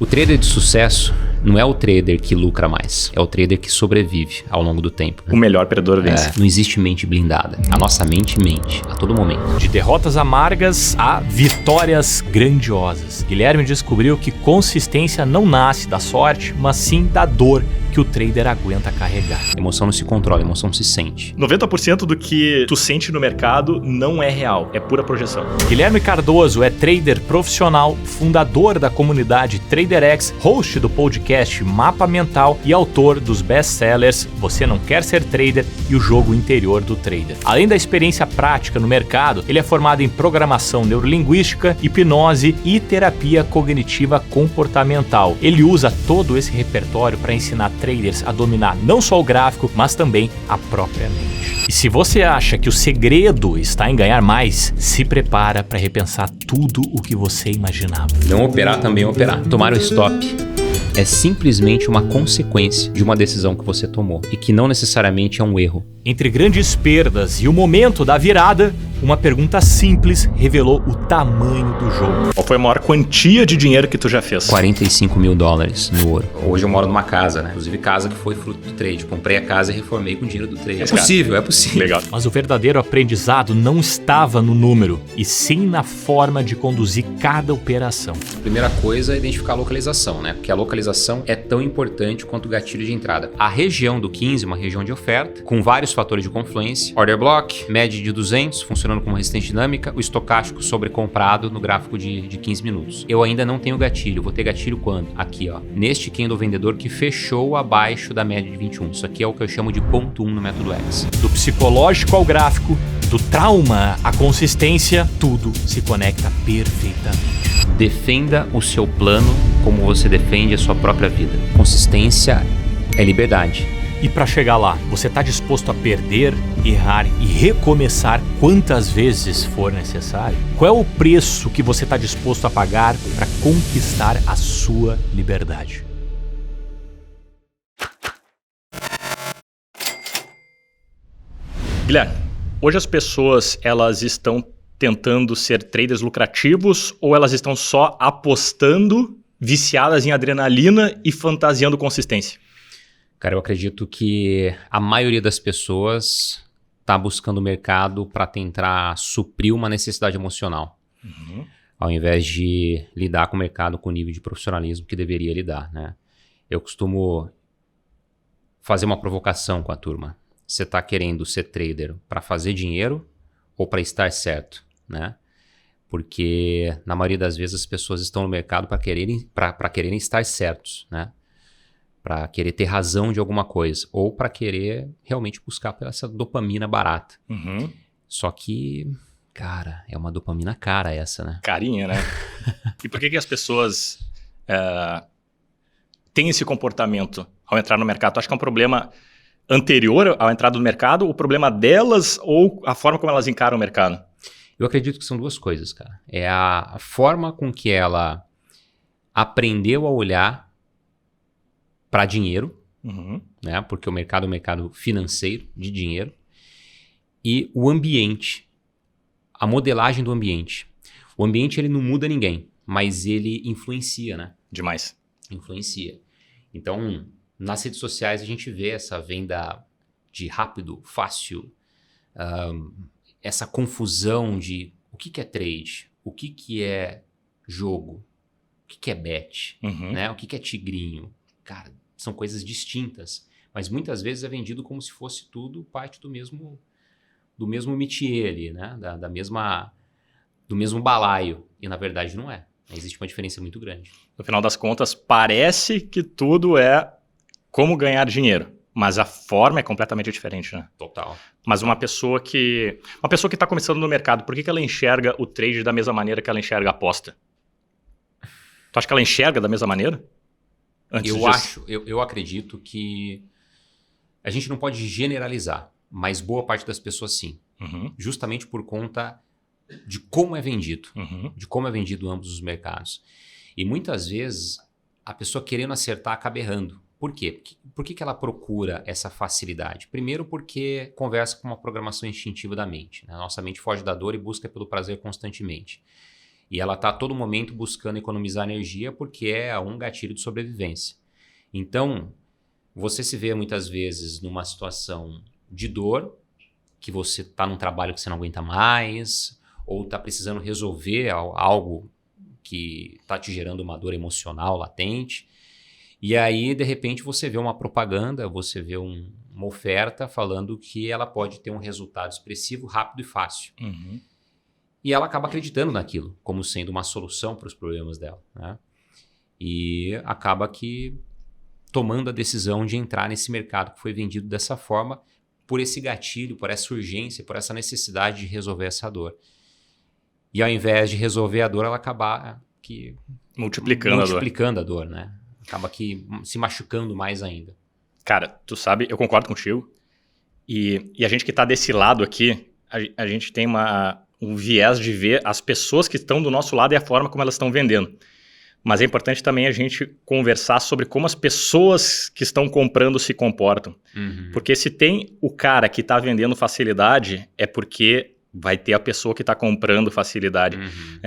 O trader de sucesso não é o trader que lucra mais, é o trader que sobrevive ao longo do tempo. O melhor perdedor vence. Não existe mente blindada. A nossa mente mente a todo momento. De derrotas amargas a vitórias grandiosas. Guilherme descobriu que consistência não nasce da sorte, mas sim da dor que o trader aguenta carregar. A emoção não se controla, a emoção se sente. 90% do que tu sente no mercado não é real, é pura projeção. Guilherme Cardoso é trader profissional, fundador da comunidade TraderX, host do podcast Mapa Mental e autor dos best-sellers Você Não Quer Ser Trader e O Jogo Interior do Trader. Além da experiência prática no mercado, ele é formado em programação neurolinguística, hipnose e terapia cognitiva comportamental. Ele usa todo esse repertório para ensinar traders a dominar não só o gráfico, mas também a própria mente. E se você acha que o segredo está em ganhar mais, se prepara para repensar tudo o que você imaginava. Não operar também é operar. Tomar o stop é simplesmente uma consequência de uma decisão que você tomou e que não necessariamente é um erro. Entre grandes perdas e o momento da virada, uma pergunta simples revelou o tamanho do jogo. Qual foi a maior quantia de dinheiro que tu já fez? $45 mil no ouro. Hoje eu moro numa casa, né? Inclusive casa que foi fruto do trade. Comprei a casa e reformei com dinheiro do trade. É possível. Legal. Mas o verdadeiro aprendizado não estava no número, e sim na forma de conduzir cada operação. A primeira coisa é identificar a localização, né? Porque a localização é tão importante quanto o gatilho de entrada. A região do 15, uma região de oferta, com vários fatores de confluência. Order block, média de 200, funcionando como resistência dinâmica, o estocástico sobrecomprado no gráfico de 15 minutos. Eu ainda não tenho gatilho, vou ter gatilho quando? Aqui, ó. Neste candle vendedor que fechou abaixo da média de 21. Isso aqui é o que eu chamo de ponto 1 no método X. Do psicológico ao gráfico, do trauma à consistência, tudo se conecta perfeitamente. Defenda o seu plano como você defende a sua própria vida. Consistência é liberdade. E para chegar lá, você está disposto a perder, errar e recomeçar quantas vezes for necessário? Qual é o preço que você está disposto a pagar para conquistar a sua liberdade? Guilherme, hoje as pessoas elas estão tentando ser traders lucrativos ou elas estão só apostando, viciadas em adrenalina e fantasiando consistência? Cara, eu acredito que a maioria das pessoas está buscando o mercado para tentar suprir uma necessidade emocional, ao invés de lidar com o mercado com o nível de profissionalismo que deveria lidar, né? Eu costumo fazer uma provocação com a turma. Você está querendo ser trader para fazer dinheiro ou para estar certo, né? Porque na maioria das vezes as pessoas estão no mercado para quererem estar certos, né? Para querer ter razão de alguma coisa, ou para querer realmente buscar por essa dopamina barata. Só que, cara, é uma dopamina cara essa, né? Carinha, né? E por que as pessoas têm esse comportamento ao entrar no mercado? Tu acha que é um problema anterior à entrada no mercado, o problema delas ou a forma como elas encaram o mercado? Eu acredito que são duas coisas, cara. É a forma com que ela aprendeu a olhar para dinheiro, né? Porque o mercado é um mercado financeiro, de dinheiro, e o ambiente, a modelagem do ambiente. O ambiente ele não muda ninguém, mas ele influencia, né? Demais. Influencia. Então, nas redes sociais a gente vê essa venda de rápido, fácil, essa confusão de o que é trade, o que é jogo, o que é bet, né? O que é tigrinho. Cara, são coisas distintas, mas muitas vezes é vendido como se fosse tudo parte do mesmo métier ali, né? Do mesmo balaio, e na verdade não é. Existe uma diferença muito grande. No final das contas, parece que tudo é como ganhar dinheiro, mas a forma é completamente diferente, né? Total. Mas uma pessoa que está começando no mercado, por que ela enxerga o trade da mesma maneira que ela enxerga a aposta? Tu acha que ela enxerga da mesma maneira? Eu acredito que a gente não pode generalizar, mas boa parte das pessoas sim. Justamente por conta de como é vendido, de como é vendido ambos os mercados. E muitas vezes a pessoa querendo acertar acaba errando. Por quê? Por que ela procura essa facilidade? Primeiro porque conversa com uma programação instintiva da mente, né? Nossa mente foge da dor e busca pelo prazer constantemente. E ela está a todo momento buscando economizar energia porque é um gatilho de sobrevivência. Então, você se vê muitas vezes numa situação de dor, que você está num trabalho que você não aguenta mais, ou está precisando resolver algo que está te gerando uma dor emocional latente. E aí, de repente, você vê uma propaganda, você vê uma oferta falando que ela pode ter um resultado expressivo, rápido e fácil. Uhum. E ela acaba acreditando naquilo, como sendo uma solução para os problemas dela, né? E acaba que tomando a decisão de entrar nesse mercado que foi vendido dessa forma, por esse gatilho, por essa urgência, por essa necessidade de resolver essa dor. E ao invés de resolver a dor, ela acaba multiplicando a dor, né? Acaba que se machucando mais ainda. Cara, tu sabe, eu concordo contigo. E a gente que tá desse lado aqui, a gente tem um viés de ver as pessoas que estão do nosso lado e a forma como elas estão vendendo. Mas é importante também a gente conversar sobre como as pessoas que estão comprando se comportam. Uhum. Porque se tem o cara que está vendendo facilidade, é porque vai ter a pessoa que está comprando facilidade. Uhum.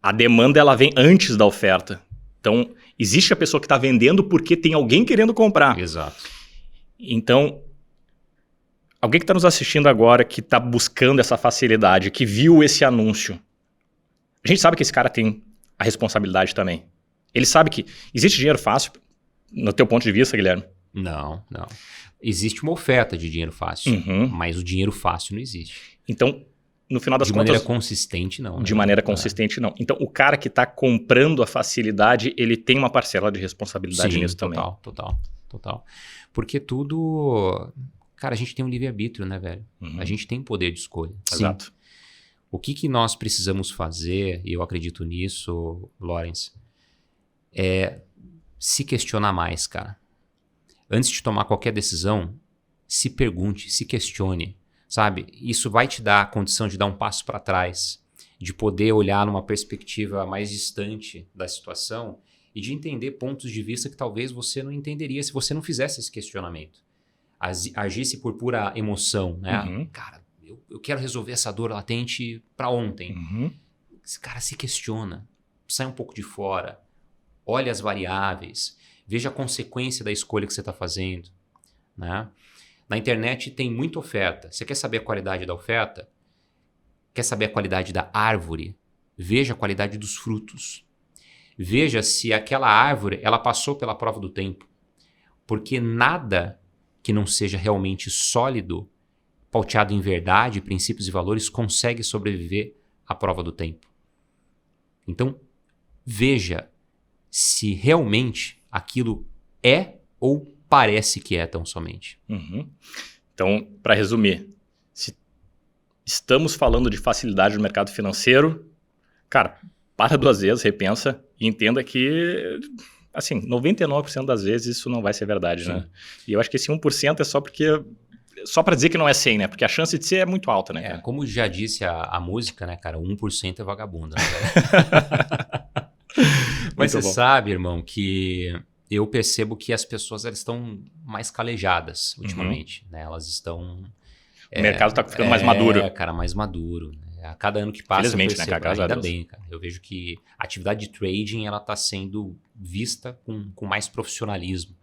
A demanda ela vem antes da oferta. Então, existe a pessoa que está vendendo porque tem alguém querendo comprar. Exato. Então, alguém que está nos assistindo agora, que está buscando essa facilidade, que viu esse anúncio, a gente sabe que esse cara tem a responsabilidade também. Ele sabe que existe dinheiro fácil, no teu ponto de vista, Guilherme? Não. Existe uma oferta de dinheiro fácil, mas o dinheiro fácil não existe. Então, no final das contas... De maneira consistente, não. De maneira consistente, não. Então, o cara que está comprando a facilidade, ele tem uma parcela de responsabilidade nisso também. Total. Porque tudo... Cara, a gente tem um livre-arbítrio, né, velho? Uhum. A gente tem poder de escolha. Exato. Sim. O que nós precisamos fazer, e eu acredito nisso, Lawrence, é se questionar mais, cara. Antes de tomar qualquer decisão, se pergunte, se questione, sabe? Isso vai te dar a condição de dar um passo para trás, de poder olhar numa perspectiva mais distante da situação e de entender pontos de vista que talvez você não entenderia se você não fizesse esse questionamento. Agisse por pura emoção, né? Uhum. Cara, eu quero resolver essa dor latente para ontem. Uhum. Esse cara se questiona, sai um pouco de fora, olha as variáveis, veja a consequência da escolha que você está fazendo, né? Na internet tem muita oferta. Você quer saber a qualidade da oferta? Quer saber a qualidade da árvore? Veja a qualidade dos frutos. Veja se aquela árvore ela passou pela prova do tempo. Porque nada que não seja realmente sólido, pauteado em verdade, princípios e valores, consegue sobreviver à prova do tempo. Então, veja se realmente aquilo é ou parece que é tão somente. Uhum. Então, para resumir, se estamos falando de facilidade no mercado financeiro, cara, para 2 vezes, repensa e entenda que, assim, 99% das vezes isso não vai ser verdade, Sim. né? E eu acho que esse 1% é só para dizer que não é 100, né? Porque a chance de ser é muito alta, né, cara? Como já disse a música, né, cara? 1% é vagabundo, né? Mas você sabe, irmão, que eu percebo que as pessoas elas estão mais calejadas ultimamente, né? Elas estão... O mercado está ficando mais maduro. Cara, mais maduro. Né? A cada ano que passa, Felizmente, eu percebo, né, cara? ainda bem, cara. Eu vejo que a atividade de trading ela está sendo vista com mais profissionalismo.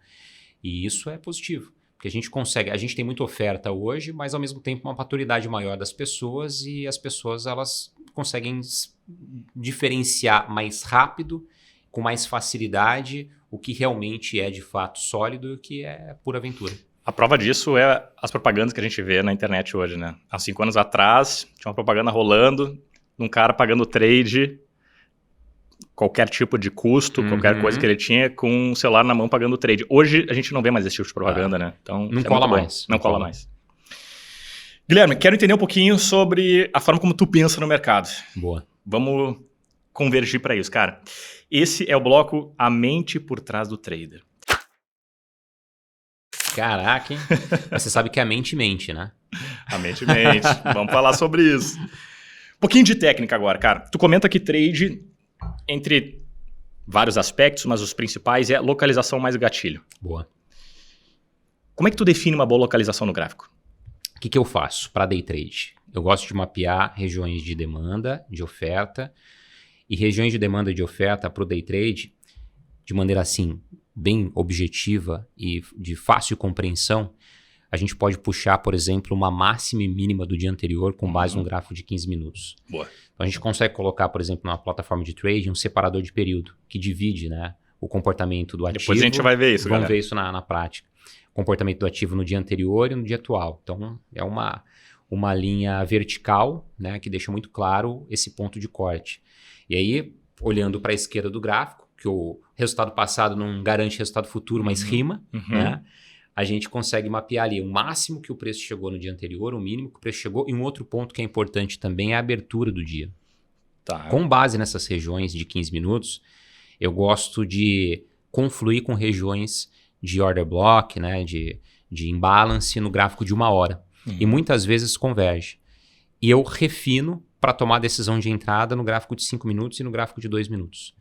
E isso é positivo. Porque a gente tem muita oferta hoje, mas ao mesmo tempo uma maturidade maior das pessoas e as pessoas elas conseguem diferenciar mais rápido, com mais facilidade, o que realmente é de fato sólido e o que é pura aventura. A prova disso é as propagandas que a gente vê na internet hoje, né? Há 5 anos atrás, tinha uma propaganda rolando, de um cara pagando trade, qualquer tipo de custo, qualquer coisa que ele tinha, com um celular na mão pagando trade. Hoje a gente não vê mais esse tipo de propaganda, né? Então, não cola mais. Não cola mais. Guilherme, quero entender um pouquinho sobre a forma como tu pensa no mercado. Boa. Vamos convergir para isso, cara. Esse é o bloco A Mente por Trás do Trader. Caraca, hein? Mas você sabe que a mente mente, né? A mente mente. Vamos falar sobre isso. Um pouquinho de técnica agora, cara. Tu comenta que trade, entre vários aspectos, mas os principais é localização mais gatilho. Boa. Como é que tu define uma boa localização no gráfico? O que eu faço para day trade? Eu gosto de mapear regiões de demanda, de oferta, e regiões de demanda e de oferta para o day trade, de maneira assim, bem objetiva e de fácil compreensão, a gente pode puxar, por exemplo, uma máxima e mínima do dia anterior com base num gráfico de 15 minutos. Boa. Então a gente consegue colocar, por exemplo, na plataforma de trade, um separador de período que divide, né, o comportamento do ativo. Depois a gente vai ver isso, Vamos ver isso na prática. O comportamento do ativo no dia anterior e no dia atual. Então é uma linha vertical, né, que deixa muito claro esse ponto de corte. E aí, olhando para a esquerda do gráfico, que o resultado passado não garante resultado futuro, mas rima, né? A gente consegue mapear ali o máximo que o preço chegou no dia anterior, o mínimo que o preço chegou, e um outro ponto que é importante também é a abertura do dia. Tá. Com base nessas regiões de 15 minutos, eu gosto de confluir com regiões de order block, né, de imbalance no gráfico de 1 hora. E muitas vezes converge. E eu refino para tomar a decisão de entrada no gráfico de 5 minutos e no gráfico de 2 minutos.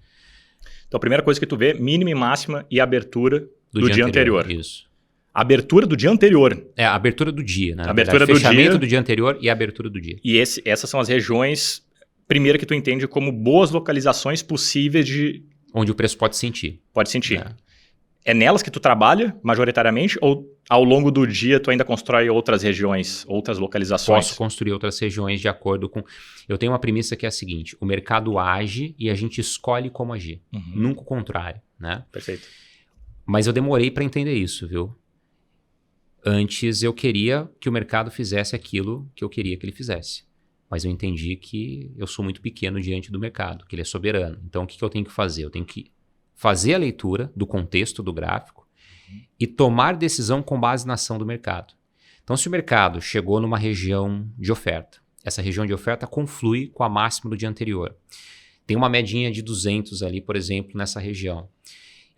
Então a primeira coisa que tu vê, mínima e máxima e abertura do dia anterior. Isso. Abertura do dia anterior. É, a abertura do dia, né? Abertura do fechamento dia. do dia anterior e a abertura do dia. E essas são as regiões, primeiro, que tu entende como boas localizações possíveis de... Onde o preço pode sentir. Pode sentir. É nelas que tu trabalha, majoritariamente, ou ao longo do dia tu ainda constrói outras regiões, outras localizações? Posso construir outras regiões de acordo com... Eu tenho uma premissa que é a seguinte, o mercado age e a gente escolhe como agir. Nunca o contrário, né? Perfeito. Mas eu demorei para entender isso, viu? Antes eu queria que o mercado fizesse aquilo que eu queria que ele fizesse. Mas eu entendi que eu sou muito pequeno diante do mercado, que ele é soberano. Então o que eu tenho que fazer? Eu tenho que fazer a leitura do contexto do gráfico e tomar decisão com base na ação do mercado. Então se o mercado chegou numa região de oferta, essa região de oferta conflui com a máxima do dia anterior. Tem uma medinha de 200 ali, por exemplo, nessa região.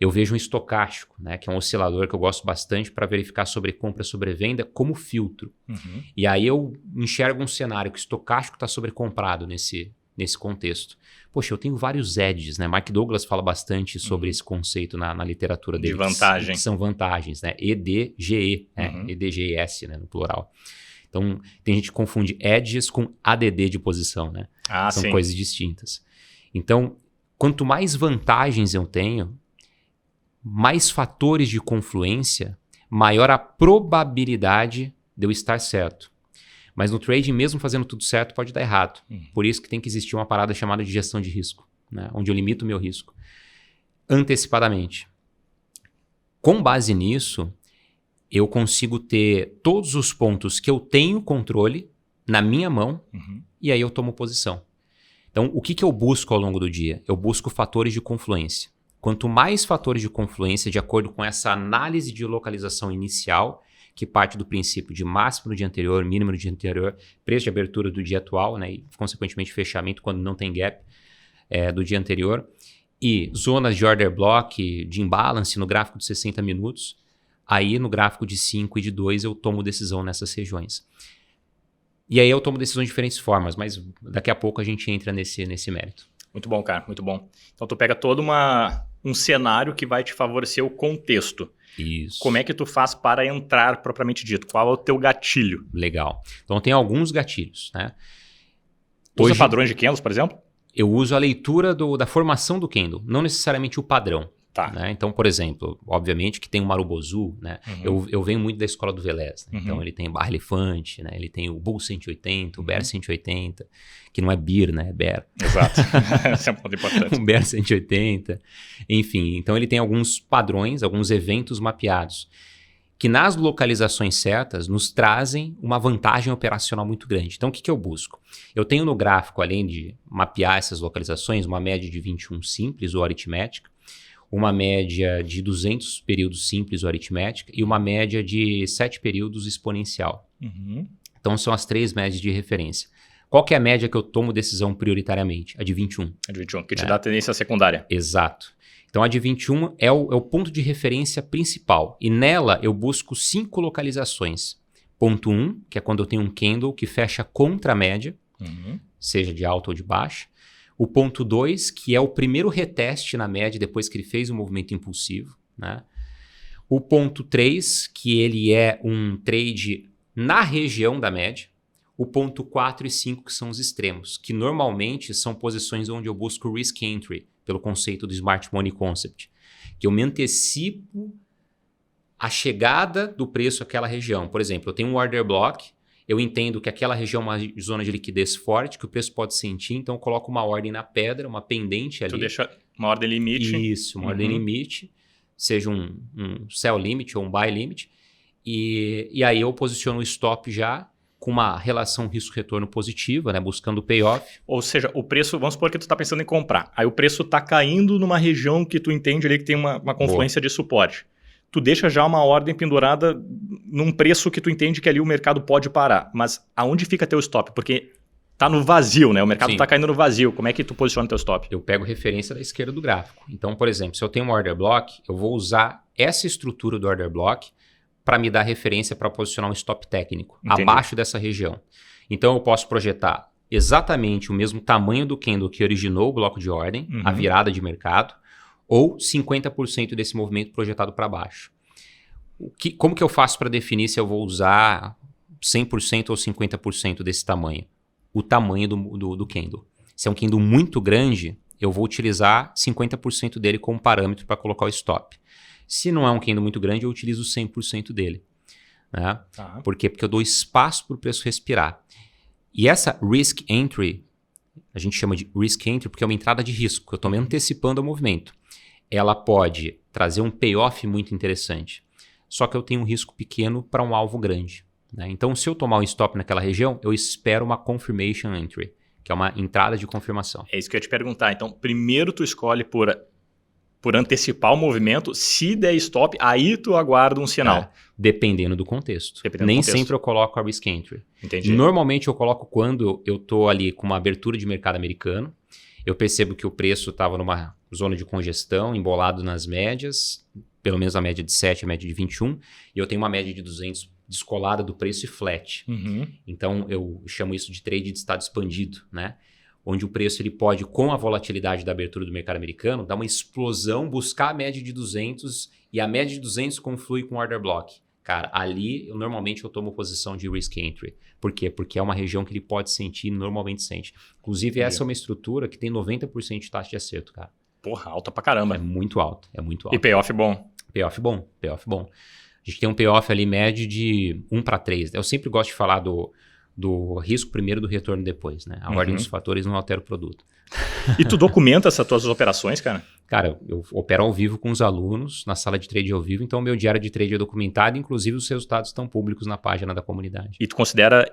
Eu vejo um estocástico, né, que é um oscilador que eu gosto bastante para verificar sobrecompra e sobrevenda como filtro. E aí eu enxergo um cenário que o estocástico está sobrecomprado nesse contexto. Poxa, eu tenho vários edges, né? Mark Douglas fala bastante sobre esse conceito na literatura dele. De vantagem. Que são vantagens, né? EDGE, né? EDGS, né? No plural. Então, tem gente que confunde edges com ADD de posição, né? São sim. coisas distintas. Então, quanto mais vantagens eu tenho, mais fatores de confluência, maior a probabilidade de eu estar certo. Mas no trading, mesmo fazendo tudo certo, pode dar errado. Por isso que tem que existir uma parada chamada de gestão de risco, né? Onde eu limito o meu risco antecipadamente. Com base nisso, eu consigo ter todos os pontos que eu tenho controle na minha mão e aí eu tomo posição. Então, o que eu busco ao longo do dia? Eu busco fatores de confluência. Quanto mais fatores de confluência, de acordo com essa análise de localização inicial, que parte do princípio de máximo no dia anterior, mínimo no dia anterior, preço de abertura do dia atual, né, e consequentemente fechamento quando não tem gap do dia anterior, e zonas de order block, de imbalance no gráfico de 60 minutos, aí no gráfico de 5 e de 2 eu tomo decisão nessas regiões. E aí eu tomo decisões de diferentes formas, mas daqui a pouco a gente entra nesse mérito. Muito bom, cara, muito bom. Então tu pega todo um cenário que vai te favorecer o contexto. Isso. Como é que tu faz para entrar propriamente dito? Qual é o teu gatilho? Legal. Então tem alguns gatilhos, né? Usa padrões de candles, por exemplo? Eu uso a leitura da formação do candle, não necessariamente o padrão. Tá. Né? Então, por exemplo, obviamente que tem o Marubozu, né? Eu venho muito da escola do Velez, né? Então ele tem barra elefante, né? Ele tem o Bull 180, o Bear 180, que não é Beer, né? É Bear. Exato. Esse é um ponto importante. O Bear 180, enfim. Então ele tem alguns padrões, alguns eventos mapeados, que nas localizações certas nos trazem uma vantagem operacional muito grande. Então o que eu busco? Eu tenho no gráfico, além de mapear essas localizações, uma média de 21 simples ou aritmética, uma média de 200 períodos simples ou aritmética e uma média de 7 períodos exponencial. Então são as 3 médias de referência. Qual que é a média que eu tomo decisão prioritariamente? A de 21. A de 21, que te dá a tendência secundária. Exato. Então a de 21 é o ponto de referência principal. E nela eu busco 5 localizações. Ponto 1, que é quando eu tenho um candle que fecha contra a média, seja de alta ou de baixa. O ponto 2, que é o primeiro reteste na média depois que ele fez o movimento impulsivo, né? O ponto 3, que ele é um trade na região da média. o ponto 4 e 5, que são os extremos, que normalmente são posições onde eu busco risk entry, pelo conceito do Smart Money Concept, que eu me antecipo a chegada do preço àquela região. Por exemplo, eu tenho um order block, eu entendo que aquela região é uma zona de liquidez forte, que o preço pode sentir, então eu coloco uma ordem na pedra, uma pendente ali. Tu deixa uma ordem limite. Isso, uma ordem limite, seja um sell limit ou um buy limit, e aí eu posiciono o stop já com uma relação risco-retorno positiva, né, buscando o payoff. Ou seja, o preço, vamos supor que tu está pensando em comprar, aí o preço está caindo numa região que tu entende ali que tem uma confluência de suporte. Tu deixa já uma ordem pendurada num preço que tu entende que ali o mercado pode parar. Mas aonde fica teu stop? Porque tá no vazio, né? O mercado está caindo no vazio. Como é que tu posiciona teu stop? Eu pego referência da esquerda do gráfico. Então, por exemplo, se eu tenho um order block, eu vou usar essa estrutura do order block para me dar referência para posicionar um stop técnico abaixo dessa região. Então, eu posso projetar exatamente o mesmo tamanho do candle que originou o bloco de ordem, a virada de mercado, ou 50% desse movimento projetado para baixo. Como que eu faço para definir se eu vou usar 100% ou 50% desse tamanho? O tamanho do candle. Se é um candle muito grande, eu vou utilizar 50% dele como parâmetro para colocar o stop. Se não é um candle muito grande, eu utilizo 100% dele. Né? Por quê? Porque eu dou espaço para o preço respirar. E essa risk entry, a gente chama de risk entry porque é uma entrada de risco, eu estou me antecipando ao movimento. Ela pode trazer um payoff muito interessante, só que eu tenho um risco pequeno para um alvo grande. Né? Então, se eu tomar um stop naquela região, eu espero uma confirmation entry, que é uma entrada de confirmação. É isso que eu ia te perguntar. Então, primeiro tu escolhe por antecipar o movimento, se der stop, aí tu aguarda um sinal. Dependendo do contexto. Nem sempre eu coloco a risk entry. Entendi. Normalmente eu coloco quando eu estou ali com uma abertura de mercado americano, eu percebo que o preço estava numa zona de congestão, embolado nas médias, pelo menos a média de 7, a média de 21, e eu tenho uma média de 200 descolada do preço e flat. Então eu chamo isso de trade de estado expandido, né? Onde o preço ele pode, com a volatilidade da abertura do mercado americano, dar uma explosão, buscar a média de 200 e a média de 200 conflui com o order block. Cara, ali normalmente eu tomo posição de risk entry. Por quê? Porque é uma região que ele pode sentir, normalmente sente. Inclusive essa é uma estrutura que tem 90% de taxa de acerto, cara. Porra, alta pra caramba. É muito alto, é muito alto. E payoff bom? Payoff bom, payoff bom. A gente tem um payoff ali médio de 1:3. Eu sempre gosto de falar do risco primeiro, do retorno depois, né? A ordem dos fatores não altera o produto. E tu documenta essas tuas operações, cara? Cara, eu opero ao vivo com os alunos, na sala de trade ao vivo, então o meu diário de trade é documentado, inclusive os resultados estão públicos na página da comunidade. E tu considera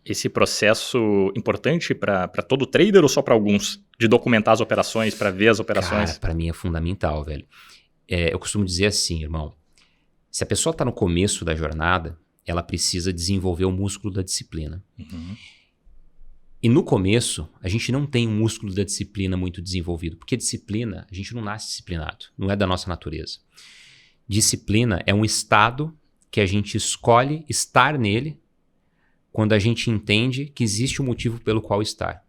esse processo importante para todo trader ou só para alguns? De documentar as operações, para ver as operações? Cara, para mim é fundamental, velho. Eu costumo dizer assim, irmão, se a pessoa está no começo da jornada, ela precisa desenvolver o músculo da disciplina. E no começo, a gente não tem um músculo da disciplina muito desenvolvido, porque disciplina, a gente não nasce disciplinado, não é da nossa natureza. Disciplina é um estado que a gente escolhe estar nele quando a gente entende que existe um motivo pelo qual estar.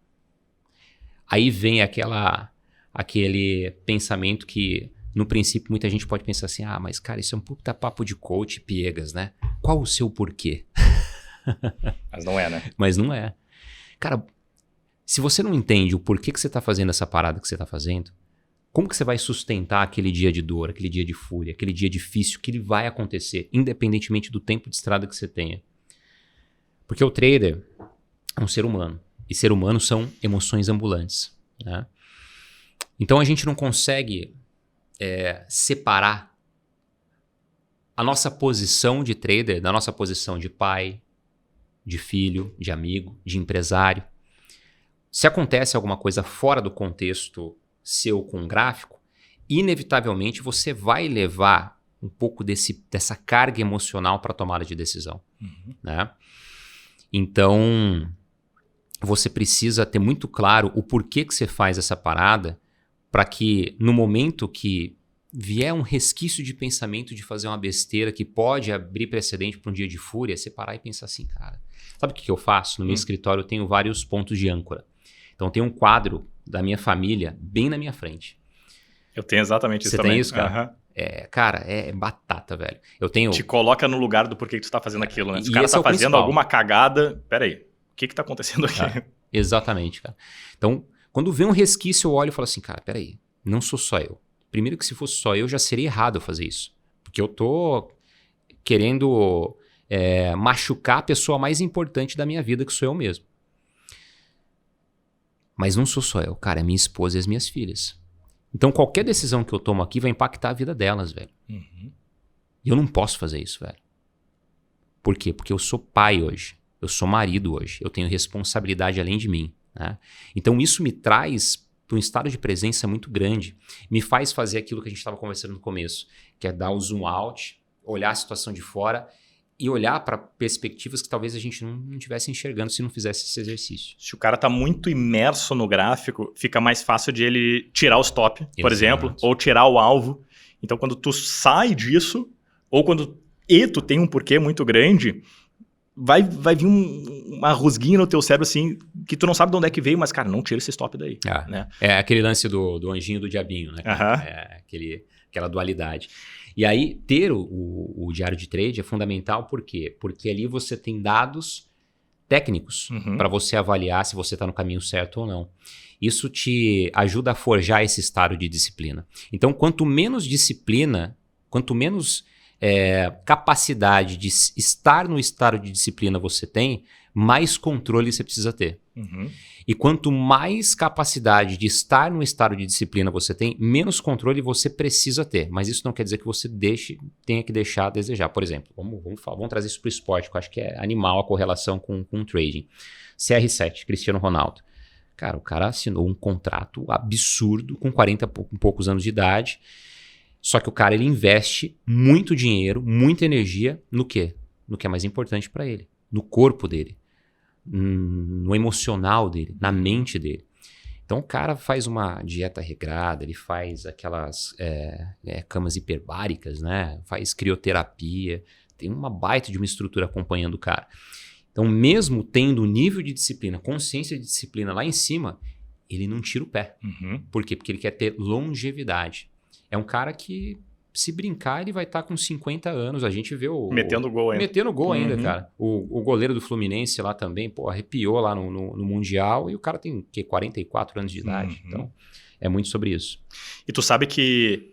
Aí vem aquele pensamento que, no princípio, muita gente pode pensar assim, mas cara, isso é um puta papo de coach piegas, né? Qual o seu porquê? Mas não é, né? Mas não é. Cara, se você não entende o porquê que você está fazendo essa parada que você está fazendo, como que você vai sustentar aquele dia de dor, aquele dia de fúria, aquele dia difícil que ele vai acontecer, independentemente do tempo de estrada que você tenha? Porque o trader é um ser humano. E ser humano são emoções ambulantes. Né? Então a gente não consegue separar a nossa posição de trader da nossa posição de pai, de filho, de amigo, de empresário. Se acontece alguma coisa fora do contexto seu com o gráfico, inevitavelmente você vai levar um pouco dessa carga emocional para a tomada de decisão. Né? Então, você precisa ter muito claro o porquê que você faz essa parada para que no momento que vier um resquício de pensamento de fazer uma besteira que pode abrir precedente para um dia de fúria, você parar e pensar assim, cara, sabe o que eu faço? No meu escritório eu tenho vários pontos de âncora. Então tem um quadro da minha família bem na minha frente. Eu tenho exatamente isso também. Você tem isso, cara? Cara, é batata, velho. Eu tenho... Te coloca no lugar do porquê que tu tá fazendo aquilo, né? Se o E cara esse tá é o fazendo principal. alguma cagada, peraí, o que tá acontecendo aqui? Exatamente, cara. Então, quando vem um resquício, eu olho e falo assim, cara, peraí, não sou só eu. Primeiro que se fosse só eu, já seria errado eu fazer isso. Porque eu tô querendo machucar a pessoa mais importante da minha vida, que sou eu mesmo. Mas não sou só eu, cara, é minha esposa e as minhas filhas. Então, qualquer decisão que eu tomo aqui vai impactar a vida delas, velho. Uhum. E eu não posso fazer isso, velho. Por quê? Porque eu sou pai hoje. Eu sou marido hoje. Eu tenho responsabilidade além de mim, né? Então, isso me traz para um estado de presença muito grande. Me faz fazer aquilo que a gente estava conversando no começo, que é dar o zoom out, olhar a situação de fora e olhar para perspectivas que talvez a gente não estivesse enxergando se não fizesse esse exercício. Se o cara tá muito imerso no gráfico, fica mais fácil de ele tirar o stop, por exemplo, ou tirar o alvo. Então, quando tu sai disso, ou quando tu tem um porquê muito grande, vai vir uma rusguinha no teu cérebro assim, que tu não sabe de onde é que veio, mas, cara, não tira esse stop daí. Né? É aquele lance do anjinho e do diabinho, né? Aquela dualidade. E aí, ter o diário de trade é fundamental, por quê? Porque ali você tem dados técnicos para você avaliar se você está no caminho certo ou não. Isso te ajuda a forjar esse estado de disciplina. Então, quanto menos disciplina, quanto menos capacidade de estar no estado de disciplina você tem, mais controle você precisa ter. E quanto mais capacidade de estar no estado de disciplina você tem, menos controle você precisa ter. Mas isso não quer dizer que você tenha que deixar a desejar. Por exemplo, vamos trazer isso para o esporte, que eu acho que é animal a correlação com o trading. CR7, Cristiano Ronaldo. Cara, o cara assinou um contrato absurdo com 40 e poucos anos de idade. Só que o cara ele investe muito dinheiro, muita energia no quê? No que é mais importante para ele. No corpo dele. No emocional dele, na mente dele. Então o cara faz uma dieta regrada, ele faz aquelas camas hiperbáricas, né? Faz crioterapia, tem uma baita de uma estrutura acompanhando o cara. Então mesmo tendo o nível de disciplina, consciência de disciplina lá em cima, ele não tira o pé. Por quê? Porque ele quer ter longevidade. É um cara que, se brincar, ele vai estar com 50 anos. A gente vê metendo gol ainda. Metendo gol ainda, cara. O goleiro do Fluminense lá também, arrepiou lá no Mundial. E o cara tem, 44 anos de idade. Então, é muito sobre isso. E tu sabe que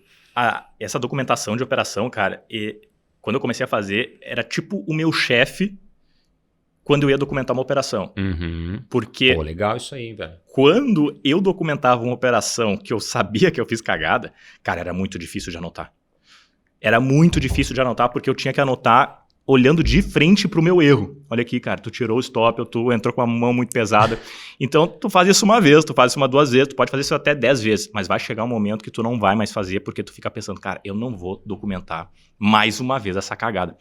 essa documentação de operação, cara, quando eu comecei a fazer, era tipo o meu chefe quando eu ia documentar uma operação. Porque... Pô, legal isso aí, velho. Quando eu documentava uma operação que eu sabia que eu fiz cagada, cara, era muito difícil de anotar. Era muito difícil de anotar porque eu tinha que anotar olhando de frente pro meu erro. Olha aqui, cara, tu tirou o stop, ou tu entrou com a mão muito pesada. Então, tu faz isso uma vez, tu faz isso 2 vezes, tu pode fazer isso até 10 vezes, mas vai chegar um momento que tu não vai mais fazer porque tu fica pensando, cara, eu não vou documentar mais uma vez essa cagada.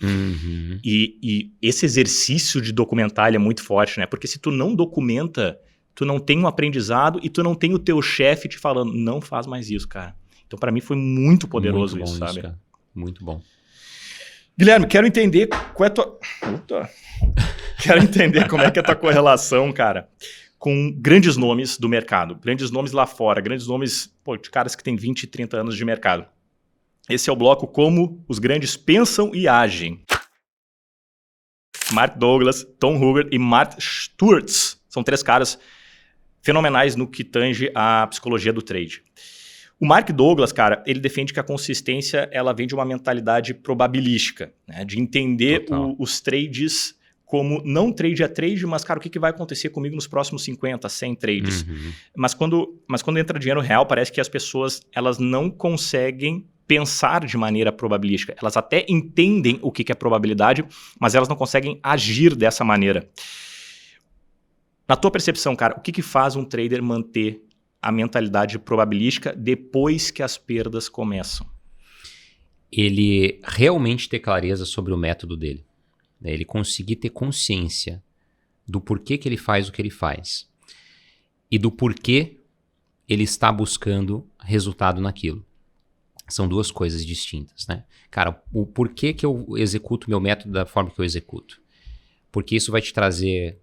E esse exercício de documentar, ele é muito forte, né? Porque se tu não documenta, tu não tem um aprendizado e tu não tem o teu chefe te falando, não faz mais isso, cara. Então, para mim, foi muito poderoso muito isso, sabe? Cara. Muito bom. Guilherme, quero entender qual é a tua... Quero entender como é que é a tua correlação, cara, com grandes nomes do mercado. Grandes nomes lá fora, grandes nomes de caras que têm 20, 30 anos de mercado. Esse é o bloco Como os Grandes Pensam e Agem. Mark Douglas, Tom Hoover e Mark Sturtz. São 3 caras fenomenais no que tange à psicologia do trade. O Mark Douglas, cara, ele defende que a consistência ela vem de uma mentalidade probabilística, né? De entender os trades como não trade a trade, mas, cara, o que vai acontecer comigo nos próximos 50, 100 trades? Mas quando entra dinheiro real, parece que as pessoas elas não conseguem pensar de maneira probabilística. Elas até entendem o que é probabilidade, mas elas não conseguem agir dessa maneira. Na tua percepção, cara, o que faz um trader manter a mentalidade probabilística depois que as perdas começam? Ele realmente ter clareza sobre o método dele. Ele conseguir ter consciência do porquê que ele faz o que ele faz. E do porquê ele está buscando resultado naquilo. São 2 coisas distintas, né? Cara, o porquê que eu executo meu método da forma que eu executo? Porque isso vai te trazer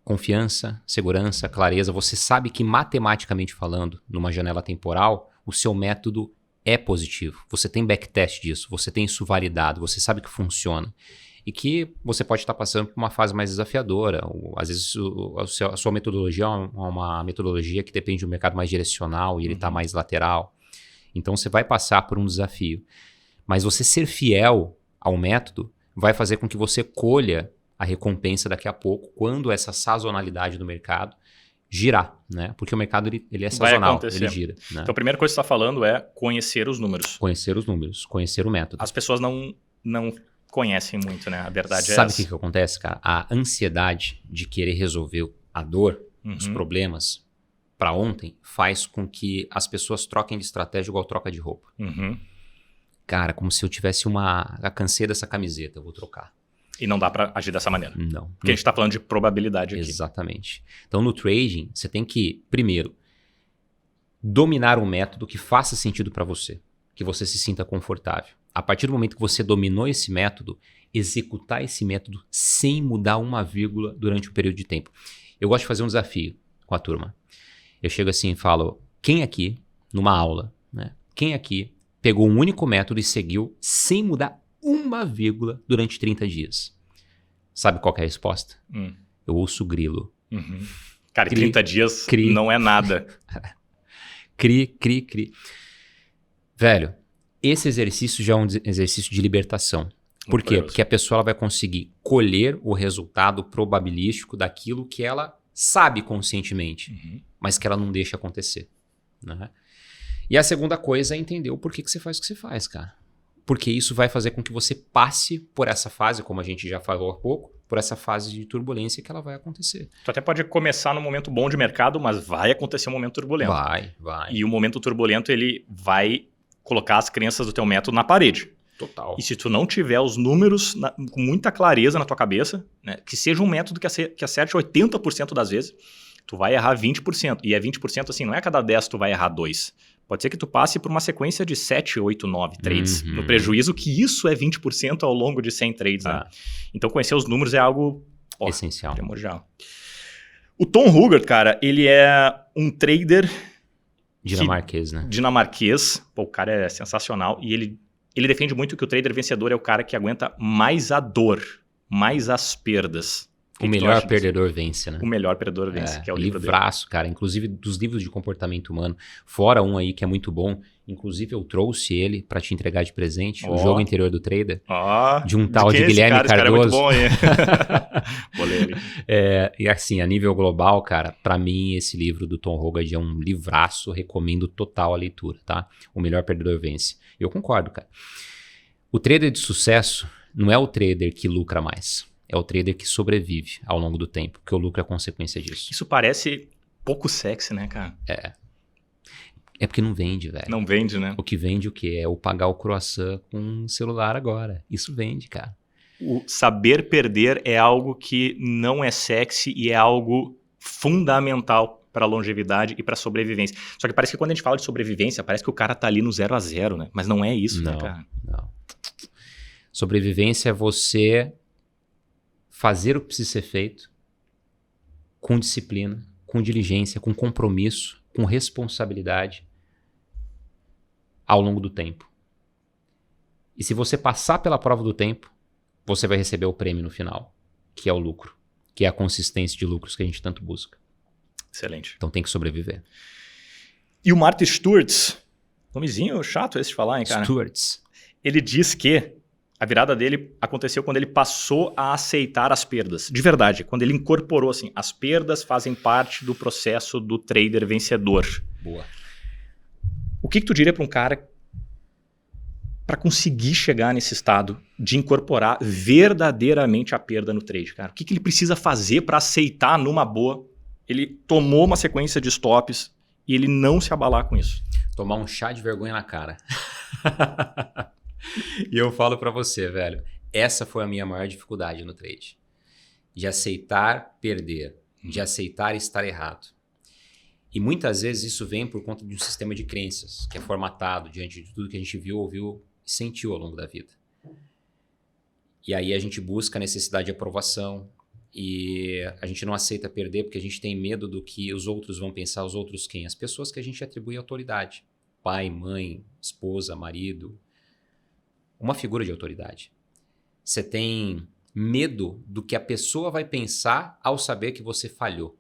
confiança, segurança, clareza. Você sabe que matematicamente falando, numa janela temporal, o seu método é positivo. Você tem backtest disso, você tem isso validado, você sabe que funciona. E que você pode estar passando por uma fase mais desafiadora. Ou, às vezes a sua metodologia é uma metodologia que depende do mercado mais direcional e ele está mais lateral. Então você vai passar por um desafio. Mas você ser fiel ao método vai fazer com que você colha a recompensa daqui a pouco, quando essa sazonalidade do mercado girar, né? Porque o mercado ele é sazonal, ele gira. Né? Então a primeira coisa que você está falando é conhecer os números. Conhecer os números, conhecer o método. As pessoas não conhecem muito, né? A verdade é Sabe essa. o que acontece, cara? A ansiedade de querer resolver a dor, os problemas para ontem, faz com que as pessoas troquem de estratégia igual troca de roupa. Cara, como se eu tivesse a cansei dessa camiseta, eu vou trocar. E não dá para agir dessa maneira. Não. Porque a gente está falando de probabilidade aqui. Exatamente. Então, no trading, você tem que, primeiro, dominar um método que faça sentido para você, que você se sinta confortável. A partir do momento que você dominou esse método, executar esse método sem mudar uma vírgula durante um período de tempo. Eu gosto de fazer um desafio com a turma. Eu chego assim e falo, quem aqui, numa aula, né? Quem aqui pegou um único método e seguiu sem mudar uma vírgula durante 30 dias? Sabe qual que é a resposta? Eu ouço grilo. Cara, 30 dias não é nada. Cri. Velho, esse exercício já é um exercício de libertação. Por quê? Porque a pessoa ela vai conseguir colher o resultado probabilístico daquilo que ela sabe conscientemente, mas que ela não deixa acontecer. Né? E a segunda coisa é entender o porquê que você faz o que você faz, cara. Porque isso vai fazer com que você passe por essa fase, como a gente já falou há pouco, por essa fase de turbulência que ela vai acontecer. Tu até pode começar num momento bom de mercado, mas vai acontecer um momento turbulento. Vai. E o momento turbulento, ele vai colocar as crenças do teu método na parede. Total. E se tu não tiver os números com muita clareza na tua cabeça, né, que seja um método que acerte 80% das vezes, tu vai errar 20%. E é 20% assim, não é a cada 10 tu vai errar 2. Pode ser que tu passe por uma sequência de 7, 8, 9 trades no prejuízo, que isso é 20% ao longo de 100 trades. Né? Então conhecer os números é algo essencial. Primordial. O Tom Hugert, cara, ele é um trader dinamarquês, né? Dinamarquês. Pô, o cara é sensacional. E ele defende muito que o trader vencedor é o cara que aguenta mais a dor, mais as perdas. O melhor perdedor vence, né? O melhor perdedor vence, que é o livro livraço, cara. Inclusive, dos livros de comportamento humano. Fora um aí que é muito bom. Inclusive, eu trouxe ele para te entregar de presente. O Jogo Interior do Trader. De um tal de Guilherme Cardoso. Esse cara é muito bom, Vou ler ele. E assim, a nível global, cara, para mim, esse livro do Tom Hugert é um livraço. Recomendo total a leitura, tá? O melhor perdedor vence. Eu concordo, cara. O trader de sucesso não é o trader que lucra mais. É o trader que sobrevive ao longo do tempo, porque o lucro é consequência disso. Isso parece pouco sexy, né, cara? É porque não vende, velho. Não vende, né? O que vende o quê? É o pagar o croissant com um celular agora. Isso vende, cara. O saber perder é algo que não é sexy e é algo fundamental para a longevidade e para a sobrevivência. Só que parece que quando a gente fala de sobrevivência, parece que o cara tá ali no 0-0, né? Mas não é isso, né, cara? Não. Sobrevivência é você fazer o que precisa ser feito com disciplina, com diligência, com compromisso, com responsabilidade ao longo do tempo. E se você passar pela prova do tempo, você vai receber o prêmio no final, que é o lucro, que é a consistência de lucros que a gente tanto busca. Excelente. Então tem que sobreviver. E o Martin Sturz, nomezinho chato esse de falar, hein, cara? Sturz. Ele diz que a virada dele aconteceu quando ele passou a aceitar as perdas. De verdade, quando ele incorporou assim, as perdas fazem parte do processo do trader vencedor. Boa. O que tu diria para um cara para conseguir chegar nesse estado de incorporar verdadeiramente a perda no trade, cara? O que ele precisa fazer para aceitar numa boa? Ele tomou uma sequência de stops e ele não se abalar com isso. Tomar um chá de vergonha na cara. E eu falo pra você, velho, essa foi a minha maior dificuldade no trade. De aceitar perder, de aceitar estar errado. E muitas vezes isso vem por conta de um sistema de crenças que é formatado diante de tudo que a gente viu, ouviu e sentiu ao longo da vida. E aí a gente busca a necessidade de aprovação e a gente não aceita perder porque a gente tem medo do que os outros vão pensar, os outros quem? As pessoas que a gente atribui autoridade. pai, mãe, esposa, marido, uma figura de autoridade. Você tem medo do que a pessoa vai pensar ao saber que você falhou.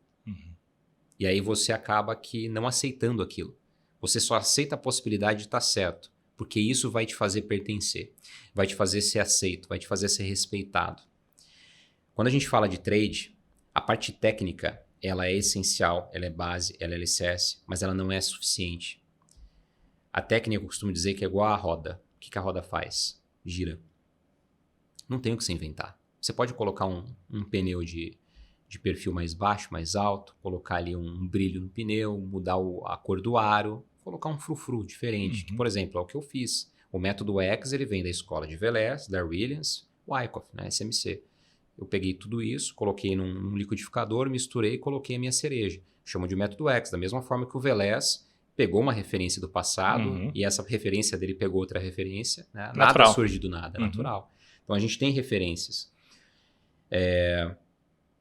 E aí você acaba que não aceitando aquilo. Você só aceita a possibilidade de estar certo, porque isso vai te fazer pertencer, vai te fazer ser aceito, vai te fazer ser respeitado. Quando a gente fala de trade, a parte técnica, ela é essencial, ela é base, ela é alicerce, mas ela não é suficiente. A técnica, eu costumo dizer que é igual à roda. O que a roda faz? Gira. Não tem o que você inventar. Você pode colocar um pneu de perfil mais baixo, mais alto, colocar ali um brilho no pneu, mudar a cor do aro, colocar um frufru diferente, que, por exemplo, é o que eu fiz. O método X, ele vem da escola de Velez, da Williams, Wyckoff, né, SMC. Eu peguei tudo isso, coloquei num liquidificador, misturei e coloquei a minha cereja. Chamo de método X, da mesma forma que o Velez pegou uma referência do passado e essa referência dele pegou outra referência. Né? Nada surge do nada, é natural. Então a gente tem referências.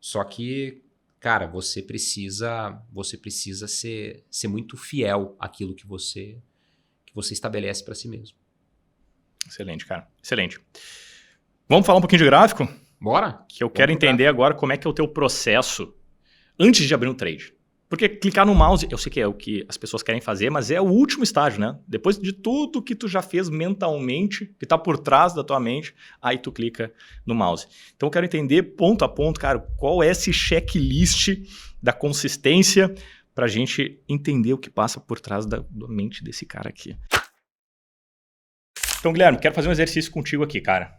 Só que, cara, você precisa ser muito fiel àquilo que você estabelece para si mesmo. Excelente, cara. Excelente. Vamos falar um pouquinho de gráfico? Bora? Que eu quero entender agora como é que é o teu processo antes de abrir um trade. Porque clicar no mouse, eu sei que é o que as pessoas querem fazer, mas é o último estágio, né? Depois de tudo que tu já fez mentalmente, que tá por trás da tua mente, aí tu clica no mouse. Então eu quero entender ponto a ponto, cara, qual é esse checklist da consistência pra gente entender o que passa por trás da mente desse cara aqui. Então, Guilherme, quero fazer um exercício contigo aqui, cara.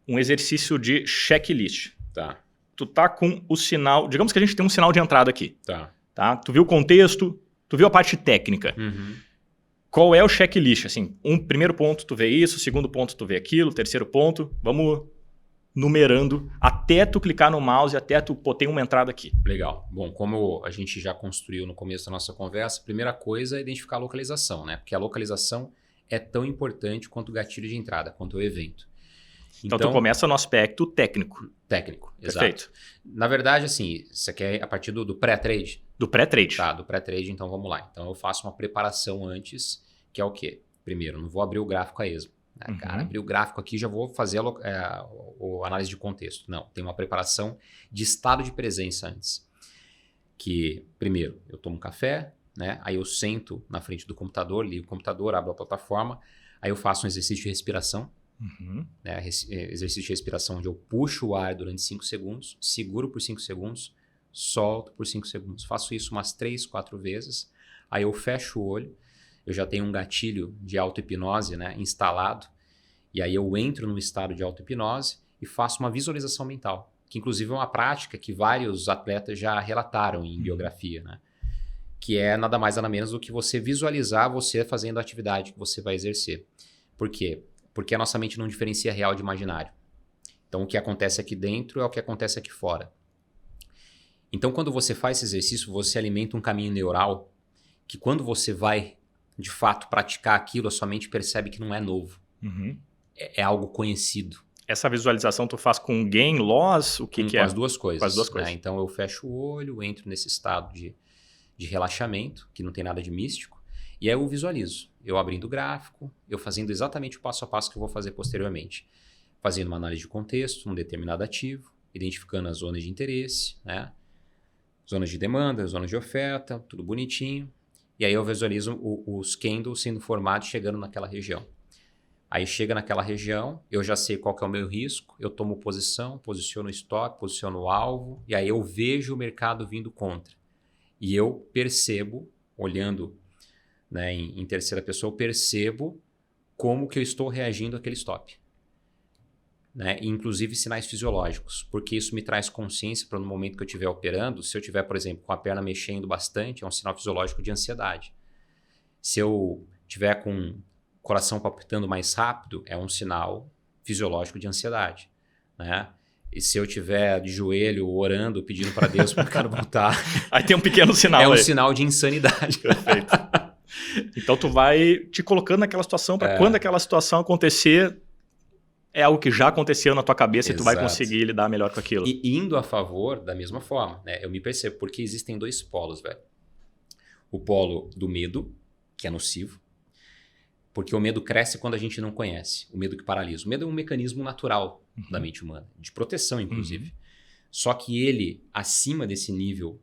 Um exercício de checklist. Tá. Tu tá com o sinal... Digamos que a gente tem um sinal de entrada aqui. Tá. Tá? Tu viu o contexto, tu viu a parte técnica. Qual é o checklist? Assim, primeiro ponto tu vê isso, segundo ponto tu vê aquilo, terceiro ponto, vamos numerando até tu clicar no mouse, até tu tem uma entrada aqui. Legal. Bom, como a gente já construiu no começo da nossa conversa, a primeira coisa é identificar a localização, né? Porque a localização é tão importante quanto o gatilho de entrada, quanto o evento. Então tu começa no aspecto técnico. Técnico, Perfeito. Exato. Na verdade, assim, você quer a partir do pré-trade? Do pré-trade. Tá, do pré-trade, então vamos lá. Então eu faço uma preparação antes, que é o quê? Primeiro, não vou abrir o gráfico a esmo. Né? Cara, abrir o gráfico aqui já vou fazer a análise de contexto. Não, tem uma preparação de estado de presença antes. Que, primeiro, eu tomo café, né? Aí eu sento na frente do computador, ligo o computador, abro a plataforma, aí eu faço um exercício de respiração. Né? Exercício de respiração onde eu puxo o ar durante 5 segundos, seguro por 5 segundos, solto por 5 segundos. Faço isso umas 3, 4 vezes. Aí eu fecho o olho, eu já tenho um gatilho de auto-hipnose, né, instalado, e aí eu entro no estado de auto-hipnose e faço uma visualização mental, que inclusive é uma prática que vários atletas já relataram em biografia, né? Que é nada mais nada menos do que você visualizar você fazendo a atividade que você vai exercer. Por quê? Porque a nossa mente não diferencia real de imaginário. Então, o que acontece aqui dentro é o que acontece aqui fora. Então, quando você faz esse exercício, você alimenta um caminho neural que quando você vai, de fato, praticar aquilo, a sua mente percebe que não é novo. É algo conhecido. Essa visualização tu faz com gain, loss, o que é? Com as duas coisas. Com as duas coisas. Né? Então, eu fecho o olho, entro nesse estado de relaxamento, que não tem nada de místico, e aí eu visualizo. Eu abrindo o gráfico, eu fazendo exatamente o passo a passo que eu vou fazer posteriormente. Fazendo uma análise de contexto, um determinado ativo, identificando as zonas de interesse, né? Zonas de demanda, zonas de oferta, tudo bonitinho. E aí eu visualizo os candles sendo formados chegando naquela região. Aí chega naquela região, eu já sei qual que é o meu risco, eu tomo posição, posiciono o stop, posiciono o alvo, e aí eu vejo o mercado vindo contra. E eu percebo, olhando, né, em terceira pessoa, eu percebo como que eu estou reagindo àquele stop. Né? Inclusive sinais fisiológicos, porque isso me traz consciência para no momento que eu estiver operando, se eu estiver, por exemplo, com a perna mexendo bastante, é um sinal fisiológico de ansiedade. Se eu estiver com o coração palpitando mais rápido, é um sinal fisiológico de ansiedade. Né? E se eu estiver de joelho, orando, pedindo para Deus para o cara voltar... Aí tem um pequeno sinal. É um sinal de insanidade. Perfeito. Então tu vai te colocando naquela situação para quando aquela situação acontecer, é algo que já aconteceu na tua cabeça. Exato. E tu vai conseguir lidar melhor com aquilo. E indo a favor da mesma forma, né? Eu me percebo, porque existem dois polos, velho. O polo do medo, que é nocivo, Porque o medo cresce quando a gente não conhece. O medo que paralisa. O medo é um mecanismo natural da mente humana, de proteção, inclusive. Só que ele, acima desse nível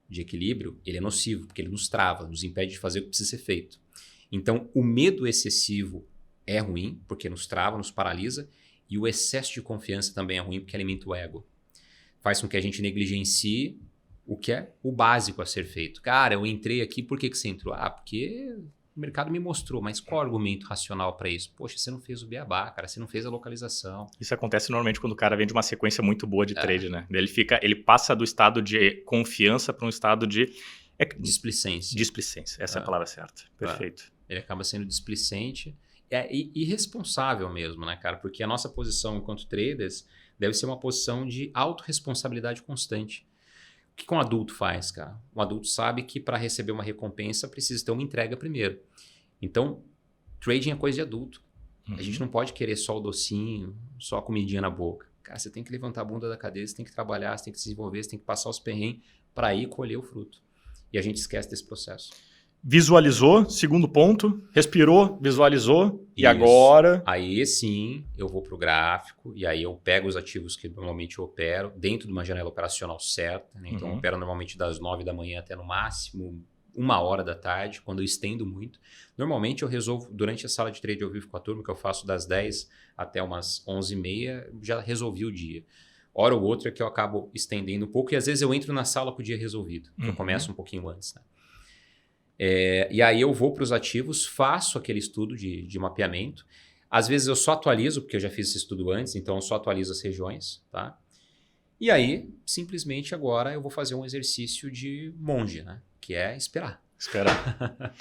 de equilíbrio, ele é nocivo, porque ele nos trava, nos impede de fazer o que precisa ser feito. Então, o medo excessivo é ruim, porque nos trava, nos paralisa, e o excesso de confiança também é ruim, porque alimenta o ego. Faz com que a gente negligencie o que é o básico a ser feito. Cara, eu entrei aqui, por que você entrou? Ah, porque o mercado me mostrou, mas qual é o argumento racional para isso? Poxa, você não fez o beabá, cara, você não fez a localização. Isso acontece normalmente quando o cara vem de uma sequência muito boa de trade, né? Ele passa do estado de confiança para um estado de... Displicência. Displicência, essa é a palavra certa. Perfeito. Ele acaba sendo displicente e irresponsável mesmo, né, cara? Porque a nossa posição enquanto traders deve ser uma posição de autorresponsabilidade constante. O que um adulto faz, cara? Um adulto sabe que para receber uma recompensa precisa ter uma entrega primeiro. Então, trading é coisa de adulto. A gente não pode querer só o docinho, só a comidinha na boca. Cara, você tem que levantar a bunda da cadeira, você tem que trabalhar, você tem que se desenvolver, você tem que passar os perrengues para ir colher o fruto. E a gente esquece desse processo. Visualizou, segundo ponto, respirou, visualizou, e Isso. Agora... Aí sim, eu vou para o gráfico e aí eu pego os ativos que normalmente eu opero dentro de uma janela operacional certa, né? Então eu opero normalmente das 9 da manhã até no máximo 1h da tarde, quando eu estendo muito. Normalmente eu resolvo, durante a sala de trade ao vivo com a turma, que eu faço das 10 até umas 11h30, já resolvi o dia. Hora ou outra que eu acabo estendendo um pouco e às vezes eu entro na sala com o dia resolvido. Eu começo um pouquinho antes, né? E aí eu vou para os ativos, faço aquele estudo de mapeamento. Às vezes eu só atualizo, porque eu já fiz esse estudo antes, então eu só atualizo as regiões, tá? E aí, simplesmente agora eu vou fazer um exercício de monge, né? Que é esperar. Esperar.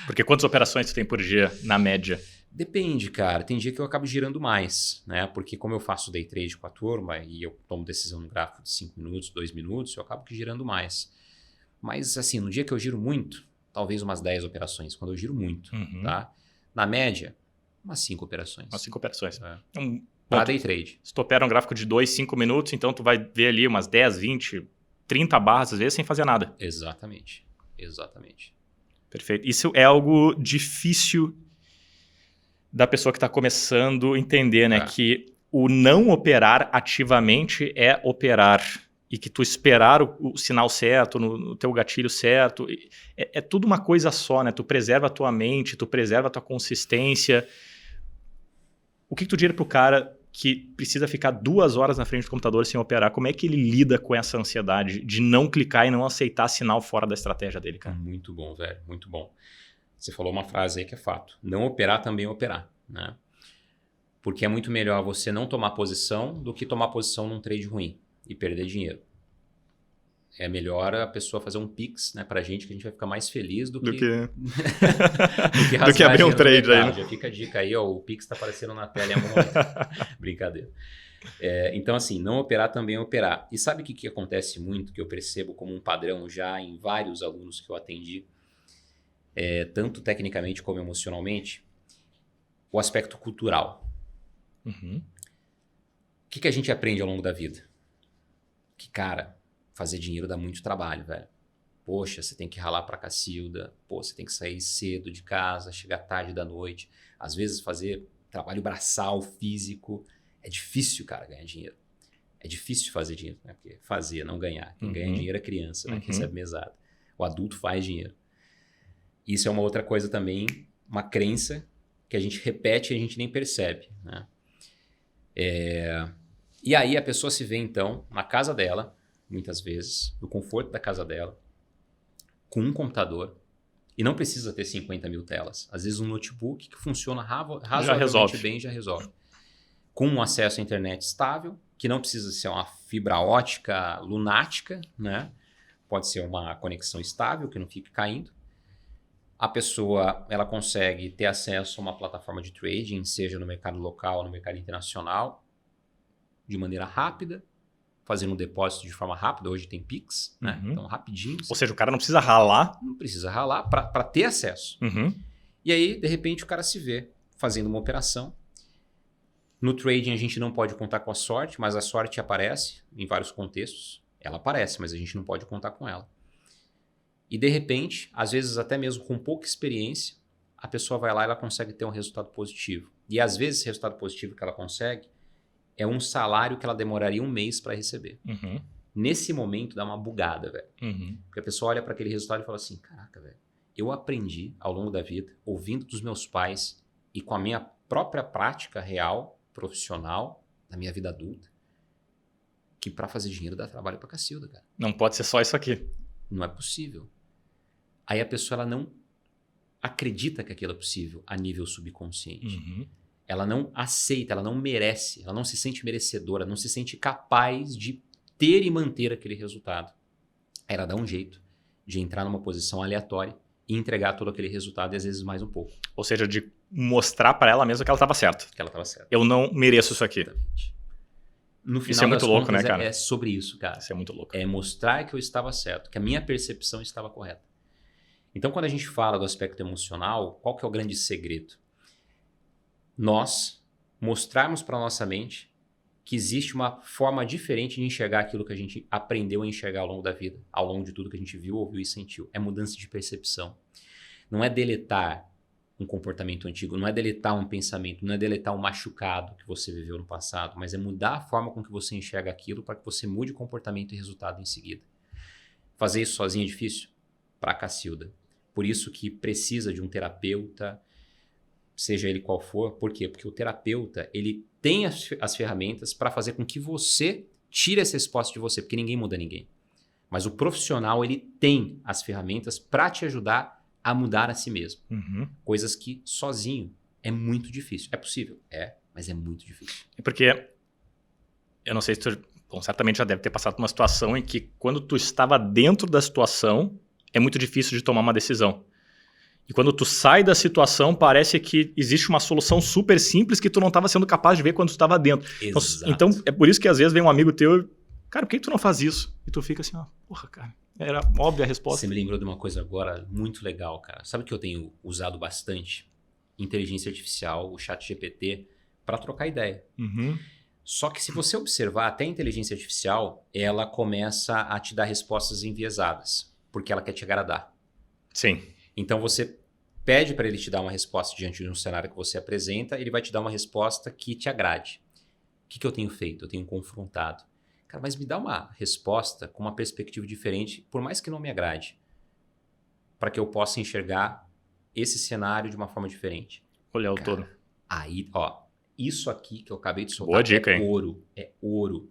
Porque quantas operações você tem por dia, na média? Depende, cara. Tem dia que eu acabo girando mais, né? Porque como eu faço day trade com a turma e eu tomo decisão no gráfico de 5 minutos, 2 minutos, eu acabo girando mais. Mas assim, no dia que eu giro muito, talvez umas 10 operações, quando eu giro muito, tá? Na média, umas 5 operações. Umas 5 operações. Para day trade. Se tu opera um gráfico de 2, 5 minutos, então tu vai ver ali umas 10, 20, 30 barras, às vezes, sem fazer nada. Exatamente. Exatamente. Perfeito. Isso é algo difícil da pessoa que está começando entender, né? Que o não operar ativamente é operar. E que tu esperar o sinal certo, no teu gatilho certo, é tudo uma coisa só, né? Tu preserva a tua mente, tu preserva a tua consistência. O que tu diria pro cara que precisa ficar 2 horas na frente do computador sem operar? Como é que ele lida com essa ansiedade de não clicar e não aceitar sinal fora da estratégia dele, cara? Muito bom, velho. Muito bom. Você falou uma frase aí que é fato. Não operar também operar, né? Porque é muito melhor você não tomar posição do que tomar posição num trade ruim e perder dinheiro. É melhor a pessoa fazer um Pix, né, pra gente, que a gente vai ficar mais feliz do que do que abrir um trade aí. Né? Já fica a dica aí, ó, o Pix tá aparecendo na tela em algum Brincadeira. Então, assim, não operar também é operar. E sabe o que acontece muito, que eu percebo como um padrão já em vários alunos que eu atendi, tanto tecnicamente como emocionalmente? O aspecto cultural. O que a gente aprende ao longo da vida? Que, cara, fazer dinheiro dá muito trabalho, velho. Poxa, você tem que ralar pra cacilda. Pô, você tem que sair cedo de casa, chegar tarde da noite. Às vezes fazer trabalho braçal, físico. É difícil, cara, ganhar dinheiro. É difícil fazer dinheiro, né? Porque fazer, não ganhar. Quem ganha dinheiro é criança, né? Que recebe mesada. O adulto faz dinheiro. Isso é uma outra coisa também, uma crença que a gente repete e a gente nem percebe, né? E aí a pessoa se vê, então, na casa dela, muitas vezes, no conforto da casa dela, com um computador, e não precisa ter 50 mil telas. Às vezes um notebook que funciona razoavelmente bem já resolve. Com um acesso à internet estável, que não precisa ser uma fibra ótica lunática, né? Pode ser uma conexão estável, que não fique caindo. A pessoa, ela consegue ter acesso a uma plataforma de trading, seja no mercado local ou no mercado internacional, de maneira rápida, fazendo um depósito de forma rápida. Hoje tem Pix, né? Então rapidinho. Ou seja, o cara não precisa ralar. Não precisa ralar para ter acesso. E aí, de repente, o cara se vê fazendo uma operação. No trading a gente não pode contar com a sorte, mas a sorte aparece em vários contextos. Ela aparece, mas a gente não pode contar com ela. E de repente, às vezes até mesmo com pouca experiência, a pessoa vai lá e ela consegue ter um resultado positivo. E às vezes esse resultado positivo que ela consegue é um salário que ela demoraria 1 mês para receber. Nesse momento dá uma bugada, velho. Porque a pessoa olha para aquele resultado e fala assim, caraca, velho, eu aprendi ao longo da vida, ouvindo dos meus pais e com a minha própria prática real, profissional, da minha vida adulta, que para fazer dinheiro dá trabalho pra cacilda, cara. Não pode ser só isso aqui. Não é possível. Aí a pessoa ela não acredita que aquilo é possível a nível subconsciente. Ela não aceita, ela não merece, ela não se sente merecedora, não se sente capaz de ter e manter aquele resultado. Aí ela dá um jeito de entrar numa posição aleatória e entregar todo aquele resultado e às vezes mais um pouco. Ou seja, de mostrar para ela mesma que ela estava certa. Que ela estava certa. Eu não mereço isso aqui. Exatamente. No final isso é muito louco, contas, né, cara? É sobre isso, cara. Isso é muito louco. É mostrar que eu estava certo, que a minha percepção estava correta. Então, quando a gente fala do aspecto emocional, qual que é o grande segredo? Nós mostrarmos para a nossa mente que existe uma forma diferente de enxergar aquilo que a gente aprendeu a enxergar ao longo da vida, ao longo de tudo que a gente viu, ouviu e sentiu. É mudança de percepção. Não é deletar um comportamento antigo, não é deletar um pensamento, não é deletar um machucado que você viveu no passado, mas é mudar a forma com que você enxerga aquilo para que você mude o comportamento e resultado em seguida. Fazer isso sozinho é difícil? Pra cacilda. Por isso que precisa de um terapeuta, seja ele qual for. Por quê? Porque o terapeuta, ele tem as ferramentas para fazer com que você tire essa resposta de você, porque ninguém muda ninguém. Mas o profissional, ele tem as ferramentas para te ajudar a mudar a si mesmo. Coisas que sozinho é muito difícil. É possível? É, mas é muito difícil. É porque, eu não sei se tu, bom, certamente já deve ter passado por uma situação em que quando tu estava dentro da situação, é muito difícil de tomar uma decisão. E quando tu sai da situação, parece que existe uma solução super simples que tu não estava sendo capaz de ver quando tu estava dentro. Então, é por isso que às vezes vem um amigo teu e, cara, por que tu não faz isso? E tu fica assim, ó, porra, cara, era óbvia a resposta. Você me lembrou de uma coisa agora muito legal, cara. Sabe que eu tenho usado bastante? Inteligência artificial, o ChatGPT, para trocar ideia. Só que se você observar, até a inteligência artificial, ela começa a te dar respostas enviesadas, porque ela quer te agradar. Sim. Então você pede para ele te dar uma resposta diante de um cenário que você apresenta, ele vai te dar uma resposta que te agrade. O que eu tenho feito? Eu tenho confrontado. Cara, mas me dá uma resposta com uma perspectiva diferente, por mais que não me agrade, para que eu possa enxergar esse cenário de uma forma diferente. Olhar o todo. Aí, ó, isso aqui que eu acabei de soltar boa dica, é ouro. É ouro.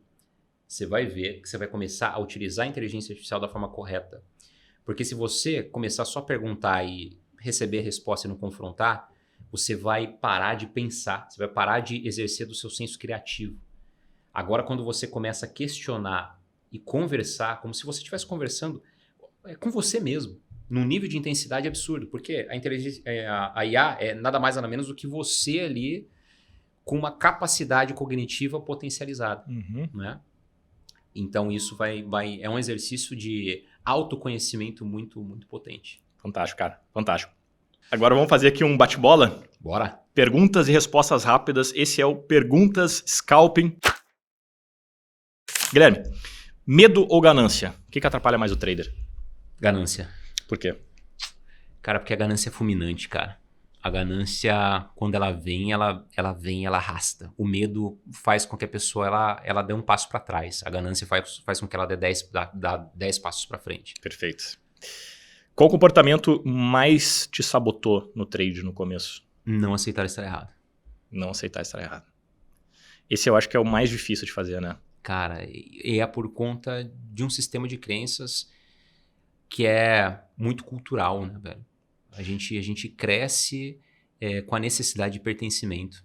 Você vai ver que você vai começar a utilizar a inteligência artificial da forma correta. Porque se você começar só a perguntar e receber a resposta e não confrontar, você vai parar de pensar, você vai parar de exercer do seu senso criativo. Agora, quando você começa a questionar e conversar, como se você estivesse conversando com você mesmo, num nível de intensidade absurdo, porque a IA é nada mais nada menos do que você ali com uma capacidade cognitiva potencializada, né? Então isso é um exercício de autoconhecimento muito, muito potente. Fantástico, cara. Fantástico. Agora vamos fazer aqui um bate-bola. Bora. Perguntas e respostas rápidas. Esse é o Perguntas Scalping. Guilherme, medo ou ganância? O que atrapalha mais o trader? Ganância. Por quê? Cara, porque a ganância é fulminante, cara. A ganância, quando ela vem, ela arrasta. O medo faz com que a pessoa ela dê um passo para trás. A ganância faz com que ela dê 10 passos para frente. Perfeito. Qual comportamento mais te sabotou no trade no começo? Não aceitar estar errado. Não aceitar estar errado. Esse eu acho que é o mais difícil de fazer, né? Cara, é por conta de um sistema de crenças que é muito cultural, né, velho? A gente cresce com a necessidade de pertencimento.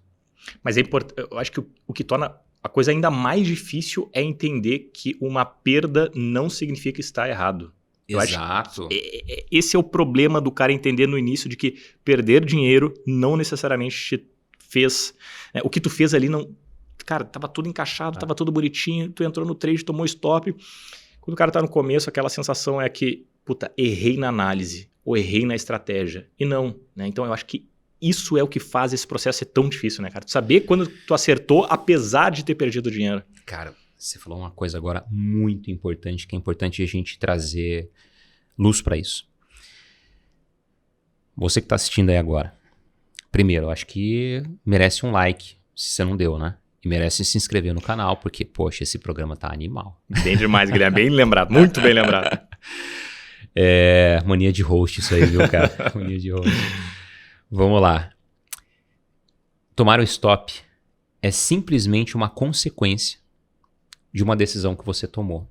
Mas é importante. Eu acho que o que torna a coisa ainda mais difícil é entender que uma perda não significa estar errado. Exato. Esse é o problema do cara entender no início de que perder dinheiro não necessariamente te fez... o que tu fez ali não... Cara, tava tudo encaixado, tava tudo bonitinho, tu entrou no trade, tomou stop. Quando o cara tá no começo, aquela sensação é que, puta, errei na análise, ou errei na estratégia. E não, né? Então eu acho que isso é o que faz esse processo ser tão difícil, né, cara? Tu saber quando tu acertou, apesar de ter perdido dinheiro. Cara, você falou uma coisa agora muito importante, que é importante a gente trazer luz para isso. Você que tá assistindo aí agora, Primeiro, eu acho que merece um like, se você não deu, né? E merece se inscrever no canal, porque, poxa, esse programa tá animal. Bem demais, Guilherme. Bem lembrado. Muito bem lembrado. Mania de host isso aí, viu, cara? Mania de host. Vamos lá. Tomar o stop é simplesmente uma consequência de uma decisão que você tomou.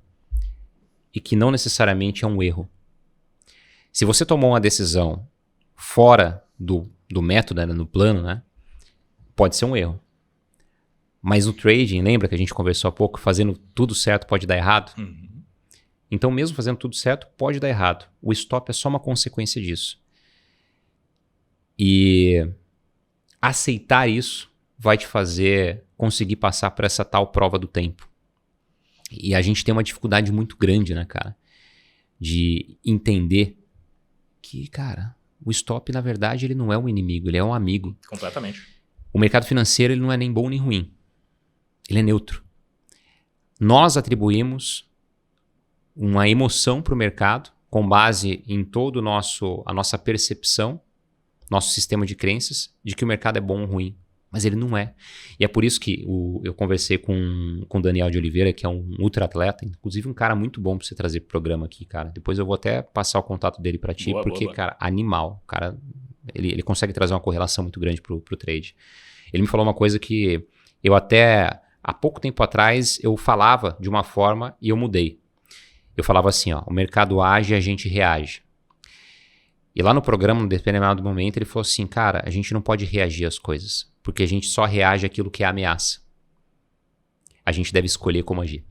E que não necessariamente é um erro. Se você tomou uma decisão fora do método, né, no plano, né, pode ser um erro. Mas no trading, lembra que a gente conversou há pouco, fazendo tudo certo pode dar errado? Uhum. Então, mesmo fazendo tudo certo, pode dar errado. O stop é só uma consequência disso. E aceitar isso vai te fazer conseguir passar por essa tal prova do tempo. E a gente tem uma dificuldade muito grande, né, cara? De entender que, cara, o stop, na verdade, ele não é um inimigo, ele é um amigo. Completamente. O mercado financeiro, ele não é nem bom nem ruim. Ele é neutro. Nós atribuímos uma emoção para o mercado com base em todo a nossa percepção, nosso sistema de crenças, de que o mercado é bom ou ruim. Mas ele não é. E é por isso que eu conversei com o Daniel de Oliveira, que é um ultra atleta, inclusive um cara muito bom para você trazer pro programa aqui, cara. Depois eu vou até passar o contato dele para ti, porque, cara, animal. Cara, ele consegue trazer uma correlação muito grande pro trade. Ele me falou uma coisa que eu até há pouco tempo atrás eu falava de uma forma e eu mudei. Eu falava assim, ó, o mercado age e a gente reage. E lá no programa, num determinado momento, ele falou assim, cara, a gente não pode reagir às coisas, porque a gente só reage àquilo que é ameaça. A gente deve escolher como agir.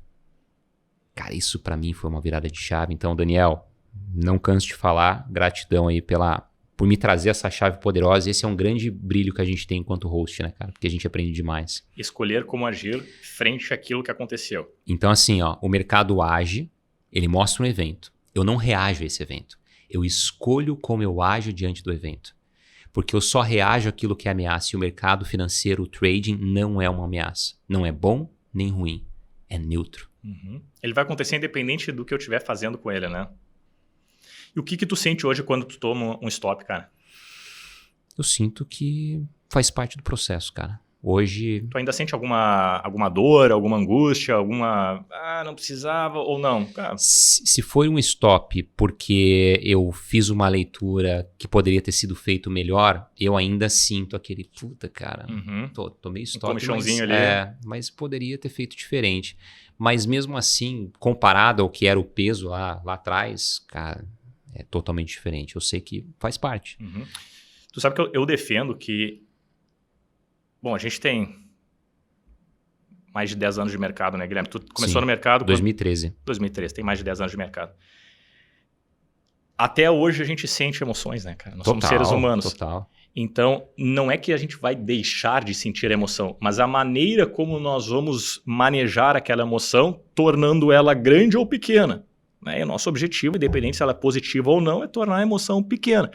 Cara, isso pra mim foi uma virada de chave. Então, Daniel, não canso de falar, gratidão aí por me trazer essa chave poderosa. Esse é um grande brilho que a gente tem enquanto host, né, cara? Porque a gente aprende demais. Escolher como agir frente àquilo que aconteceu. Então, assim, ó, o mercado age, ele mostra um evento. Eu não reajo a esse evento. Eu escolho como eu ajo diante do evento. Porque eu só reajo àquilo que é ameaça. E o mercado financeiro, o trading, não é uma ameaça. Não é bom nem ruim. É neutro. Uhum. Ele vai acontecer independente do que eu estiver fazendo com ele, né? E o que tu sente hoje quando tu toma um stop, cara? Eu sinto que faz parte do processo, cara. Hoje... Tu ainda sente alguma dor, alguma angústia, alguma... Ah, não precisava ou não? Cara. Se foi um stop porque eu fiz uma leitura que poderia ter sido feito melhor, eu ainda sinto aquele... Puta, cara, tomei stop, comichãozinho ali. Mas poderia ter feito diferente. Mas mesmo assim, comparado ao que era o peso lá atrás, cara, é totalmente diferente. Eu sei que faz parte. Uhum. Tu sabe que eu defendo que... Bom, a gente tem mais de 10 anos de mercado, né, Guilherme? Tu começou no mercado... 2013. 2013, tem mais de 10 anos de mercado. Até hoje a gente sente emoções, né, cara? Nós somos seres humanos. Total. Então, não é que a gente vai deixar de sentir emoção, mas a maneira como nós vamos manejar aquela emoção, tornando ela grande ou pequena. Né? E o nosso objetivo, independente se ela é positiva ou não, é tornar a emoção pequena.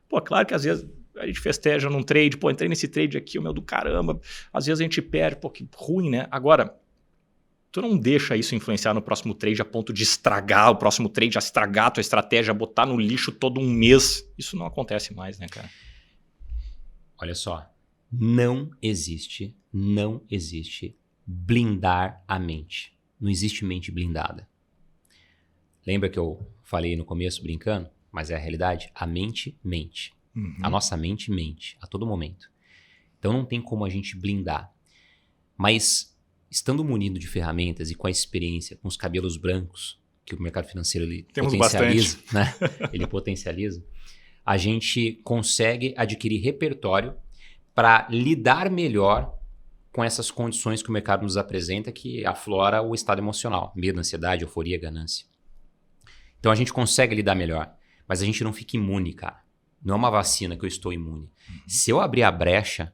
Pô, claro que às vezes... A gente festeja num trade, pô, entrei nesse trade aqui, o meu do caramba. Às vezes a gente perde, pô, que ruim, né? Agora, tu não deixa isso influenciar no próximo trade a ponto de estragar o próximo trade, estragar a tua estratégia, botar no lixo todo um mês. Isso não acontece mais, né, cara? Olha só, não existe blindar a mente. Não existe mente blindada. Lembra que eu falei no começo brincando? Mas é a realidade. A mente mente. Uhum. A nossa mente mente a todo momento. Então não tem como a gente blindar. Mas estando munido de ferramentas e com a experiência, com os cabelos brancos, que o mercado financeiro ele potencializa, né? Ele potencializa, a gente consegue adquirir repertório para lidar melhor com essas condições que o mercado nos apresenta, que aflora o estado emocional, medo, ansiedade, euforia, ganância. Então a gente consegue lidar melhor, mas a gente não fica imune, cara. Não é uma vacina que eu estou imune. Uhum. Se eu abrir a brecha,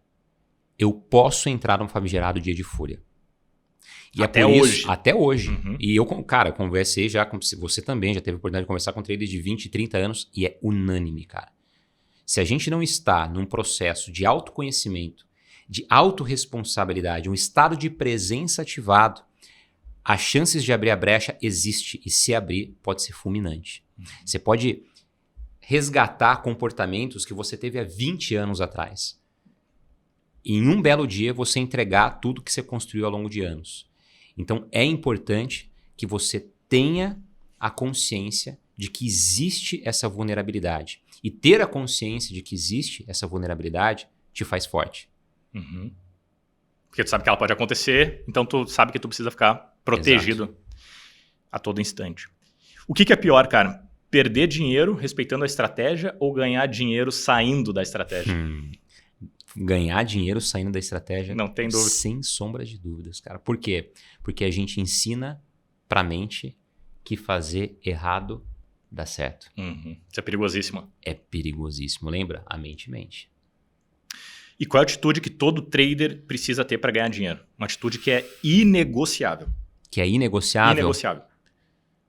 eu posso entrar num famigerado dia de fúria. E até hoje. Isso, até hoje. Uhum. E eu, cara, conversei já com você também, já teve a oportunidade de conversar com traders de 20, 30 anos e é unânime, cara. Se a gente não está num processo de autoconhecimento, de autorresponsabilidade, um estado de presença ativado, as chances de abrir a brecha existe e se abrir pode ser fulminante. Uhum. Você pode resgatar comportamentos que você teve há 20 anos atrás. em um belo dia você entregar tudo que você construiu ao longo de anos. Então é importante que você tenha a consciência de que existe essa vulnerabilidade. E ter a consciência de que existe essa vulnerabilidade te faz forte. Uhum. Porque tu sabe que ela pode acontecer, então tu sabe que tu precisa ficar protegido a todo instante. O que é pior, cara? Perder dinheiro respeitando a estratégia ou ganhar dinheiro saindo da estratégia? Ganhar dinheiro saindo da estratégia, não tem dúvida. Sem sombra de dúvidas, cara. Por quê? Porque a gente ensina pra mente que fazer errado dá certo. Isso é perigosíssimo. É perigosíssimo. Lembra? A mente mente. E qual é a atitude que todo trader precisa ter para ganhar dinheiro? Uma atitude que é inegociável. Que é inegociável? Inegociável.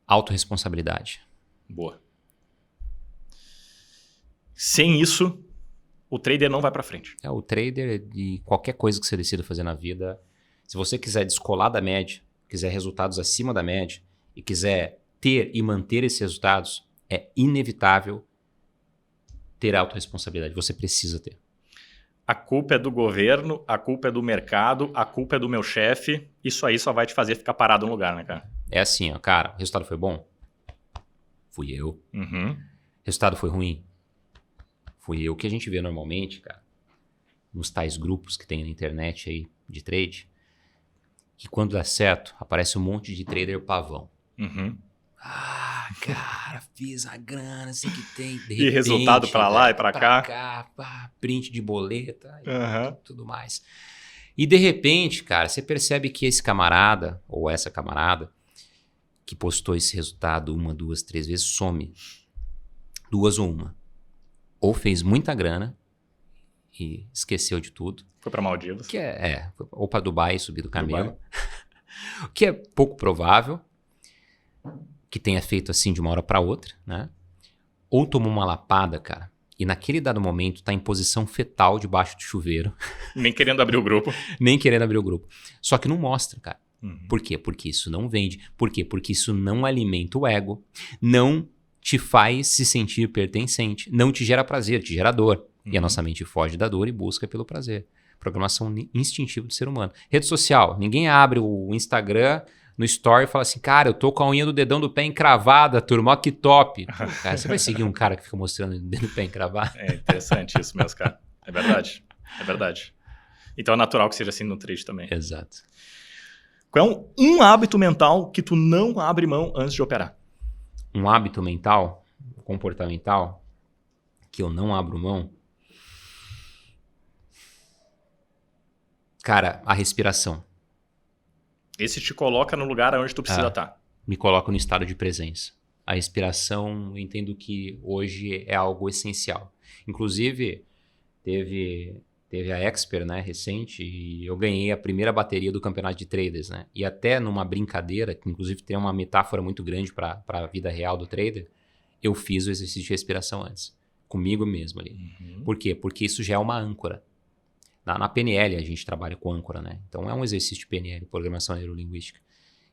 Autorresponsabilidade. Boa. Sem isso, o trader não vai para frente. O trader, de qualquer coisa que você decida fazer na vida, se você quiser descolar da média, quiser resultados acima da média e quiser ter e manter esses resultados, é inevitável ter autorresponsabilidade. Você precisa ter. A culpa é do governo, a culpa é do mercado, a culpa é do meu chefe. Isso aí só vai te fazer ficar parado no lugar, né, cara? É assim, ó, cara, o resultado foi bom? Fui eu. Resultado foi ruim? Fui eu. O que a gente vê normalmente, cara, nos tais grupos que tem na internet aí de trade, que quando dá certo, aparece um monte de trader pavão. Cara, fiz a grana, sei que tem. De repente, e resultado pra lá e pra cá. Print de boleta e tudo mais. E de repente, cara, você percebe que esse camarada, ou essa camarada, que postou esse resultado 1, 2, 3 vezes, some. 2 ou 1. Ou fez muita grana e esqueceu de tudo. Foi pra Maldivas. Ou pra Dubai e subir do camelo. O que é pouco provável que tenha feito assim de uma hora para outra, né? Ou tomou uma lapada, cara, e naquele dado momento tá em posição fetal debaixo do chuveiro. Nem querendo abrir o grupo. Nem querendo abrir o grupo. Só que não mostra, cara. Por quê? Porque isso não vende. Por quê? Porque isso não alimenta o ego, não te faz se sentir pertencente, não te gera prazer, te gera dor. E a nossa mente foge da dor e busca pelo prazer. Programação instintiva do ser humano. Rede social, ninguém abre o Instagram no story e fala assim, cara, eu tô com a unha do dedão do pé encravada, turma, ó, que top. Pô, cara, você vai seguir um cara que fica mostrando o dedo do pé encravado? É interessante isso mesmo, cara. É verdade. É verdade. Então é natural que seja assim no trade também. Exato. Qual é um hábito mental que tu não abre mão antes de operar? Um hábito mental, comportamental, que eu não abro mão? Cara, a respiração. Esse te coloca no lugar onde tu precisa estar. Me coloca no estado de presença. A respiração, eu entendo que hoje é algo essencial. Inclusive, teve a Expert, né, recente, e eu ganhei a primeira bateria do campeonato de traders, né? E até numa brincadeira, que inclusive tem uma metáfora muito grande para a vida real do trader, eu fiz o exercício de respiração antes, comigo mesmo ali. Por quê? Porque isso já é uma âncora. Na PNL a gente trabalha com âncora, né? Então é um exercício de PNL, Programação Neurolinguística.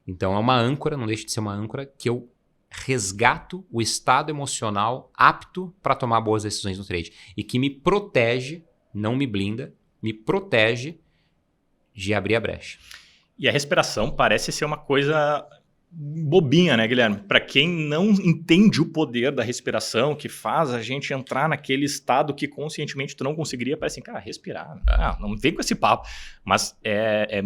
Então é uma âncora, não deixa de ser uma âncora, que eu resgato o estado emocional apto para tomar boas decisões no trade. E que me protege, não me blinda, me protege de abrir a brecha. E a respiração parece ser uma coisa bobinha, né, Guilherme? Para quem não entende o poder da respiração, que faz a gente entrar naquele estado que conscientemente tu não conseguiria, parece assim, cara, respirar. Não vem com esse papo. Mas é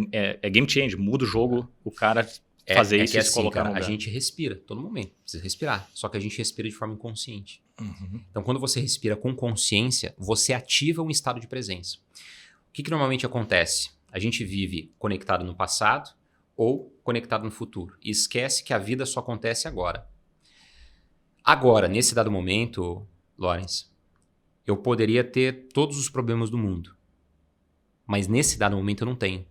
game change, muda o jogo, o cara fazer isso e se colocar no lugar. A gente respira todo momento, precisa respirar. Só que a gente respira de forma inconsciente. Então, quando você respira com consciência, você ativa um estado de presença. O que normalmente acontece? A gente vive conectado no passado ou conectado no futuro. E esquece que a vida só acontece agora. Agora, nesse dado momento, Lawrence, eu poderia ter todos os problemas do mundo. Mas nesse dado momento eu não tenho.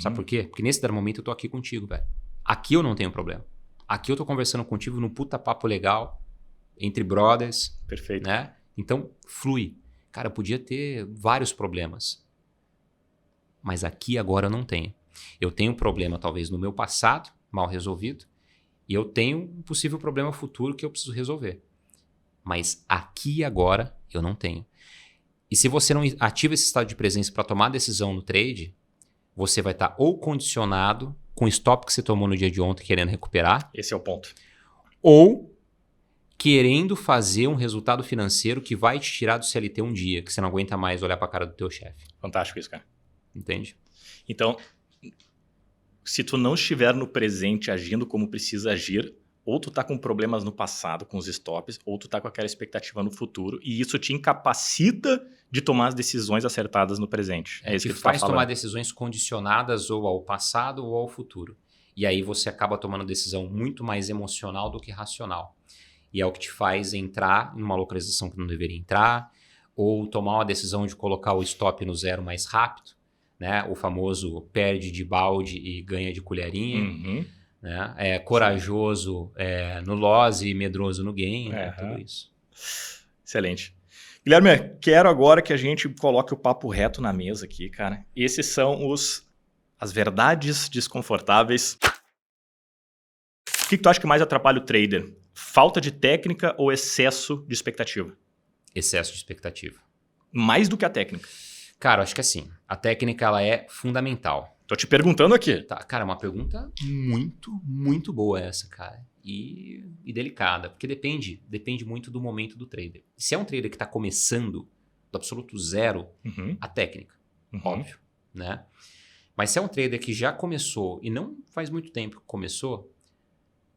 Sabe por quê? Porque nesse dado momento eu tô aqui contigo, velho. Aqui eu não tenho problema. Aqui eu tô conversando contigo num puta papo legal, entre brothers. Perfeito. Né? Então, flui. Cara, eu podia ter vários problemas. Mas aqui agora eu não tenho. Eu tenho um problema talvez no meu passado, mal resolvido, e eu tenho um possível problema futuro que eu preciso resolver. Mas aqui e agora eu não tenho. E se você não ativa esse estado de presença para tomar decisão no trade, você vai estar ou condicionado com o stop que você tomou no dia de ontem querendo recuperar. Esse é o ponto. Ou querendo fazer um resultado financeiro que vai te tirar do CLT um dia, que você não aguenta mais olhar para a cara do teu chefe. Fantástico isso, cara. Entende? Então, se tu não estiver no presente agindo como precisa agir, ou tu tá com problemas no passado com os stops, ou tu tá com aquela expectativa no futuro, e isso te incapacita de tomar as decisões acertadas no presente. É isso que tu tá faz falando. tomar decisões condicionadas ou ao passado ou ao futuro. E aí você acaba tomando decisão muito mais emocional do que racional. E é o que te faz entrar numa localização que não deveria entrar, ou tomar uma decisão de colocar o stop no zero mais rápido, né? O famoso perde de balde e ganha de colherinha. Uhum. Né? É corajoso no loss e medroso no gain, né? Tudo isso. Excelente. Guilherme, quero agora que a gente coloque o papo reto na mesa aqui, cara. Esses são as verdades desconfortáveis. O que tu acha que mais atrapalha o trader? Falta de técnica ou excesso de expectativa? Excesso de expectativa. Mais do que a técnica. Cara, eu acho que assim, a técnica ela é fundamental. Tô te perguntando aqui. Tá, cara, uma pergunta muito, muito boa essa, cara. E delicada, porque depende muito do momento do trader. Se é um trader que está começando do absoluto zero, a técnica, óbvio, né? Mas se é um trader que já começou e não faz muito tempo que começou,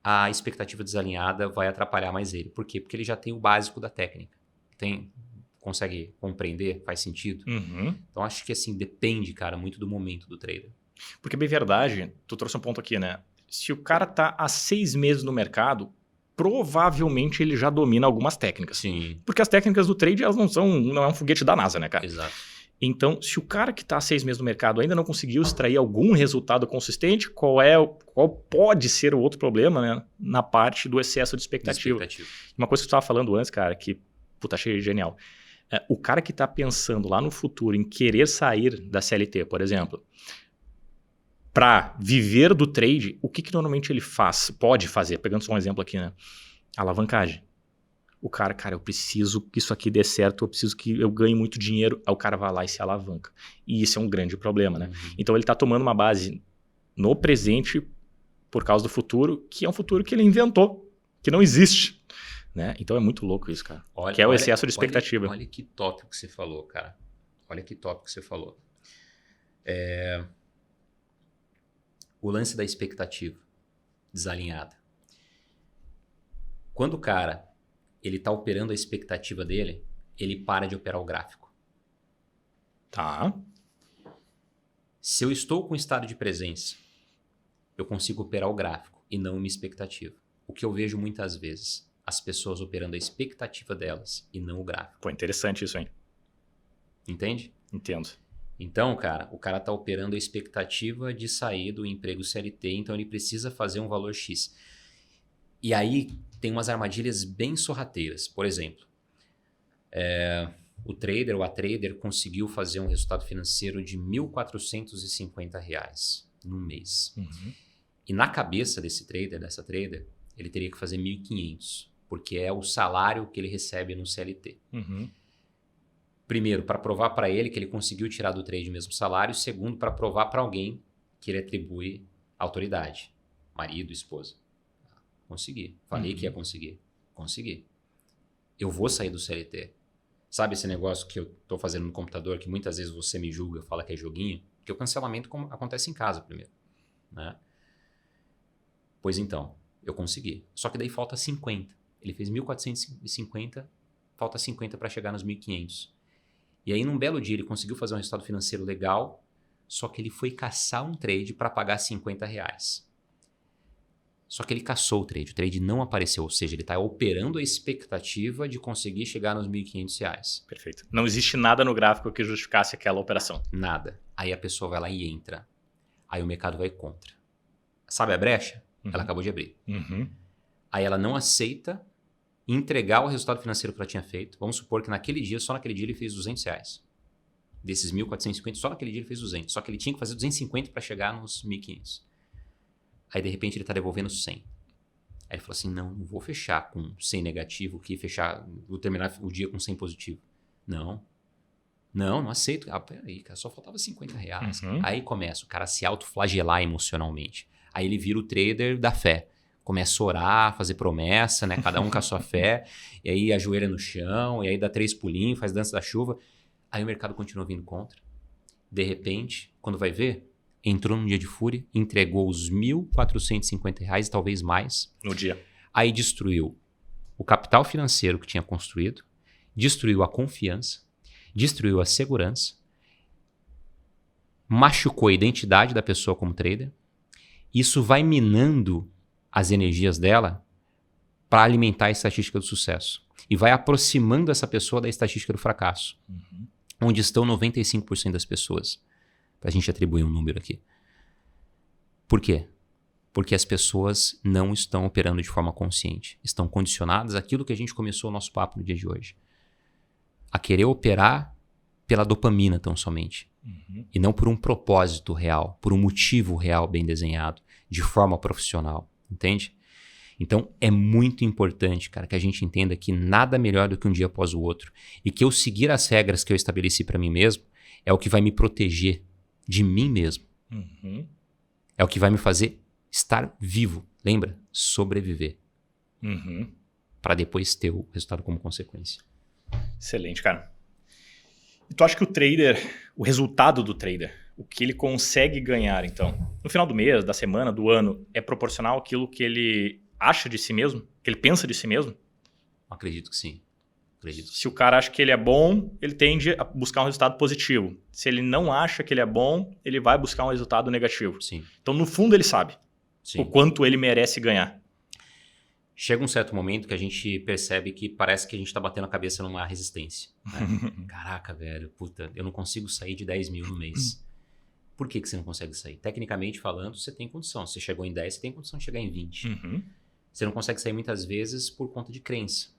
a expectativa desalinhada vai atrapalhar mais ele. Por quê? Porque ele já tem o básico da técnica. Consegue compreender? Faz sentido? Então, acho que assim, depende, cara, muito do momento do trader. Porque, bem verdade, tu trouxe um ponto aqui, né? Se o cara tá há 6 meses no mercado, provavelmente ele já domina algumas técnicas. Sim. Porque as técnicas do trade, elas não é um foguete da NASA, né, cara? Exato. Então, se o cara que tá há 6 meses no mercado ainda não conseguiu extrair algum resultado consistente, qual pode ser o outro problema, né? Na parte do excesso de expectativa. Uma coisa que tu estava falando antes, cara, que, puta, achei genial. O cara que tá pensando lá no futuro em querer sair da CLT, por exemplo, para viver do trade, o que normalmente ele pode fazer? Pegando só um exemplo aqui, né? Alavancagem. O cara, eu preciso que isso aqui dê certo, eu preciso que eu ganhe muito dinheiro. Aí o cara vai lá e se alavanca. E isso é um grande problema, né? Então ele tá tomando uma base no presente por causa do futuro, que é um futuro que ele inventou, que não existe. Né? Então é muito louco isso, cara. Que é o excesso de expectativa. Olha que tópico que você falou, cara. Olha que tópico que você falou. O lance da expectativa desalinhada. Quando o cara ele está operando a expectativa dele, ele para de operar o gráfico. Tá. Se eu estou com estado de presença, eu consigo operar o gráfico e não uma expectativa. O que eu vejo muitas vezes, as pessoas operando a expectativa delas e não o gráfico. Pô, interessante isso, hein? Entende? Entendo. Então, cara, o cara está operando a expectativa de sair do emprego CLT, então ele precisa fazer um valor X. E aí tem umas armadilhas bem sorrateiras. Por exemplo, o trader ou a trader conseguiu fazer um resultado financeiro de R$ 1.450 no mês. E na cabeça dessa trader, ele teria que fazer 1.500, porque é o salário que ele recebe no CLT. Primeiro, para provar para ele que ele conseguiu tirar do trade o mesmo salário. Segundo, para provar para alguém que ele atribui autoridade. Marido, esposa. Consegui. Falei que ia conseguir. Consegui. Eu vou sair do CLT. Sabe esse negócio que eu estou fazendo no computador, que muitas vezes você me julga, fala que é joguinho? Porque o cancelamento acontece em casa primeiro. Né? Pois então, eu consegui. Só que daí falta 50. Ele fez 1.450, falta 50 para chegar nos 1.500. E aí, num belo dia, ele conseguiu fazer um resultado financeiro legal, só que ele foi caçar um trade para pagar R$50. Só que ele caçou o trade não apareceu, ou seja, ele está operando a expectativa de conseguir chegar nos R$1.500. Perfeito. Não existe nada no gráfico que justificasse aquela operação. Nada. Aí a pessoa vai lá e entra. Aí o mercado vai contra. Sabe a brecha? Ela acabou de abrir. Aí ela não aceita entregar o resultado financeiro que ela tinha feito. Vamos supor que só naquele dia ele fez R$200. Desses 1.450, só naquele dia ele fez 200. Só que ele tinha que fazer 250 para chegar nos 1.500. Aí, de repente, ele está devolvendo 100. Aí ele falou assim, não vou fechar com 100 negativo, vou terminar o dia com 100 positivo. Não. Não aceito. Peraí, cara, só faltava 50 reais. Uhum. Aí começa o cara a se autoflagelar emocionalmente. Aí ele vira o trader da fé. Começa a orar, fazer promessa, né? Cada um com a sua fé. E aí ajoelha no chão, e aí dá 3 pulinhos, faz dança da chuva. Aí o mercado continua vindo contra. De repente, quando vai ver, entrou num dia de fúria, entregou os R$ 1.450 e talvez mais. No dia. Aí destruiu o capital financeiro que tinha construído, destruiu a confiança, destruiu a segurança, machucou a identidade da pessoa como trader. Isso vai minando as energias dela para alimentar a estatística do sucesso. E vai aproximando essa pessoa da estatística do fracasso. Uhum. Onde estão 95% das pessoas. Para a gente atribuir um número aqui. Por quê? Porque as pessoas não estão operando de forma consciente. Estão condicionadas àquilo que a gente começou o nosso papo no dia de hoje. A querer operar pela dopamina tão somente. Uhum. E não por um propósito real, por um motivo real bem desenhado, de forma profissional. Entende? Então é muito importante, cara, que a gente entenda que nada melhor do que um dia após o outro. E que eu seguir as regras que eu estabeleci para mim mesmo é o que vai me proteger de mim mesmo. Uhum. É o que vai me fazer estar vivo. Lembra? Sobreviver. Uhum. Para depois ter o resultado como consequência. Excelente, cara. E tu acha que o resultado do trader, o que ele consegue ganhar, então, no final do mês, da semana, do ano, é proporcional àquilo que ele acha de si mesmo? Que ele pensa de si mesmo? Acredito que sim. Acredito. Se o cara acha que ele é bom, ele tende a buscar um resultado positivo. Se ele não acha que ele é bom, ele vai buscar um resultado negativo. Sim. Então, no fundo, ele sabe Sim. o quanto ele merece ganhar. Chega um certo momento que a gente percebe que parece que a gente está batendo a cabeça numa resistência. Né? Caraca, velho, puta, eu não consigo sair de 10 mil no mês. Por que você não consegue sair? Tecnicamente falando, você tem condição. Você chegou em 10, você tem condição de chegar em 20. Uhum. Você não consegue sair muitas vezes por conta de crença.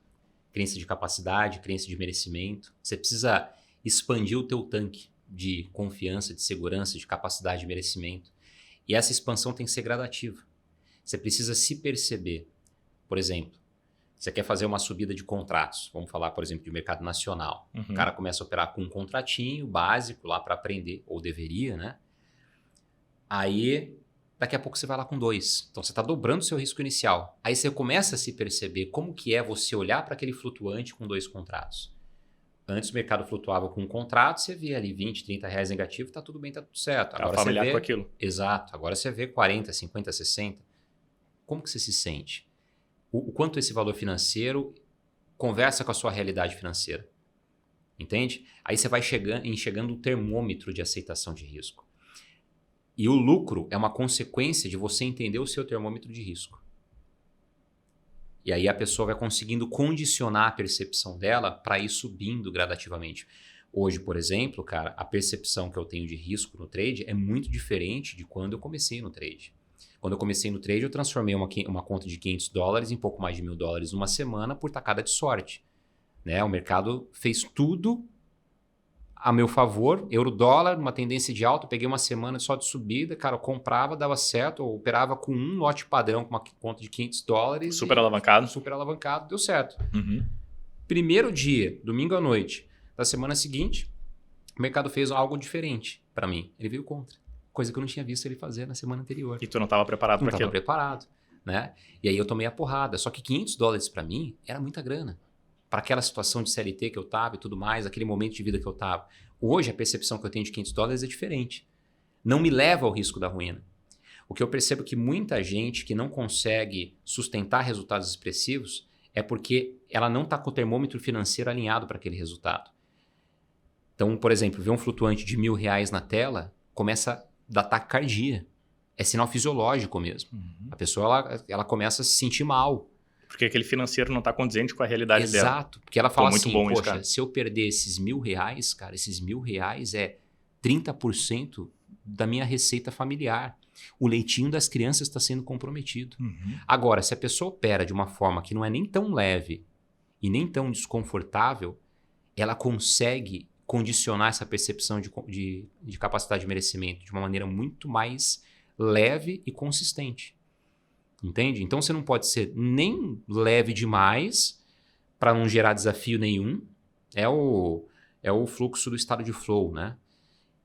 Crença de capacidade, crença de merecimento. Você precisa expandir o teu tanque de confiança, de segurança, de capacidade de merecimento. E essa expansão tem que ser gradativa. Você precisa se perceber. Por exemplo, você quer fazer uma subida de contratos. Vamos falar, por exemplo, de mercado nacional. Uhum. O cara começa a operar com um contratinho básico lá para aprender, ou deveria, né? Aí, daqui a pouco você vai lá com 2. Então, você está dobrando o seu risco inicial. Aí você começa a se perceber como que é você olhar para aquele flutuante com 2 contratos. Antes o mercado flutuava com um contrato, você via ali 20, 30 reais negativo, tá tudo bem, tá tudo certo. Agora familiar com aquilo. Exato. Agora você vê 40, 50, 60. Como que você se sente? O quanto esse valor financeiro conversa com a sua realidade financeira. Entende? Aí você vai enxergando o termômetro de aceitação de risco. E o lucro é uma consequência de você entender o seu termômetro de risco. E aí a pessoa vai conseguindo condicionar a percepção dela para ir subindo gradativamente. Hoje, por exemplo, cara, a percepção que eu tenho de risco no trade é muito diferente de quando eu comecei no trade. Quando eu comecei no trade, eu transformei uma conta de $500 em pouco mais de $1.000 numa semana por tacada de sorte. Né? O mercado fez tudo a meu favor, euro-dólar, uma tendência de alta, eu peguei uma semana só de subida, cara, eu comprava, dava certo, eu operava com um lote padrão, com uma conta de $500. Super alavancado. Super alavancado, deu certo. Uhum. Primeiro dia, domingo à noite, da semana seguinte, o mercado fez algo diferente para mim. Ele veio contra. Coisa que eu não tinha visto ele fazer na semana anterior. E tu não estava preparado para aquilo. Não estava preparado, né? E aí eu tomei a porrada. Só que $500 para mim era muita grana. Para aquela situação de CLT que eu estava e tudo mais, aquele momento de vida que eu estava. Hoje, a percepção que eu tenho de $500 é diferente. Não me leva ao risco da ruína. O que eu percebo é que muita gente que não consegue sustentar resultados expressivos é porque ela não está com o termômetro financeiro alinhado para aquele resultado. Então, por exemplo, ver um flutuante de R$1.000 na tela, começa a dar taquicardia. É sinal fisiológico mesmo. Uhum. A pessoa ela começa a se sentir mal. Porque aquele financeiro não está condizente com a realidade dela. Exato. Porque ela fala muito assim, bom poxa, isso, cara. Se eu perder esses R$1.000, cara, esses R$1.000 é 30% da minha receita familiar. O leitinho das crianças está sendo comprometido. Uhum. Agora, se a pessoa opera de uma forma que não é nem tão leve e nem tão desconfortável, ela consegue condicionar essa percepção de capacidade de merecimento de uma maneira muito mais leve e consistente. Entende? Então você não pode ser nem leve demais para não gerar desafio nenhum. é o fluxo do estado de flow, né?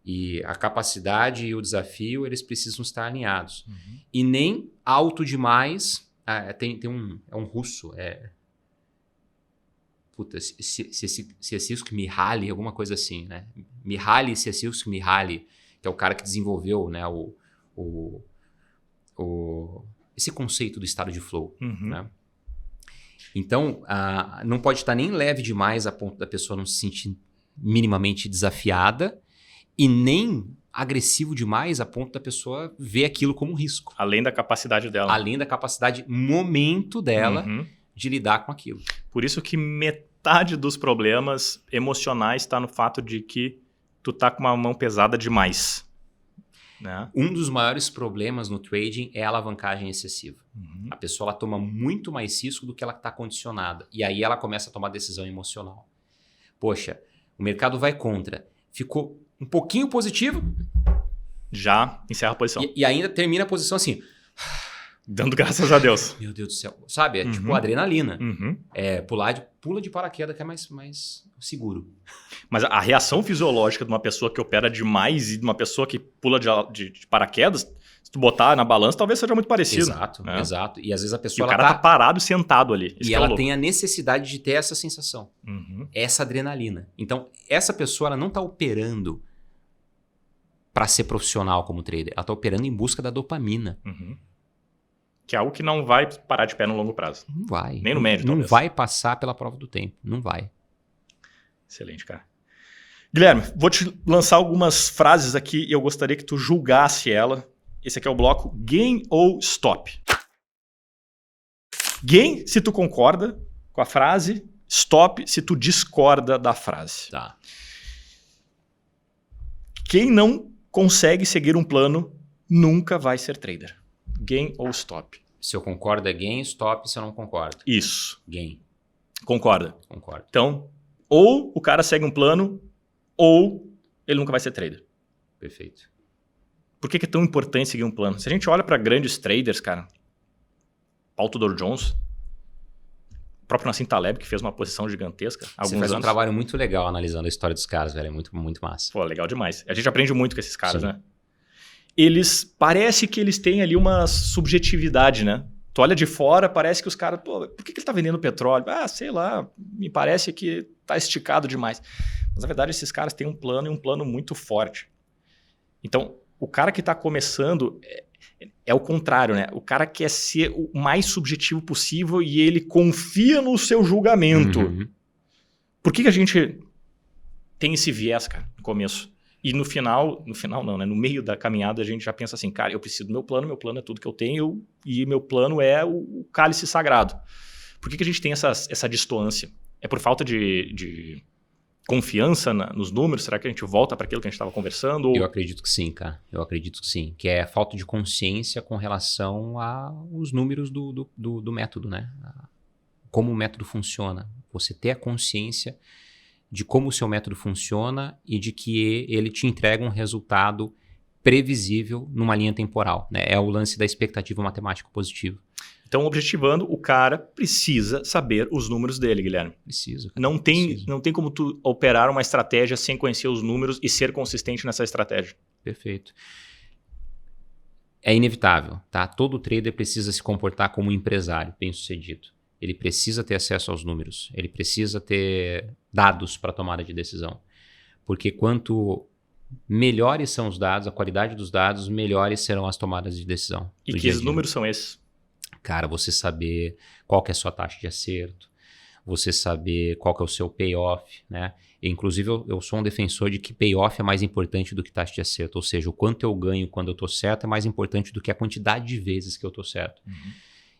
E a capacidade e o desafio, eles precisam estar alinhados. E nem alto demais. É um russo, Csikszentmihalyi, alguma coisa assim, né? Mihaly Csikszentmihalyi, que é o cara que desenvolveu, né, esse conceito do estado de flow, né? Então, não pode estar nem leve demais a ponto da pessoa não se sentir minimamente desafiada e nem agressivo demais a ponto da pessoa ver aquilo como um risco. Além da capacidade dela. Além da capacidade, momento dela de lidar com aquilo. Por isso que metade dos problemas emocionais está no fato de que tu tá com uma mão pesada demais. Né? Um dos maiores problemas no trading é a alavancagem excessiva. A pessoa ela toma muito mais risco do que ela está condicionada. E aí ela começa a tomar decisão emocional. Poxa, o mercado vai contra. Ficou um pouquinho positivo. Já encerra a posição. E ainda termina a posição assim. Dando graças a Deus. Meu Deus do céu. Sabe? É tipo adrenalina. Pula de paraquedas que é mais seguro. Mas a reação fisiológica de uma pessoa que opera demais e de uma pessoa que pula de paraquedas, se tu botar na balança, talvez seja muito parecido. Exato, né? Exato. E às vezes a pessoa... E o cara tá parado e sentado ali. E ela tem a necessidade de ter essa sensação. Essa adrenalina. Então, essa pessoa ela não tá operando para ser profissional como trader. Ela tá operando em busca da dopamina. Que é algo que não vai parar de pé no longo prazo. Não vai. Nem no médio, Não talvez. vai passar pela prova do tempo. Não vai. Excelente, cara. Guilherme, vou te lançar algumas frases aqui e eu gostaria que tu julgasse ela. Esse aqui é o bloco Gain ou Stop. Gain se tu concorda com a frase, Stop se tu discorda da frase. Tá. Quem não consegue seguir um plano nunca vai ser trader. Gain ou Stop? Se eu concordo é gain, stop. Se eu não concordo. Isso. Gain. Concorda? Concordo. Então, ou o cara segue um plano, ou ele nunca vai ser trader. Perfeito. Por que é tão importante seguir um plano? Se a gente olha para grandes traders, cara, Paul Tudor Jones, o próprio Nassim Taleb, que fez uma posição gigantesca há Você alguns faz anos. um trabalho muito legal analisando a história dos caras, velho. É muito, muito massa. Pô, legal demais. A gente aprende muito com esses caras, Sim. né? Parece que eles têm ali uma subjetividade, né? Tu olha de fora, parece que os caras, pô, por que ele tá vendendo petróleo? Ah, sei lá, me parece que tá esticado demais. Mas na verdade esses caras têm um plano e um plano muito forte. Então, o cara que tá começando é o contrário, né? O cara quer ser o mais subjetivo possível e ele confia no seu julgamento. Por que a gente tem esse viés, cara, no começo? E no final não, né? No meio da caminhada a gente já pensa assim, cara, eu preciso do meu plano é tudo que eu tenho e meu plano é o cálice sagrado. Por que a gente tem essa distância? É por falta de confiança nos números? Será que a gente volta para aquilo que a gente estava conversando? Ou... Eu acredito que sim, cara. Eu acredito que sim. Que é falta de consciência com relação aos números do método, né? Como o método funciona. Você ter a consciência de como o seu método funciona e de que ele te entrega um resultado previsível numa linha temporal, né? É o lance da expectativa matemática positiva. Então, objetivando, o cara precisa saber os números dele, Guilherme. Precisa. Cara, não tem como tu operar uma estratégia sem conhecer os números e ser consistente nessa estratégia. Perfeito. É inevitável, tá? Todo trader precisa se comportar como um empresário bem-sucedido. Ele precisa ter acesso aos números. Ele precisa ter dados para tomada de decisão. Porque quanto melhores são os dados, a qualidade dos dados, melhores serão as tomadas de decisão. E que números são esses? Cara, você saber qual que é a sua taxa de acerto, você saber qual que é o seu payoff, né? E, inclusive, eu sou um defensor de que payoff é mais importante do que taxa de acerto. Ou seja, o quanto eu ganho quando eu estou certo é mais importante do que a quantidade de vezes que eu estou certo.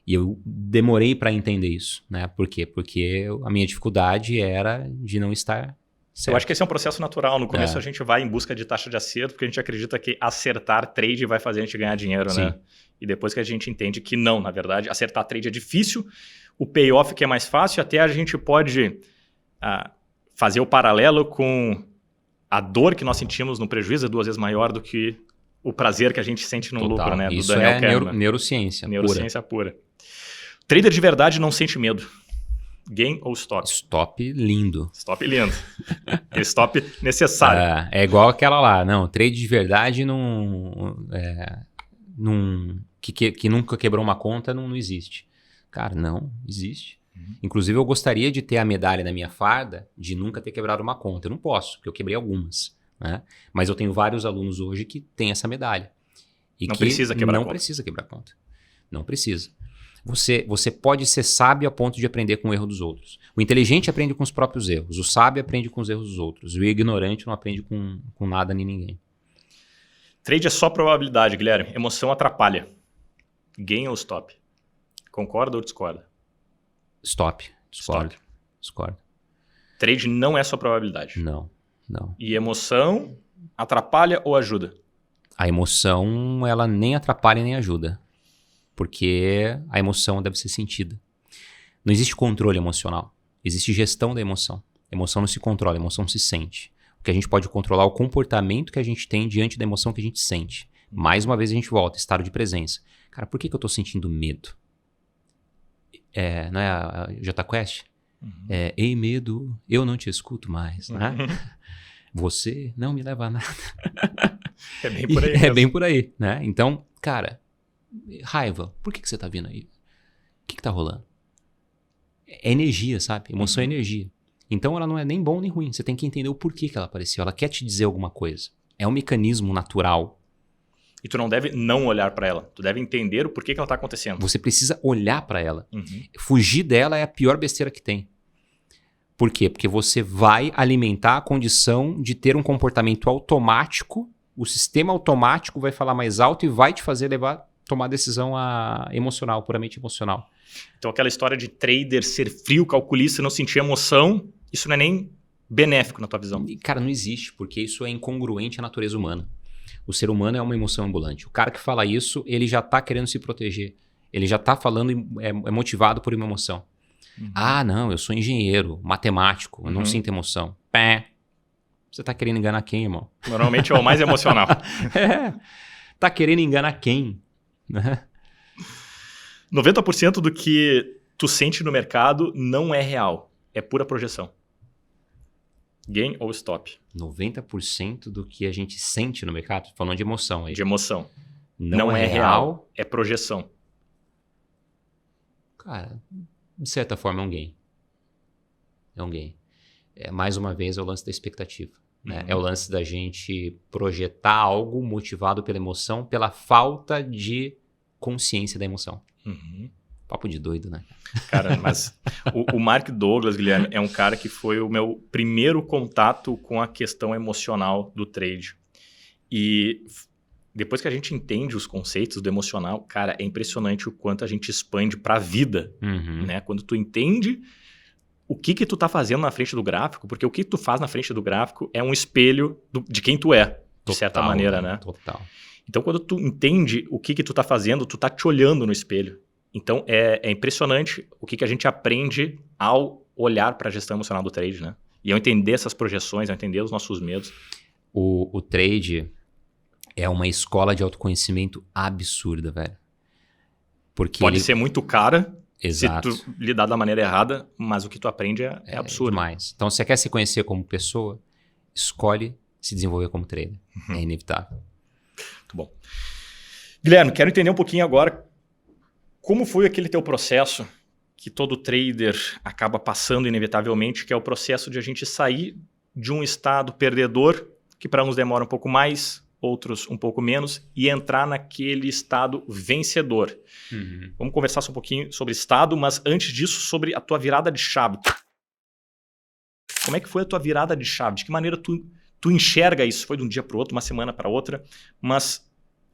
E eu demorei para entender isso, né? Por quê? Porque a minha dificuldade era de não estar certo. Eu acho que esse é um processo natural. No começo a gente vai em busca de taxa de acerto porque a gente acredita que acertar trade vai fazer a gente ganhar dinheiro, Sim. né? E depois que a gente entende que não, na verdade, acertar trade é difícil, o payoff que é mais fácil, até a gente pode fazer o paralelo com a dor que nós sentimos no prejuízo é 2 vezes maior do que o prazer que a gente sente no lucro, né? Isso do Daniel é Kahneman. neurociência Neurociência pura. Trader de verdade não sente medo. Gain ou stop? Stop lindo. Stop lindo. Aquele stop necessário. É igual aquela lá. Não, trade de verdade que nunca quebrou uma conta não existe. Cara, não existe. Inclusive, eu gostaria de ter a medalha na minha farda de nunca ter quebrado uma conta. Eu não posso, porque eu quebrei algumas. Né? Mas eu tenho vários alunos hoje que têm essa medalha. E não que precisa quebrar não conta. precisa quebrar conta. Não precisa. Você pode ser sábio a ponto de aprender com o erro dos outros. O inteligente aprende com os próprios erros. O sábio aprende com os erros dos outros. O ignorante não aprende com nada nem ninguém. Trade é só probabilidade, Guilherme. Emoção atrapalha. Gain ou stop? Concorda ou discorda? Stop. Discordo. Trade não é só probabilidade. Não. E emoção atrapalha ou ajuda? A emoção, ela nem atrapalha nem ajuda. Porque a emoção deve ser sentida. Não existe controle emocional. Existe gestão da emoção. A emoção não se controla, a emoção se sente. O que a gente pode controlar é o comportamento que a gente tem diante da emoção que a gente sente. Mais uma vez a gente volta, estado de presença. Cara, por que eu tô sentindo medo? Não é a Jota Quest? Ei, medo, eu não te escuto mais. Né? Você não me leva a nada. É bem por aí. É bem por aí, né? Então, cara, raiva, por que você tá vindo aí? O que tá rolando? É energia, sabe? Emoção é energia. Então ela não é nem bom nem ruim. Você tem que entender o porquê que ela apareceu. Ela quer te dizer alguma coisa. É um mecanismo natural. E tu não deve não olhar para ela. Tu deve entender o porquê que ela tá acontecendo. Você precisa olhar para ela. Fugir dela é a pior besteira que tem. Por quê? Porque você vai alimentar a condição de ter um comportamento automático. O sistema automático vai falar mais alto e vai te fazer tomar decisão emocional, puramente emocional. Então aquela história de trader ser frio, calculista, não sentir emoção, isso não é nem benéfico na tua visão. Cara, não existe, porque isso é incongruente à natureza humana. O ser humano é uma emoção ambulante. O cara que fala isso, ele já tá querendo se proteger. Ele já tá falando, é motivado por uma emoção. Ah, não, eu sou engenheiro, matemático, eu não sinto emoção. Pé. Você tá querendo enganar quem, irmão? Normalmente é o mais emocional. Tá querendo enganar quem? 90% do que tu sente no mercado não é real. É pura projeção. Gain ou stop? 90% do que a gente sente no mercado, falando de emoção aí. De emoção. Não é real. É projeção. Cara, de certa forma é um gain. É um gain. Mais uma vez é o lance da expectativa. Né? É o lance da gente projetar algo motivado pela emoção, pela falta de consciência da emoção. Papo de doido, né? Cara, mas o Mark Douglas, Guilherme, é um cara que foi o meu primeiro contato com a questão emocional do trade. E depois que a gente entende os conceitos do emocional, cara, é impressionante o quanto a gente expande para a vida, né? Quando tu entende o que tu tá fazendo na frente do gráfico, porque o que tu faz na frente do gráfico é um espelho de quem tu é, de certa maneira, né? Total. Então, quando tu entende o que tu tá fazendo, tu tá te olhando no espelho. Então, é impressionante o que a gente aprende ao olhar para a gestão emocional do trade, né? E ao entender essas projeções, ao entender os nossos medos. O trade é uma escola de autoconhecimento absurda, velho. Porque pode ser muito cara, exato, se tu lidar da maneira errada, mas o que tu aprende é absurdo. Demais. Então, se você quer se conhecer como pessoa, escolhe se desenvolver como trader. É inevitável. Muito bom. Guilherme, quero entender um pouquinho agora como foi aquele teu processo que todo trader acaba passando inevitavelmente, que é o processo de a gente sair de um estado perdedor, que para uns demora um pouco mais, outros um pouco menos, e entrar naquele estado vencedor. Vamos conversar só um pouquinho sobre estado, mas antes disso, sobre a tua virada de chave. Como é que foi a tua virada de chave? De que maneira tu enxerga isso? Foi de um dia para o outro, uma semana para outra, mas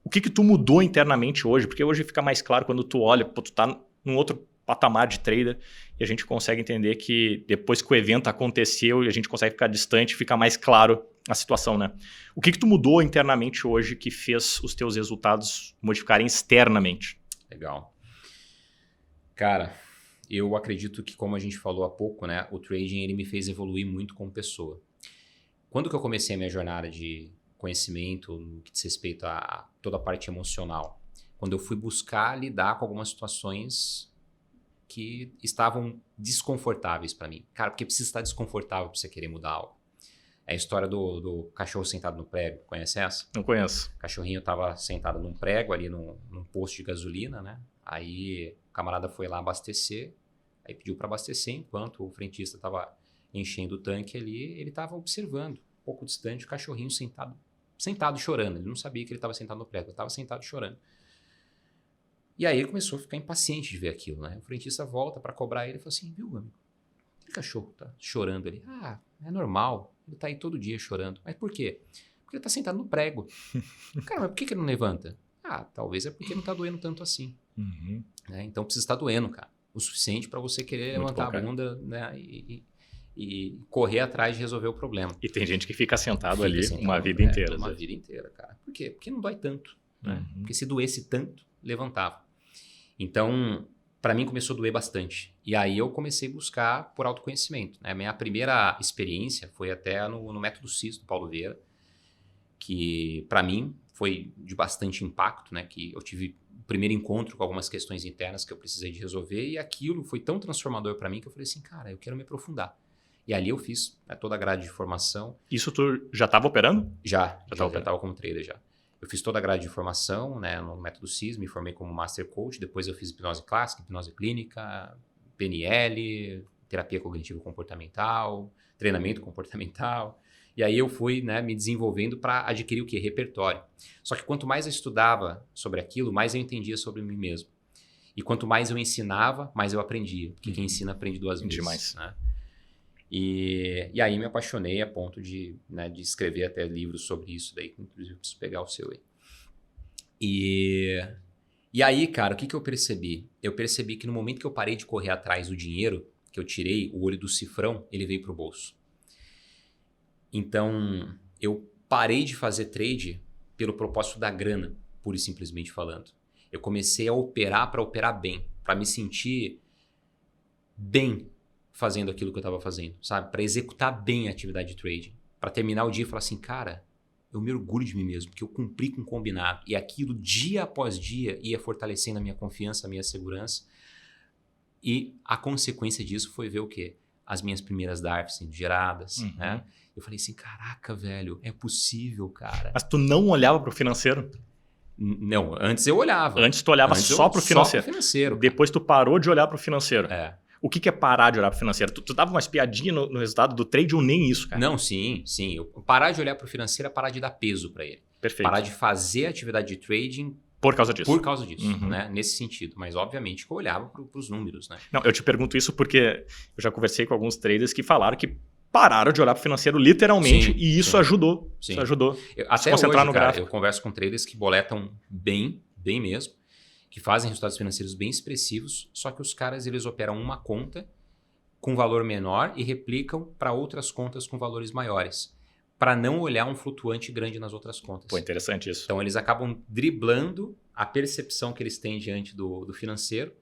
o que tu mudou internamente hoje? Porque hoje fica mais claro quando tu olha, tu tá num outro patamar de trader e a gente consegue entender que depois que o evento aconteceu e a gente consegue ficar distante, fica mais claro a situação, né? O que tu mudou internamente hoje que fez os teus resultados modificarem externamente? Legal. Cara, eu acredito que, como a gente falou há pouco, né, o trading ele me fez evoluir muito como pessoa. Quando que eu comecei a minha jornada de conhecimento no que diz respeito a toda a parte emocional? Quando eu fui buscar lidar com algumas situações que estavam desconfortáveis para mim. Cara, porque precisa estar desconfortável para você querer mudar algo. É a história do cachorro sentado no prego. Conhece essa? Não conheço. O cachorrinho estava sentado num prego ali num posto de gasolina, né? Aí o camarada foi lá abastecer, aí pediu para abastecer, enquanto o frentista estava enchendo o tanque ali, ele estava observando, um pouco distante, o cachorrinho sentado chorando. Ele não sabia que ele estava sentado no prego, ele estava sentado chorando. E aí ele começou a ficar impaciente de ver aquilo, né? O frentista volta para cobrar ele e falou assim, viu, amigo, aquele cachorro tá chorando ali. Ah, é normal, ele tá aí todo dia chorando. Mas por quê? Porque ele tá sentado no prego. Cara, mas por que ele não levanta? Ah, talvez é porque não tá doendo tanto assim. Uhum. Né? Então precisa estar doendo, cara. O suficiente para você querer Muito levantar bom, a bunda, né? E correr atrás de resolver o problema. E tem gente que fica sentado Fica ali sentado uma no vida prego, inteira. Uma Zé. vida inteira, cara. Por quê? Porque não dói tanto. Né? Uhum. Porque se doesse tanto, levantava. Então, para mim começou a doer bastante. E aí eu comecei a buscar por autoconhecimento. Né? Minha primeira experiência foi até no Método CIS, do Paulo Vieira, que para mim foi de bastante impacto, né? Que eu tive o primeiro encontro com algumas questões internas que eu precisei de resolver e aquilo foi tão transformador para mim que eu falei assim, cara, eu quero me aprofundar. E ali eu fiz, né, toda a grade de formação. Isso tu já estava operando? Já estava como trader já. Eu fiz toda a grade de formação, né, no Método CIS, me formei como Master Coach, depois eu fiz hipnose clássica, hipnose clínica, PNL, terapia cognitivo-comportamental, treinamento comportamental. E aí eu fui, né, me desenvolvendo para adquirir o quê? Repertório. Só que quanto mais eu estudava sobre aquilo, mais eu entendia sobre mim mesmo. E quanto mais eu ensinava, mais eu aprendia. Porque quem ensina aprende duas vezes. Demais. Né? E aí me apaixonei a ponto de escrever até livros sobre isso. Daí, inclusive, eu preciso pegar o seu aí. E aí, cara, o que eu percebi? Eu percebi que no momento que eu parei de correr atrás do dinheiro, que eu tirei o olho do cifrão, ele veio pro bolso. Então, eu parei de fazer trade pelo propósito da grana, pura e simplesmente falando. Eu comecei a operar para operar bem, para me sentir bem fazendo aquilo que eu estava fazendo, sabe? Para executar bem a atividade de trading. Para terminar o dia e falar assim, cara, eu me orgulho de mim mesmo, porque eu cumpri com o combinado. E aquilo, dia após dia, ia fortalecendo a minha confiança, a minha segurança. E a consequência disso foi ver o quê? As minhas primeiras DARFs sendo geradas, né? Eu falei assim, caraca, velho, é possível, cara. Mas tu não olhava para o financeiro? Não, antes eu olhava. Antes tu olhava só para o financeiro. Só pro financeiro. Depois tu parou de olhar para o financeiro. É. O que é parar de olhar para o financeiro? Tu dava uma espiadinha no resultado do trade ou nem isso, cara? Não, sim. Parar de olhar para o financeiro é parar de dar peso para ele. Perfeito. Parar de fazer atividade de trading por causa disso. Por causa disso, né? Nesse sentido. Mas, obviamente, que eu olhava para os números, né? Não, eu te pergunto isso porque eu já conversei com alguns traders que falaram que pararam de olhar para o financeiro literalmente e isso ajudou. Sim. Isso ajudou. Até se concentrar hoje, no cara, gráfico. Eu converso com traders que boletam bem mesmo, que fazem resultados financeiros bem expressivos, só que os caras, eles operam uma conta com valor menor e replicam para outras contas com valores maiores, para não olhar um flutuante grande nas outras contas. Pô, interessante isso. Então, eles acabam driblando a percepção que eles têm diante do financeiro.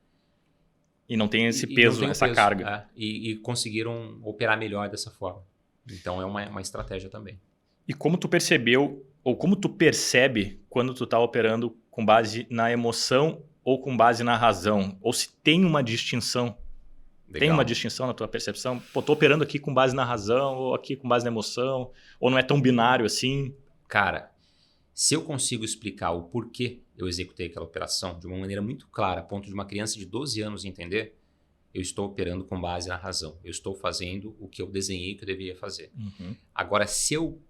E não tem esse peso, essa carga. E conseguiram operar melhor dessa forma. Então, é uma estratégia também. E como tu percebeu, ou como tu percebe quando tu está operando com base na emoção ou com base na razão? Ou se tem uma distinção? Legal. Tem uma distinção na tua percepção? Pô, tô operando aqui com base na razão, ou aqui com base na emoção, ou não é tão binário assim? Cara, se eu consigo explicar o porquê eu executei aquela operação de uma maneira muito clara, a ponto de uma criança de 12 anos entender, eu estou operando com base na razão. Eu estou fazendo o que eu desenhei que eu deveria fazer. Agora, se eu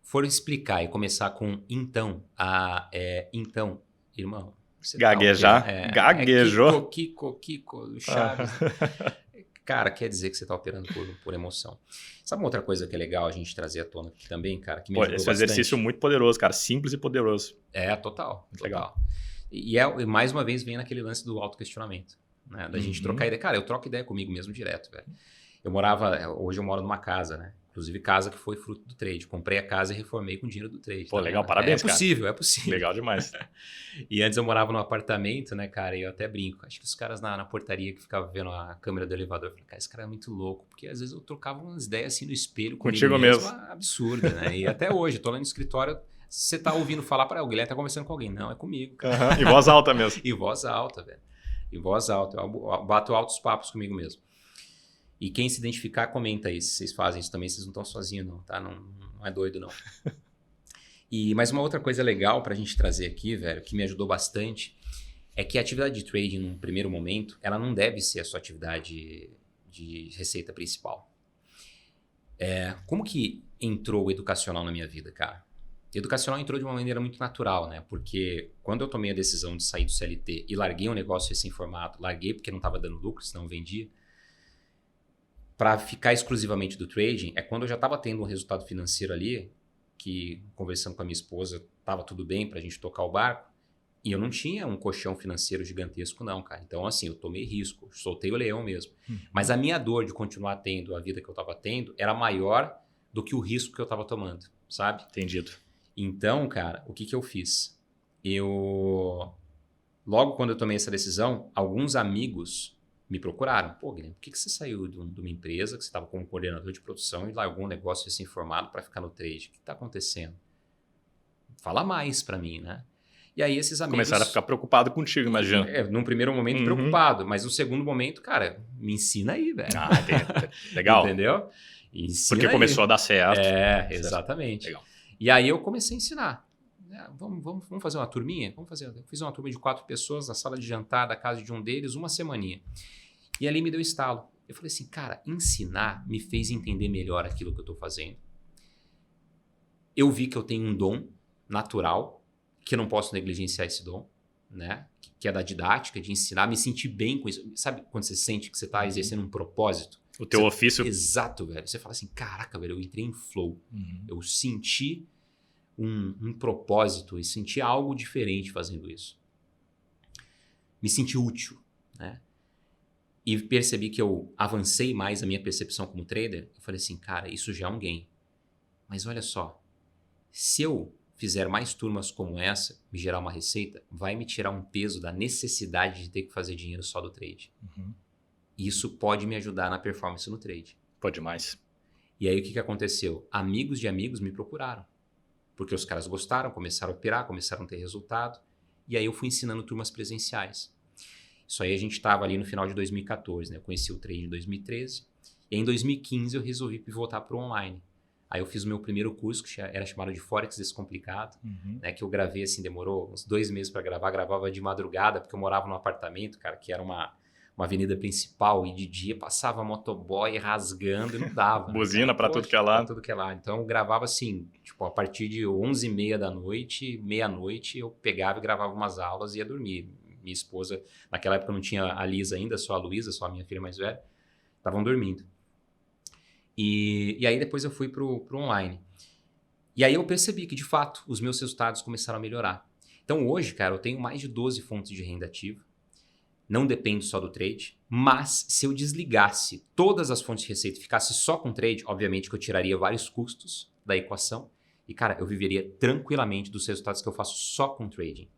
for explicar e começar com então, irmão... Gaguejar? Gaguejou? Kiko, Chaves. Cara, quer dizer que você está operando por emoção. Sabe uma outra coisa que é legal a gente trazer à tona aqui também, cara? Que me ajudou esse exercício muito poderoso, cara. Simples e poderoso. É, total. Legal. E mais uma vez vem naquele lance do autoquestionamento. Né? Da gente trocar ideia. Cara, eu troco ideia comigo mesmo direto, velho. Hoje eu moro numa casa, né? Inclusive casa que foi fruto do trade. Comprei a casa e reformei com dinheiro do trade. Pô, legal, parabéns, cara. É possível. Legal demais. E antes eu morava num apartamento, né, cara, e eu até brinco. Acho que os caras na portaria que ficavam vendo a câmera do elevador, eu falei, cara, esse cara é muito louco. Porque às vezes eu trocava umas ideias assim no espelho contigo mesmo. Absurda, né? E até hoje, eu tô lá no escritório, você tá ouvindo falar para o Guilherme tá conversando com alguém. Não, é comigo, cara. Em voz alta mesmo. Em voz alta, velho. Em voz alta. Eu bato altos papos comigo mesmo. E quem se identificar, comenta aí. Se vocês fazem isso também, vocês não estão sozinhos não, tá? Não é doido, não. Mas uma outra coisa legal pra gente trazer aqui, velho, que me ajudou bastante, é que a atividade de trading, num primeiro momento, ela não deve ser a sua atividade de receita principal. Como que entrou o educacional na minha vida, cara? O educacional entrou de uma maneira muito natural, né? Porque quando eu tomei a decisão de sair do CLT e larguei um negócio recém-formado, larguei porque não estava dando lucro, senão eu vendia, para ficar exclusivamente do trading, é quando eu já estava tendo um resultado financeiro ali, que conversando com a minha esposa, estava tudo bem para a gente tocar o barco, e eu não tinha um colchão financeiro gigantesco não, cara. Então, assim, eu tomei risco, soltei o leão mesmo. Mas a minha dor de continuar tendo a vida que eu estava tendo era maior do que o risco que eu estava tomando, sabe? Entendido. Então, cara, o que eu fiz? Logo quando eu tomei essa decisão, alguns amigos me procuraram. Pô, Guilherme, por que você saiu de uma empresa que você estava como coordenador de produção e largou um negócio recém-formado para ficar no trade? O que está acontecendo? Fala mais para mim, né? E aí esses amigos... Começaram a ficar preocupados contigo, imagina. Num primeiro momento preocupado, mas no segundo momento, cara, me ensina aí, velho. Legal. Entendeu? Ensina porque aí. Começou a dar certo. Exatamente. Legal. E aí eu comecei a ensinar. Vamos fazer uma turminha? Vamos fazer. Eu fiz uma turma de 4 pessoas na sala de jantar da casa de um deles, uma semaninha. E ali me deu estalo. Eu falei assim, cara, ensinar me fez entender melhor aquilo que eu estou fazendo. Eu vi que eu tenho um dom natural, que eu não posso negligenciar esse dom, né? Que é da didática, de ensinar, me sentir bem com isso. Sabe quando você sente que você está exercendo um propósito? O teu ofício. Exato, velho. Você fala assim, caraca, velho, eu entrei em flow. Eu senti um propósito e senti algo diferente fazendo isso. Me senti útil, né? E percebi que eu avancei mais a minha percepção como trader. Eu falei assim, cara, isso já é um gain. Mas olha só, se eu fizer mais turmas como essa, me gerar uma receita, vai me tirar um peso da necessidade de ter que fazer dinheiro só do trade. Isso pode me ajudar na performance no trade. Pode demais. E aí o que aconteceu? Amigos de amigos me procuraram. Porque os caras gostaram, começaram a operar, começaram a ter resultado. E aí eu fui ensinando turmas presenciais. Isso aí a gente estava ali no final de 2014, né? Eu conheci o trade em 2013. E em 2015 eu resolvi pivotar para o online. Aí eu fiz o meu primeiro curso, que era chamado de Forex Descomplicado, né? Que eu gravei assim, demorou uns 2 meses para gravar. Gravava de madrugada, porque eu morava num apartamento, cara, que era uma avenida principal, e de dia passava motoboy rasgando e não dava. Buzina para tudo que é lá. Pra tudo que é lá. Então eu gravava assim, tipo, a partir de 11h30 da noite, meia-noite, eu pegava e gravava umas aulas e ia dormir. Minha esposa, naquela época não tinha a Lisa ainda, só a Luísa, só a minha filha mais velha, estavam dormindo. E aí depois eu fui pro online. E aí eu percebi que, de fato, os meus resultados começaram a melhorar. Então hoje, cara, eu tenho mais de 12 fontes de renda ativa. Não dependo só do trade, mas se eu desligasse todas as fontes de receita e ficasse só com trade, obviamente que eu tiraria vários custos da equação e, cara, eu viveria tranquilamente dos resultados que eu faço só com trading.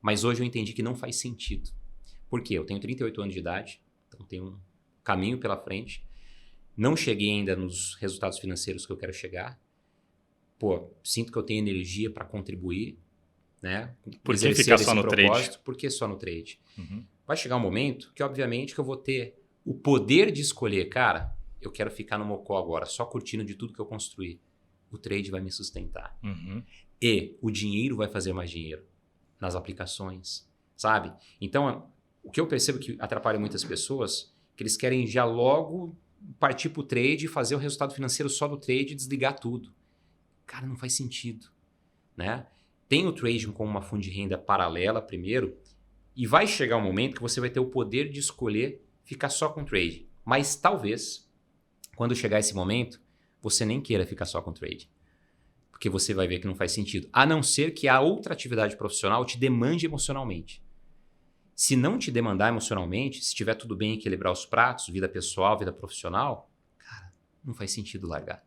Mas hoje eu entendi que não faz sentido. Por quê? Eu tenho 38 anos de idade, então tenho um caminho pela frente. Não cheguei ainda nos resultados financeiros que eu quero chegar. Pô, sinto que eu tenho energia para contribuir, né? Por que ficar só no trade? Por que só no trade? Vai chegar um momento que, obviamente, que eu vou ter o poder de escolher, cara, eu quero ficar no mocó agora, só curtindo de tudo que eu construí. O trade vai me sustentar. E o dinheiro vai fazer mais dinheiro nas aplicações, sabe? Então, o que eu percebo que atrapalha muitas pessoas, que eles querem já logo partir para o trade e fazer o resultado financeiro só do trade e desligar tudo. Cara, não faz sentido, né? Tem o trading como uma fonte de renda paralela primeiro, e vai chegar um momento que você vai ter o poder de escolher ficar só com trade. Mas talvez, quando chegar esse momento, você nem queira ficar só com trade. Porque você vai ver que não faz sentido. A não ser que a outra atividade profissional te demande emocionalmente. Se não te demandar emocionalmente, se estiver tudo bem equilibrar os pratos, vida pessoal, vida profissional, cara, não faz sentido largar.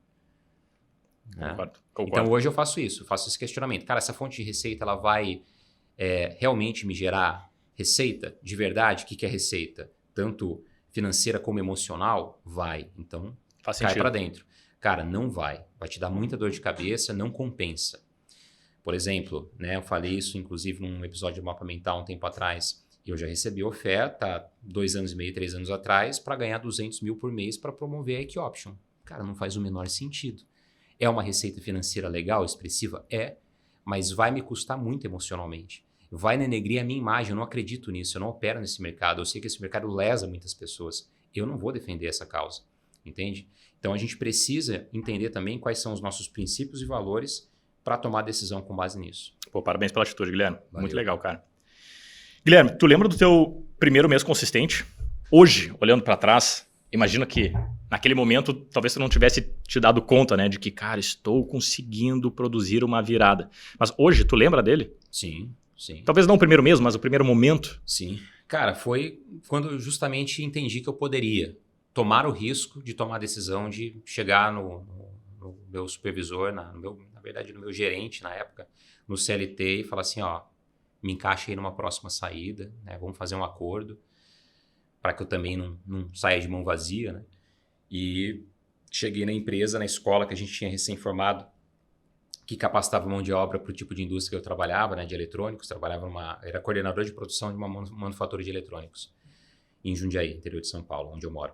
Concordo. Então hoje eu faço isso, eu faço esse questionamento. Cara, essa fonte de receita ela vai realmente me gerar receita de verdade? O que é receita? Tanto financeira como emocional? Vai. Então cai para dentro. Cara, não vai. Vai te dar muita dor de cabeça, não compensa. Por exemplo, né, eu falei isso inclusive num episódio do Mapa Mental um tempo atrás. Eu já recebi oferta 2 anos e meio, 3 anos atrás para ganhar 200 mil por mês para promover a Equity Option. Cara, não faz o menor sentido. É uma receita financeira legal, expressiva? É, mas vai me custar muito emocionalmente. Vai denegrir a minha imagem, eu não acredito nisso, eu não opero nesse mercado, eu sei que esse mercado lesa muitas pessoas. Eu não vou defender essa causa, entende? Então a gente precisa entender também quais são os nossos princípios e valores para tomar decisão com base nisso. Pô, parabéns pela atitude, Guilherme. Valeu. Muito legal, cara. Guilherme, tu lembra do teu primeiro mês consistente? Hoje, olhando para trás, imagina que naquele momento talvez tu não tivesse te dado conta, né, de que, cara, estou conseguindo produzir uma virada. Mas hoje, tu lembra dele? Sim, sim. Talvez não o primeiro mês, mas o primeiro momento. Sim. Cara, foi quando eu justamente entendi que eu poderia tomar o risco de tomar a decisão de chegar no meu supervisor, na verdade no meu gerente na época, no CLT, e falar assim, ó, me encaixe aí numa próxima saída, né? Vamos fazer um acordo para que eu também não saia de mão vazia, né? E cheguei na empresa, na escola que a gente tinha recém-formado, que capacitava mão de obra para o tipo de indústria que eu trabalhava, né? De eletrônicos, era coordenador de produção de uma manufatura de eletrônicos em Jundiaí, interior de São Paulo, onde eu moro.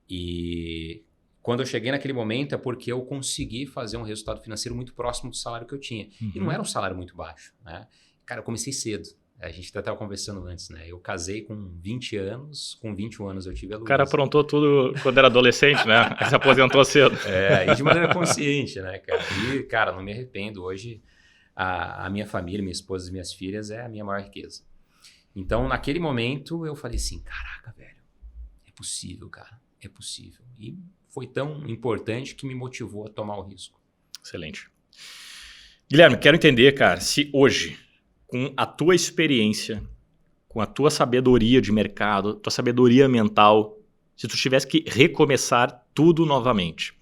E quando eu cheguei naquele momento é porque eu consegui fazer um resultado financeiro muito próximo do salário que eu tinha. E não era um salário muito baixo, né? Cara, eu comecei cedo. A gente estava conversando antes, né? Eu casei com 20 anos, com 21 anos eu tive a Luísa. O cara aprontou tudo quando era adolescente, né? Se aposentou cedo. E de maneira consciente, né, cara? E, cara, não me arrependo. Hoje, a minha família, minha esposa e minhas filhas é a minha maior riqueza. Então, naquele momento, eu falei assim, caraca, velho, é possível, cara, é possível. E foi tão importante que me motivou a tomar o risco. Excelente. Guilherme, quero entender, cara, se hoje, com a tua experiência, com a tua sabedoria de mercado, tua sabedoria mental, se tu tivesse que recomeçar tudo novamente.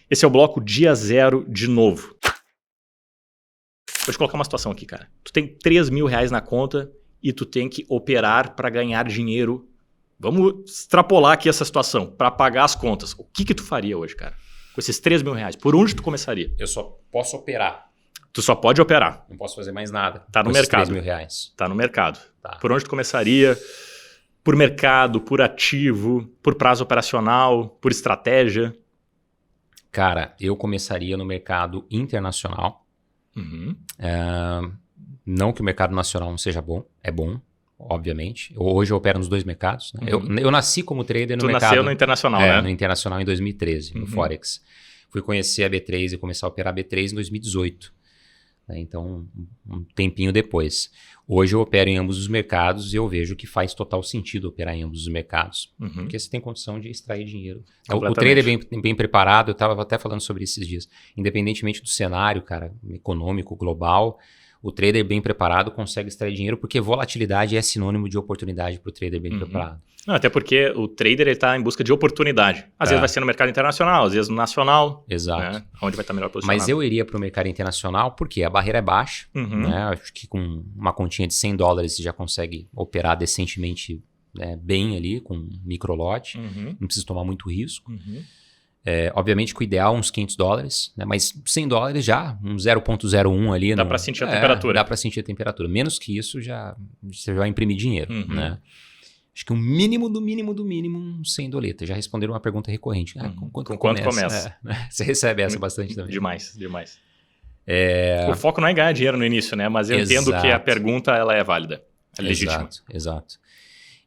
Esse é o bloco dia zero de novo. Vou te colocar uma situação aqui, cara. Tu tem 3 mil reais na conta e tu tem que operar para ganhar dinheiro. Vamos extrapolar aqui essa situação, para pagar as contas. O que tu faria hoje, cara? Com esses 3 mil reais, por onde tu começaria? Eu só posso operar. Tu só pode operar. Não posso fazer mais nada. Tá no mercado. 3 mil reais. Tá no mercado. Tá. Por onde tu começaria? Por mercado, por ativo, por prazo operacional, por estratégia? Cara, eu começaria no mercado internacional. Não que o mercado nacional não seja bom. É bom, obviamente. Hoje eu opero nos 2 mercados. Né? Eu nasci como trader no mercado... Tu nasceu no internacional, né? No internacional em 2013, no Forex. Fui conhecer a B3 e começar a operar a B3 em 2018. Então, um tempinho depois. Hoje eu opero em ambos os mercados e eu vejo que faz total sentido operar em ambos os mercados. Porque você tem condição de extrair dinheiro. O trader bem preparado, eu estava até falando sobre isso esses dias. Independentemente do cenário, cara, econômico, global, o trader bem preparado consegue extrair dinheiro porque volatilidade é sinônimo de oportunidade para o trader bem preparado. Não, até porque o trader está em busca de oportunidade. Às vezes vai ser no mercado internacional, às vezes no nacional. Exato. Né? Onde vai estar melhor posicionado. Mas eu iria para o mercado internacional porque a barreira é baixa. Né? Acho que com uma continha de $100 você já consegue operar decentemente, né, bem ali, com microlote. Não precisa tomar muito risco. Obviamente que o ideal é uns $500, né? Mas $100 já, um 0,01 ali. Dá para sentir a temperatura. Dá para sentir a temperatura. Menos que isso, você já vai imprimir dinheiro. Né? Acho que o mínimo do mínimo do mínimo, um $100. Já responderam uma pergunta recorrente. Com quanto começa? Você recebe essa bastante também. Demais. O foco não é ganhar dinheiro no início, né? Mas eu entendo que a pergunta ela é válida. É legítima. Exato.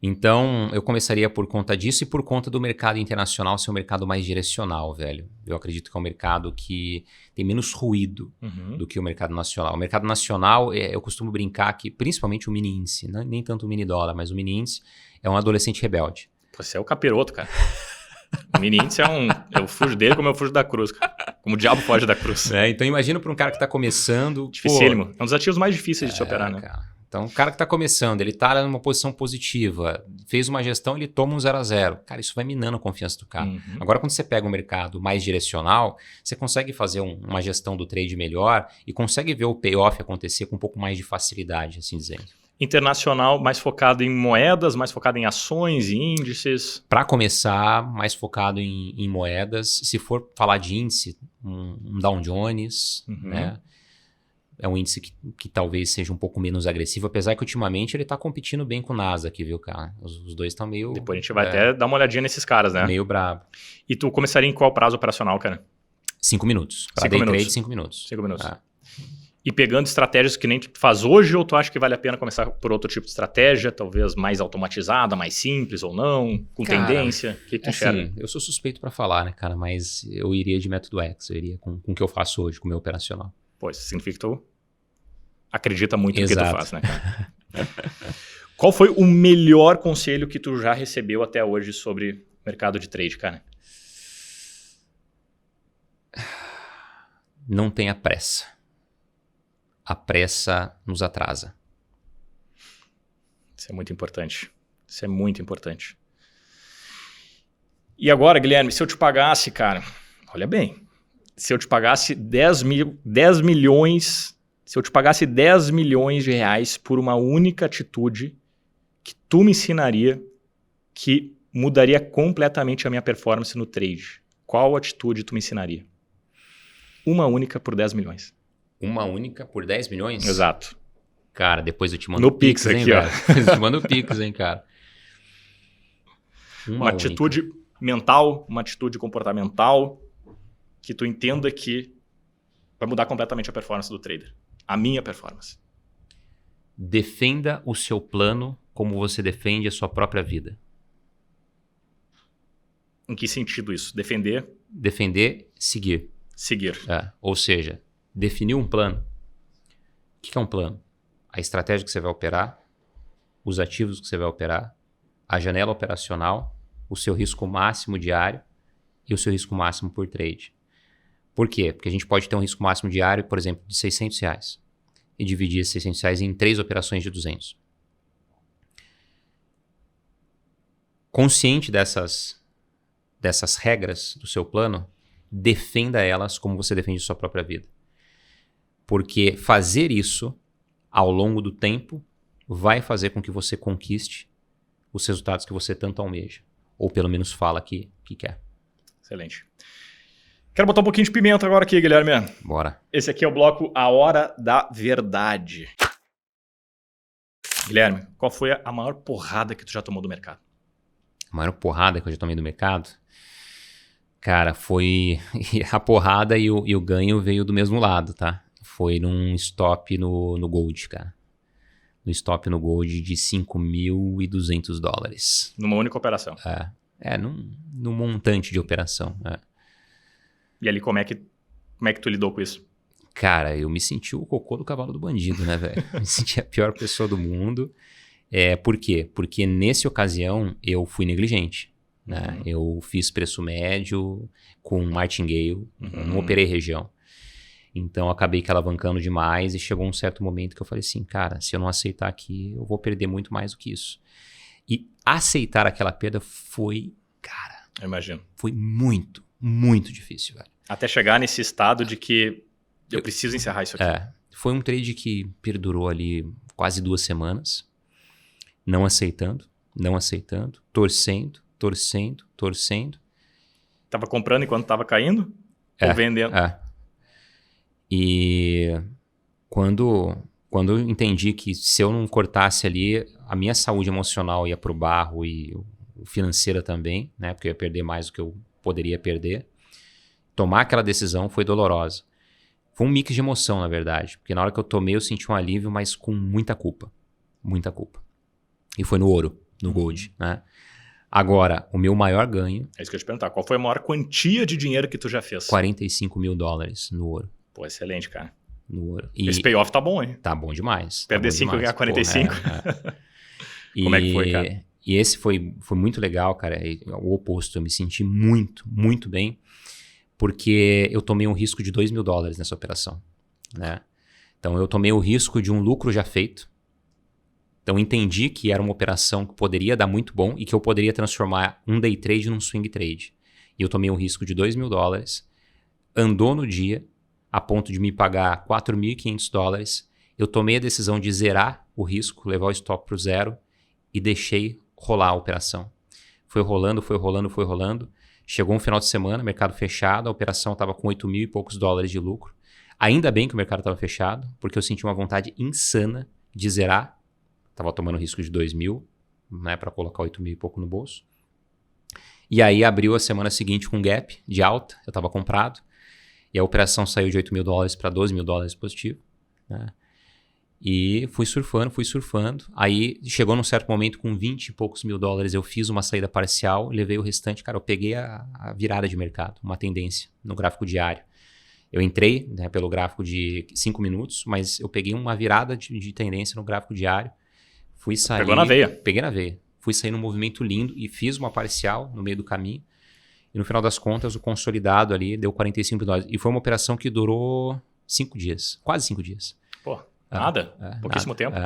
Então, eu começaria por conta disso e por conta do mercado internacional ser um mercado mais direcional, velho. Eu acredito que é um mercado que tem menos ruído do que o mercado nacional. O mercado nacional, eu costumo brincar que, principalmente o mini índice, nem tanto o mini dólar, mas o mini índice é um adolescente rebelde. Você é o capiroto, cara. O mini índice eu fujo dele como eu fujo da cruz, cara. Como o diabo foge da cruz. Então, imagina para um cara que está começando... Dificílimo. É um dos ativos mais difíceis de se operar, né? Cara. Então, o cara que está começando, ele está numa posição positiva, fez uma gestão, ele toma um 0-0. Cara, isso vai minando a confiança do cara. Agora, quando você pega um mercado mais direcional, você consegue fazer uma gestão do trade melhor e consegue ver o payoff acontecer com um pouco mais de facilidade, assim dizendo. Internacional, mais focado em moedas, mais focado em ações e índices? Para começar, mais focado em moedas. Se for falar de índice, um Dow Jones, né? é um índice que talvez seja um pouco menos agressivo, apesar que ultimamente ele tá competindo bem com o Nasdaq, viu, cara? Os dois estão meio... Depois a gente vai até dar uma olhadinha nesses caras, né? Meio brabo. E tu começaria em qual prazo operacional, cara? 5 minutos. Para day trade, 5 minutos. 5 minutos. E pegando estratégias que nem tu faz hoje, ou tu acha que vale a pena começar por outro tipo de estratégia, talvez mais automatizada, mais simples ou não, com tendência? O que tu enxerga? Assim, eu sou suspeito para falar, né, cara? Mas eu iria de método X, eu iria com o que eu faço hoje, com o meu operacional. Pô, isso significa que tu acredita muito no que tu faz, né, cara? Qual foi o melhor conselho que tu já recebeu até hoje sobre mercado de trade, cara? Não tenha pressa. A pressa nos atrasa. Isso é muito importante. Isso é muito importante. E agora, Guilherme, se eu te pagasse, cara, olha bem, se eu te pagasse 10 milhões, se eu te pagasse 10 milhões de reais por uma única atitude que tu me ensinaria que mudaria completamente a minha performance no trade, qual atitude tu me ensinaria? Uma única por 10 milhões. Uma única por 10 milhões? Exato. Cara, depois eu te mando no Pix aqui, hein, ó. Depois eu te mando o Pix, hein, cara. Uma atitude mental, uma atitude comportamental que tu entenda que vai mudar completamente a performance do trader. A minha performance. Defenda o seu plano como você defende a sua própria vida. Em que sentido isso? Defender? Defender, seguir. Seguir. Ou seja, definir um plano. O que é um plano? A estratégia que você vai operar, os ativos que você vai operar, a janela operacional, o seu risco máximo diário e o seu risco máximo por trade. Por quê? Porque a gente pode ter um risco máximo diário, por exemplo, de R$600 e dividir esses R$600 em 3 operações de 200. Consciente dessas regras do seu plano, defenda elas como você defende a sua própria vida. Porque fazer isso ao longo do tempo vai fazer com que você conquiste os resultados que você tanto almeja. Ou pelo menos fala que quer. Excelente. Quero botar um pouquinho de pimenta agora aqui, Guilherme. Bora. Esse aqui é o bloco A Hora da Verdade. Guilherme, qual foi a maior porrada que tu já tomou do mercado? A maior porrada que eu já tomei do mercado? Cara, foi... a porrada e o ganho veio do mesmo lado, tá? Foi num stop no Gold, cara. No stop no Gold de $5.200. Numa única operação? Num montante de operação. E ali, como é que tu lidou com isso? Cara, eu me senti o cocô do cavalo do bandido, né, velho? Me senti a pior pessoa do mundo. Por quê? Porque nessa ocasião eu fui negligente. Né? Eu fiz preço médio com martingale, não operei região. Então, acabei que alavancando demais e chegou um certo momento que eu falei assim, cara, se eu não aceitar aqui, eu vou perder muito mais do que isso. E aceitar aquela perda foi, cara... Eu imagino. Foi muito, muito difícil, velho. Até chegar nesse estado de que eu preciso encerrar isso aqui. Foi um trade que perdurou ali quase 2 semanas, não aceitando, torcendo. Tava comprando enquanto tava caindo? Ou vendendo? E quando eu entendi que se eu não cortasse ali, a minha saúde emocional ia pro barro e financeira também, né? Porque eu ia perder mais do que eu poderia perder. Tomar aquela decisão foi dolorosa. Foi um mix de emoção, na verdade. Porque na hora que eu tomei, eu senti um alívio, mas com muita culpa. Muita culpa. E foi no ouro, no Gold, né? Agora, o meu maior ganho... É isso que eu ia te perguntar. Qual foi a maior quantia de dinheiro que tu já fez? $45 mil no ouro. Pô, excelente, cara. No ouro. Esse payoff tá bom, hein? Tá bom demais. Perder 5 e ganhar 45. Como é que foi, cara? E esse foi muito legal, cara. O oposto. Eu me senti muito, muito bem. Porque eu tomei um risco de $2 mil nessa operação. Né? Então, eu tomei o risco de um lucro já feito. Então, entendi que era uma operação que poderia dar muito bom e que eu poderia transformar um day trade num swing trade. E eu tomei um risco de $2 mil. Andou no dia, a ponto de me pagar $4.500. Eu tomei a decisão de zerar o risco, levar o stop para o zero e deixei rolar a operação. Foi rolando. Chegou um final de semana, mercado fechado, a operação estava com $8 mil e poucos de lucro. Ainda bem que o mercado estava fechado, porque eu senti uma vontade insana de zerar. Tava tomando risco de 2 mil, né, para colocar 8 mil e pouco no bolso. E aí abriu a semana seguinte com gap de alta, eu estava comprado. E a operação saiu de 8 mil dólares para 12 mil dólares positivo, né? E fui surfando. Aí chegou num certo momento com 20 e poucos mil dólares, eu fiz uma saída parcial, levei o restante. Cara, eu peguei a virada de mercado, uma tendência no gráfico diário. Eu entrei, né, pelo gráfico de 5 minutos, mas eu peguei uma virada de tendência no gráfico diário. Fui sair... Pegou na veia. Peguei na veia. Fui sair num movimento lindo e fiz uma parcial no meio do caminho. E no final das contas, o consolidado ali deu 45 mil dólares. E foi uma operação que durou 5 dias, quase 5 dias. Pô, nada? Pouquíssimo tempo?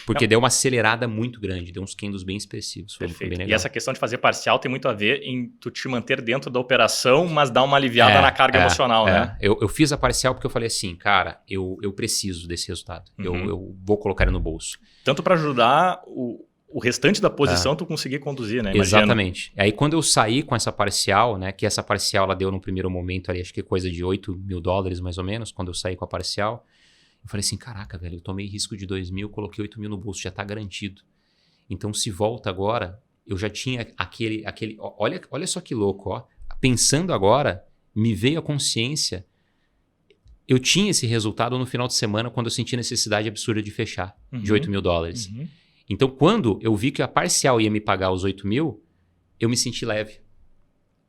Porque deu uma acelerada muito grande, deu uns candles bem expressivos. Foi bem legal. E essa questão de fazer parcial tem muito a ver em tu te manter dentro da operação, mas dar uma aliviada na carga emocional, né? Eu fiz a parcial porque eu falei assim, cara, eu preciso desse resultado. Eu vou colocar ele no bolso. Tanto para ajudar o restante da posição tu conseguir conduzir, né? Imagina. Exatamente. Aí quando eu saí com essa parcial, né? Que essa parcial ela deu no primeiro momento ali, acho que coisa de 8 mil dólares mais ou menos, quando eu saí com a parcial. Eu falei assim, caraca, velho, eu tomei risco de 2 mil, coloquei 8 mil no bolso, já tá garantido. Então se volta agora, eu já tinha aquele olha só que louco, ó. Pensando agora, me veio a consciência, eu tinha esse resultado no final de semana quando eu senti necessidade absurda de fechar, de 8 mil dólares. Então, quando eu vi que a parcial ia me pagar os 8 mil, eu me senti leve.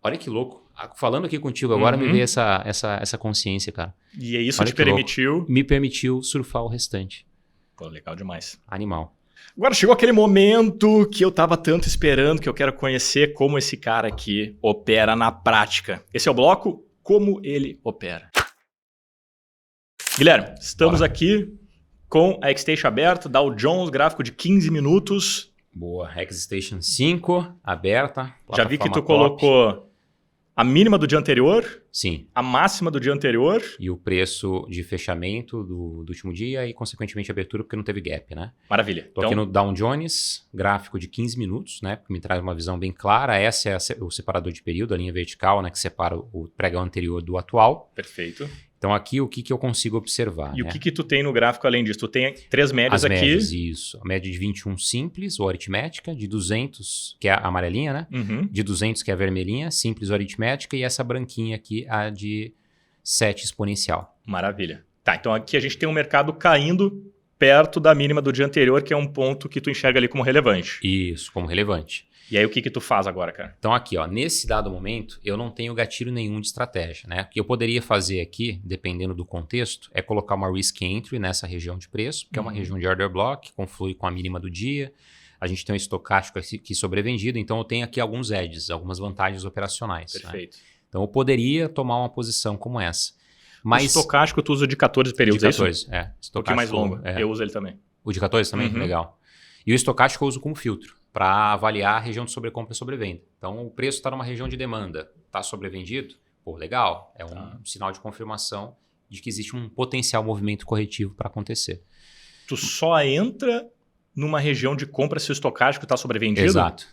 Olha que louco. Falando aqui contigo agora, me veio essa consciência, cara. E isso te permitiu... Me permitiu surfar o restante. Pô, legal demais. Animal. Agora chegou aquele momento que eu tava tanto esperando, que eu quero conhecer como esse cara aqui opera na prática. Esse é o bloco Como Ele Opera. Guilherme, estamos aqui com a Xstation aberta, Dow Jones, gráfico de 15 minutos. Boa, Xstation 5, aberta. Já vi que tu colocou a mínima do dia anterior. Sim. A máxima do dia anterior. E o preço de fechamento do último dia e, consequentemente, a abertura, porque não teve gap, né? Maravilha. Tô aqui no Dow Jones, gráfico de 15 minutos, né? Que me traz uma visão bem clara. Esse é o separador de período, a linha vertical, né? Que separa o pregão anterior do atual. Perfeito. Então, aqui, o que eu consigo observar? E né? o que tu tem no gráfico além disso? Tu tem 3 médias aqui. Médias, isso. A média de 21 simples, ou aritmética, de 200, que é a amarelinha, né? De 200, que é a vermelhinha, simples ou aritmética, e essa branquinha aqui, a de 7 exponencial. Maravilha. Tá, então aqui a gente tem um mercado caindo perto da mínima do dia anterior, que é um ponto que tu enxerga ali como relevante. Isso, como relevante. E aí o que tu faz agora, cara? Então aqui, ó, nesse dado momento, eu não tenho gatilho nenhum de estratégia, né? O que eu poderia fazer aqui, dependendo do contexto, é colocar uma risk entry nessa região de preço, que é uma região de order block, que conflui com a mínima do dia. A gente tem um estocástico aqui sobrevendido, então eu tenho aqui alguns edges, algumas vantagens operacionais. Perfeito. Né? Então eu poderia tomar uma posição como essa. Mas... O estocástico tu usa de 14 períodos, de 14, é isso? É. Um pouquinho mais longo. Eu uso ele também. O de 14 também? Legal. E o estocástico eu uso como filtro, para avaliar a região de sobrecompra e sobrevenda. Então, o preço está numa região de demanda, está sobrevendido, pô, legal. É um sinal de confirmação de que existe um potencial movimento corretivo para acontecer. Tu só entra numa região de compra se o estocástico está sobrevendido? Exato.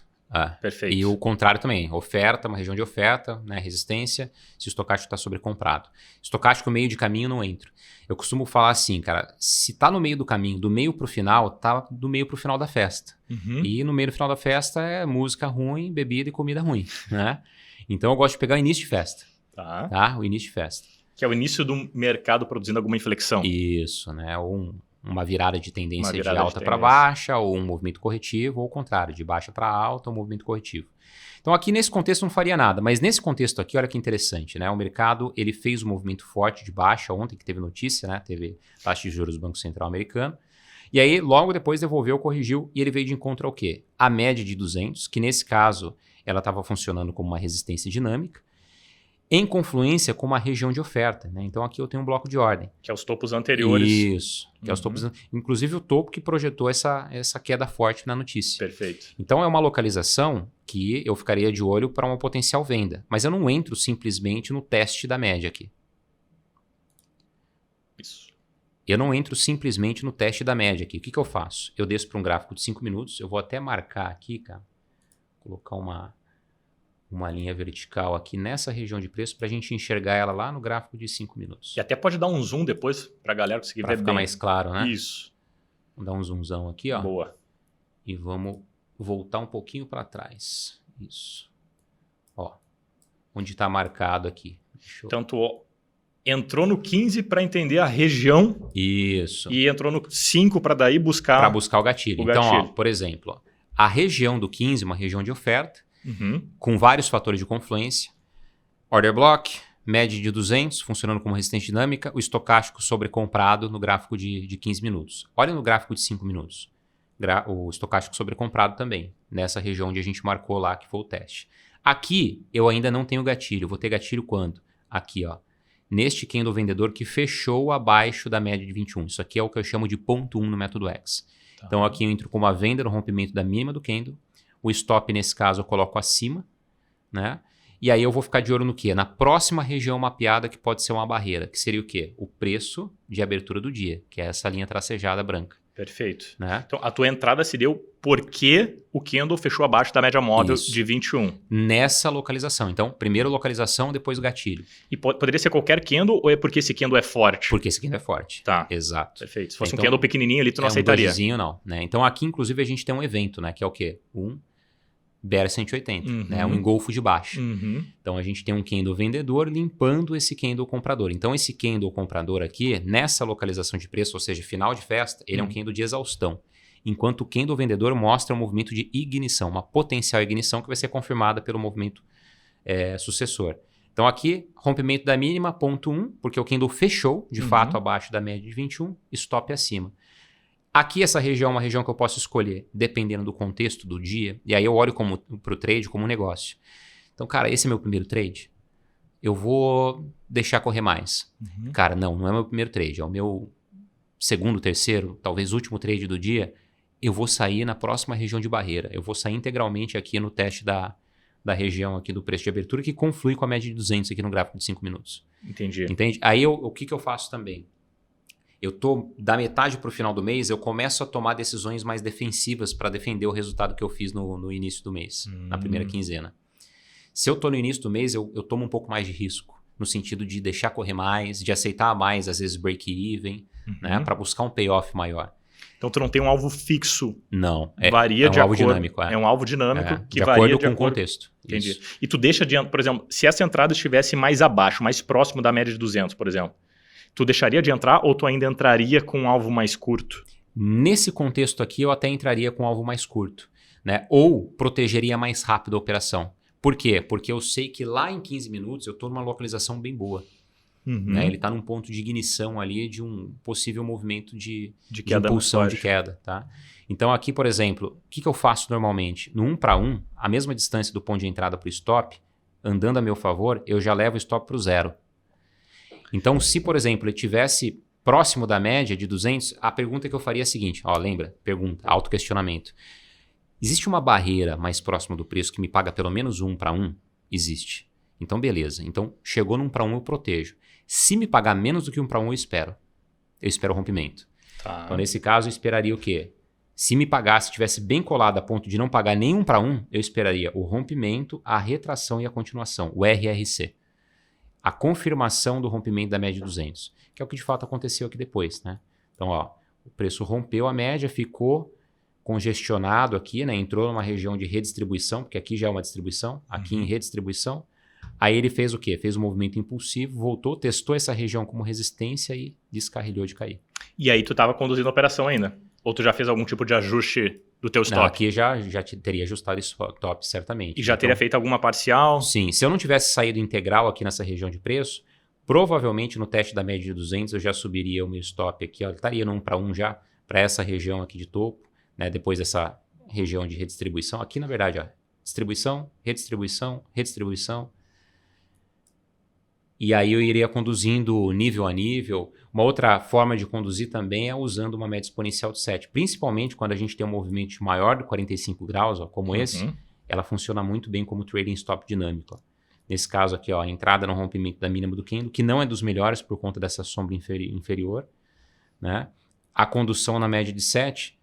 Perfeito. E o contrário também, oferta, uma região de oferta, né, resistência, se o estocástico está sobrecomprado. Estocástico meio de caminho não entro. Eu costumo falar assim, cara, se tá no meio do caminho, do meio pro final, tá do meio pro final da festa. E no meio do final da festa é música ruim, bebida e comida ruim, né? Então eu gosto de pegar o início de festa. Tá? O início de festa. Que é o início do mercado produzindo alguma inflexão. Isso, né? Ou uma virada de tendência de alta para baixa, ou um movimento corretivo, ou o contrário, de baixa para alta, um movimento corretivo. Então aqui nesse contexto não faria nada, mas nesse contexto aqui, olha que interessante, né? O mercado ele fez um movimento forte de baixa ontem, que teve notícia, né? Teve taxa de juros do Banco Central americano. E aí logo depois devolveu, corrigiu e ele veio de encontro ao quê? A média de 200, que nesse caso ela estava funcionando como uma resistência dinâmica, em confluência com uma região de oferta, né? Então aqui eu tenho um bloco de ordem. Que é os topos anteriores. Isso. Que é os topos, inclusive o topo que projetou essa queda forte na notícia. Perfeito. Então é uma localização que eu ficaria de olho para uma potencial venda. Mas eu não entro simplesmente no teste da média aqui. Isso. Eu não entro simplesmente no teste da média aqui. O que eu faço? Eu desço para um gráfico de 5 minutos. Eu vou até marcar aqui, cara. Colocar uma linha vertical aqui nessa região de preço para a gente enxergar ela lá no gráfico de 5 minutos. E até pode dar um zoom depois para a galera conseguir ver bem. Para ficar mais claro, né? Isso. Vamos dar um zoomzão aqui, ó. Boa. E vamos voltar um pouquinho para trás. Isso. Ó, onde está marcado aqui. Então, tu entrou no 15 para entender a região. Isso. E entrou no 5 para daí buscar... Para buscar o gatilho. Então, ó, por exemplo, ó, a região do 15, uma região de oferta, com vários fatores de confluência. Order block, média de 200, funcionando como resistência dinâmica. O estocástico sobrecomprado no gráfico de 15 minutos. Olha no gráfico de 5 minutos. O estocástico sobrecomprado também, nessa região onde a gente marcou lá, que foi o teste. Aqui, eu ainda não tenho gatilho. Vou ter gatilho quando? Aqui, ó. Neste candle vendedor que fechou abaixo da média de 21. Isso aqui é o que eu chamo de ponto 1 no método X. Tá. Então, aqui eu entro com uma venda no rompimento da mínima do candle. O stop, nesse caso, eu coloco acima, né? E aí eu vou ficar de olho no quê? Na próxima região mapeada, que pode ser uma barreira, que seria o quê? O preço de abertura do dia, que é essa linha tracejada branca. Perfeito. Né? Então, a tua entrada se deu porque o candle fechou abaixo da média móvel de 21. Nessa localização. Então, primeiro localização, depois o gatilho. E poderia ser qualquer candle ou é porque esse candle é forte? Porque esse candle é forte. Tá. Exato. Perfeito. Se fosse então, um candle pequenininho ali, tu não aceitaria. Um dogezinho, não. Né? Então, aqui, inclusive, a gente tem um evento, né? Que é o quê? Bear 180, né? Um engolfo de baixa. Então, a gente tem um candle vendedor limpando esse candle comprador. Então, esse candle comprador aqui, nessa localização de preço, ou seja, final de festa, ele é um candle de exaustão. Enquanto o candle vendedor mostra um movimento de ignição, uma potencial ignição que vai ser confirmada pelo movimento sucessor. Então, aqui, rompimento da mínima, ponto 1, porque o candle fechou, de fato, abaixo da média de 21, stop acima. Aqui essa região é uma região que eu posso escolher dependendo do contexto do dia. E aí eu olho para o trade como um negócio. Então, cara, esse é meu primeiro trade. Eu vou deixar correr mais. Cara, não é meu primeiro trade. É o meu segundo, terceiro, talvez último trade do dia. Eu vou sair na próxima região de barreira. Eu vou sair integralmente aqui no teste da região aqui do preço de abertura que conflui com a média de 200 aqui no gráfico de 5 minutos. Entendi. Entende? Aí o que eu faço também? Eu tô da metade para o final do mês, eu começo a tomar decisões mais defensivas para defender o resultado que eu fiz no início do mês, na primeira quinzena. Se eu tô no início do mês, eu tomo um pouco mais de risco, no sentido de deixar correr mais, de aceitar mais, às vezes break-even, né, para buscar um payoff maior. Então tu não tem um alvo fixo. Não, varia um de alvo acordo, dinâmico. É um alvo dinâmico que de varia acordo de com o acordo... contexto. Entendi. Isso. E tu deixa adiante, por exemplo, se essa entrada estivesse mais abaixo, mais próximo da média de 200, por exemplo, tu deixaria de entrar ou tu ainda entraria com um alvo mais curto? Nesse contexto aqui, eu até entraria com um alvo mais curto, né? Ou protegeria mais rápido a operação. Por quê? Porque eu sei que lá em 15 minutos eu estou numa localização bem boa. Né? Ele está num ponto de ignição ali de um possível movimento de impulsão de queda. Tá? Então aqui, por exemplo, o que eu faço normalmente? No 1 para 1, a mesma distância do ponto de entrada para o stop, andando a meu favor, eu já levo o stop para o 0. Então, se, por exemplo, ele estivesse próximo da média de 200, a pergunta que eu faria é a seguinte, lembra? Pergunta, autoquestionamento. Existe uma barreira mais próxima do preço que me paga pelo menos 1 para 1? Existe. Então, beleza. Então, chegou no 1 para 1, eu protejo. Se me pagar menos do que 1 para 1, eu espero. Eu espero o rompimento. Tá. Então, nesse caso, eu esperaria o quê? Se me pagasse, estivesse bem colado a ponto de não pagar nem 1 para 1, eu esperaria o rompimento, a retração e a continuação, o RRC. A confirmação do rompimento da média de 200, que é o que de fato aconteceu aqui depois, né? Então, o preço rompeu a média, ficou congestionado aqui, né? Entrou numa região de redistribuição, porque aqui já é uma distribuição, aqui em redistribuição. Aí ele fez o quê? Fez um movimento impulsivo, voltou, testou essa região como resistência e descarrilhou de cair. E aí tu estava conduzindo a operação ainda? Ou tu já fez algum tipo de ajuste do teu stop? Não, aqui já teria ajustado esse stop, certamente. E já teria feito alguma parcial? Sim, se eu não tivesse saído integral aqui nessa região de preço, provavelmente no teste da média de 200 eu já subiria o meu stop aqui, eu estaria no 1 para 1 já, para essa região aqui de topo, né? Depois dessa região de redistribuição. Aqui, na verdade, distribuição, redistribuição, redistribuição. E aí eu iria conduzindo nível a nível. Uma outra forma de conduzir também é usando uma média exponencial de 7. Principalmente quando a gente tem um movimento maior de 45 graus, como esse, ela funciona muito bem como trading stop dinâmico. Nesse caso aqui, a entrada no rompimento da mínima do candle, que não é dos melhores por conta dessa sombra inferior. Né? A condução na média de 7,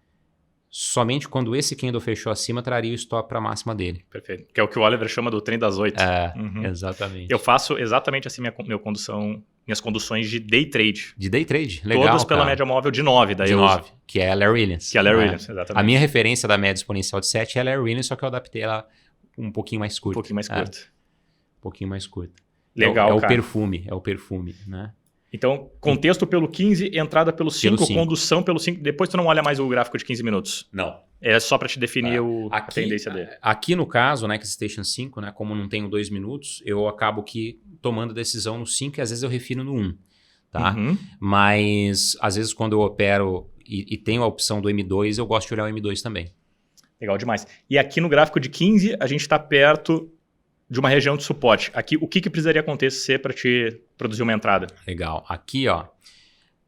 somente quando esse candle fechou acima, traria o stop para a máxima dele. Perfeito. Que é o que o Oliver chama do trem das 8. Exatamente. Eu faço exatamente assim minhas conduções de day trade. De day trade? Legal, todas pela média móvel de 9. Daí de 9, que é a Larry Williams. Que é a Larry Williams, exatamente. A minha referência da média exponencial de 7 é a Larry Williams, só que eu adaptei ela um pouquinho mais curta. Um pouquinho mais curta. Um pouquinho mais curta. Legal, cara. É o perfume, né? Então, contexto pelo 15, entrada pelo 5, condução pelo 5. Depois tu não olha mais o gráfico de 15 minutos. Não. É só para te definir a tendência dele. Aqui no caso, né, que é Station 5, né, como não tenho 2 minutos, eu acabo que tomando decisão no 5 e às vezes eu refiro no 1. Tá? Mas às vezes quando eu opero e tenho a opção do M2, eu gosto de olhar o M2 também. Legal demais. E aqui no gráfico de 15, a gente está perto de uma região de suporte. Aqui, o que precisaria acontecer para te produzir uma entrada? Legal. Aqui, ó,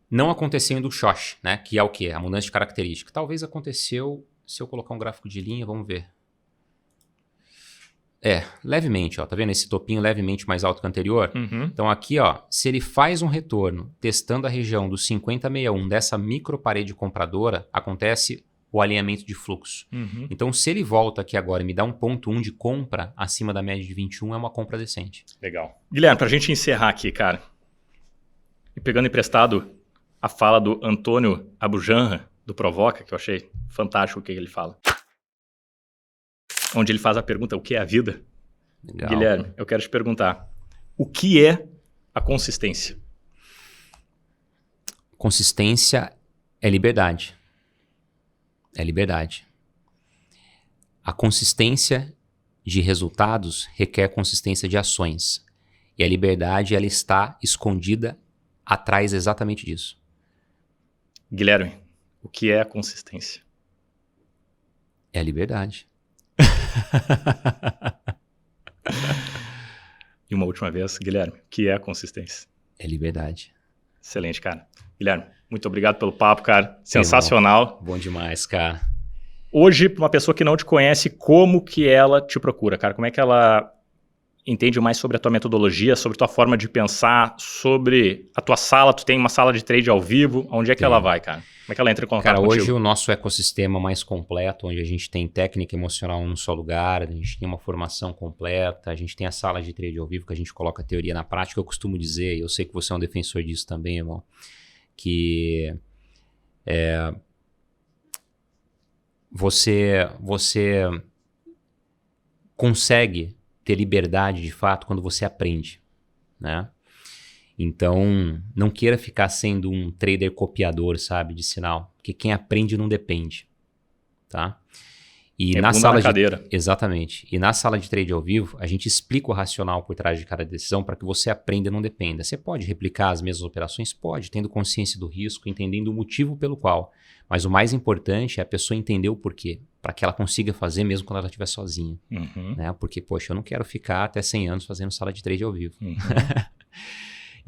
não acontecendo o Shosh, né? Que é o quê? A mudança de característica. Talvez aconteceu, se eu colocar um gráfico de linha, vamos ver. Levemente, ó. Tá vendo esse topinho levemente mais alto que o anterior? Então aqui, ó, se ele faz um retorno testando a região do 5061 dessa micro parede compradora, acontece o alinhamento de fluxo. Então, se ele volta aqui agora e me dá um ponto 1 de compra acima da média de 21, é uma compra decente. Legal. Guilherme, para a gente encerrar aqui, cara, e pegando emprestado a fala do Antônio Abujanra, do Provoca, que eu achei fantástico o que ele fala, onde ele faz a pergunta, o que é a vida? Legal. Guilherme, eu quero te perguntar, o que é a consistência? Consistência é liberdade. É liberdade. A consistência de resultados requer consistência de ações. E a liberdade, ela está escondida atrás exatamente disso. Guilherme, o que é a consistência? É a liberdade. E uma última vez, Guilherme, o que é a consistência? É liberdade. Excelente, cara. Guilherme, muito obrigado pelo papo, cara. Sensacional. Bom demais, cara. Hoje, para uma pessoa que não te conhece, como que ela te procura, cara? Como é que ela entende mais sobre a tua metodologia, sobre a tua forma de pensar, sobre a tua sala? Tu tem uma sala de trade ao vivo. Onde é que ela vai, cara? Como é que ela entra em contato contigo? Cara, hoje o nosso ecossistema mais completo, onde a gente tem técnica emocional num só lugar, a gente tem uma formação completa, a gente tem a sala de trade ao vivo, que a gente coloca a teoria na prática. Eu costumo dizer, e eu sei que você é um defensor disso também, irmão, que você consegue ter liberdade de fato quando você aprende, né? Então, não queira ficar sendo um trader copiador, sabe, de sinal, porque quem aprende não depende, tá? E na sala cadeira. Exatamente. E na sala de trade ao vivo, a gente explica o racional por trás de cada decisão para que você aprenda e não dependa. Você pode replicar as mesmas operações? Pode, tendo consciência do risco, entendendo o motivo pelo qual. Mas o mais importante é a pessoa entender o porquê, para que ela consiga fazer mesmo quando ela estiver sozinha. Né? Porque, poxa, eu não quero ficar até 100 anos fazendo sala de trade ao vivo.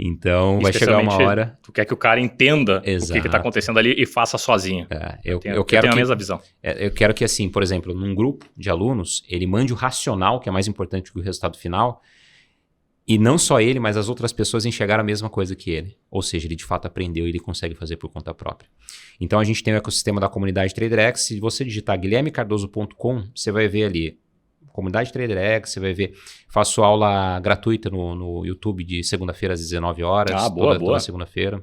Então, vai chegar uma hora... Tu quer que o cara entenda o que está acontecendo ali e faça sozinho. Eu tenho a mesma visão. Eu quero que, assim, por exemplo, num grupo de alunos, ele mande o racional, que é mais importante que o resultado final, e não só ele, mas as outras pessoas enxergaram a mesma coisa que ele. Ou seja, ele de fato aprendeu e ele consegue fazer por conta própria. Então, a gente tem o ecossistema da comunidade TraderX. Se você digitar guilhermecardoso.com, você vai ver ali comunidade TraderX, você vai ver, faço aula gratuita no YouTube de segunda-feira às 19 horas, toda segunda-feira.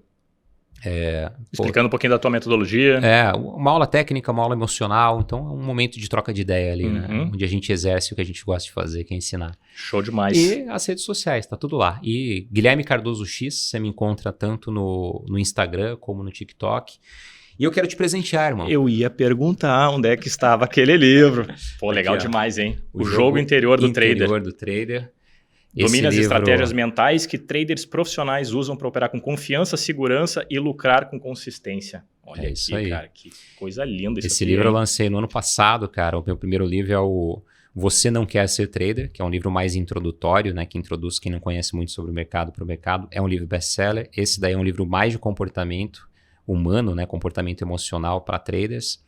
Explicando um pouquinho da tua metodologia. Uma aula técnica, uma aula emocional, então é um momento de troca de ideia ali, né? Onde a gente exerce o que a gente gosta de fazer, que é ensinar. Show demais. E as redes sociais, tá tudo lá. E Guilherme Cardoso X, você me encontra tanto no Instagram como no TikTok. E eu quero te presentear, irmão. Eu ia perguntar onde é que estava aquele livro. Pô, legal demais, hein? O jogo interior do trader. Interior do trader. Domina as estratégias mentais que traders profissionais usam para operar com confiança, segurança e lucrar com consistência. Olha isso aqui, aí. Cara, que coisa linda isso. Esse livro eu lancei no ano passado, cara. O meu primeiro livro é o Você Não Quer Ser Trader, que é um livro mais introdutório, né? Que introduz quem não conhece muito sobre o mercado para o mercado. É um livro best-seller. Esse daí é um livro mais de comportamento humano, né, comportamento emocional para traders,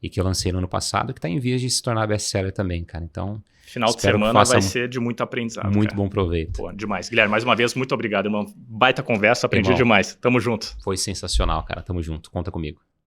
e que eu lancei no ano passado, que está em vias de se tornar best-seller também, cara. Então, final de semana vai ser de muito aprendizado. Muito bom proveito. Pô, demais. Guilherme, mais uma vez, muito obrigado, irmão. Baita conversa, aprendi demais. Tamo junto. Foi sensacional, cara. Tamo junto. Conta comigo.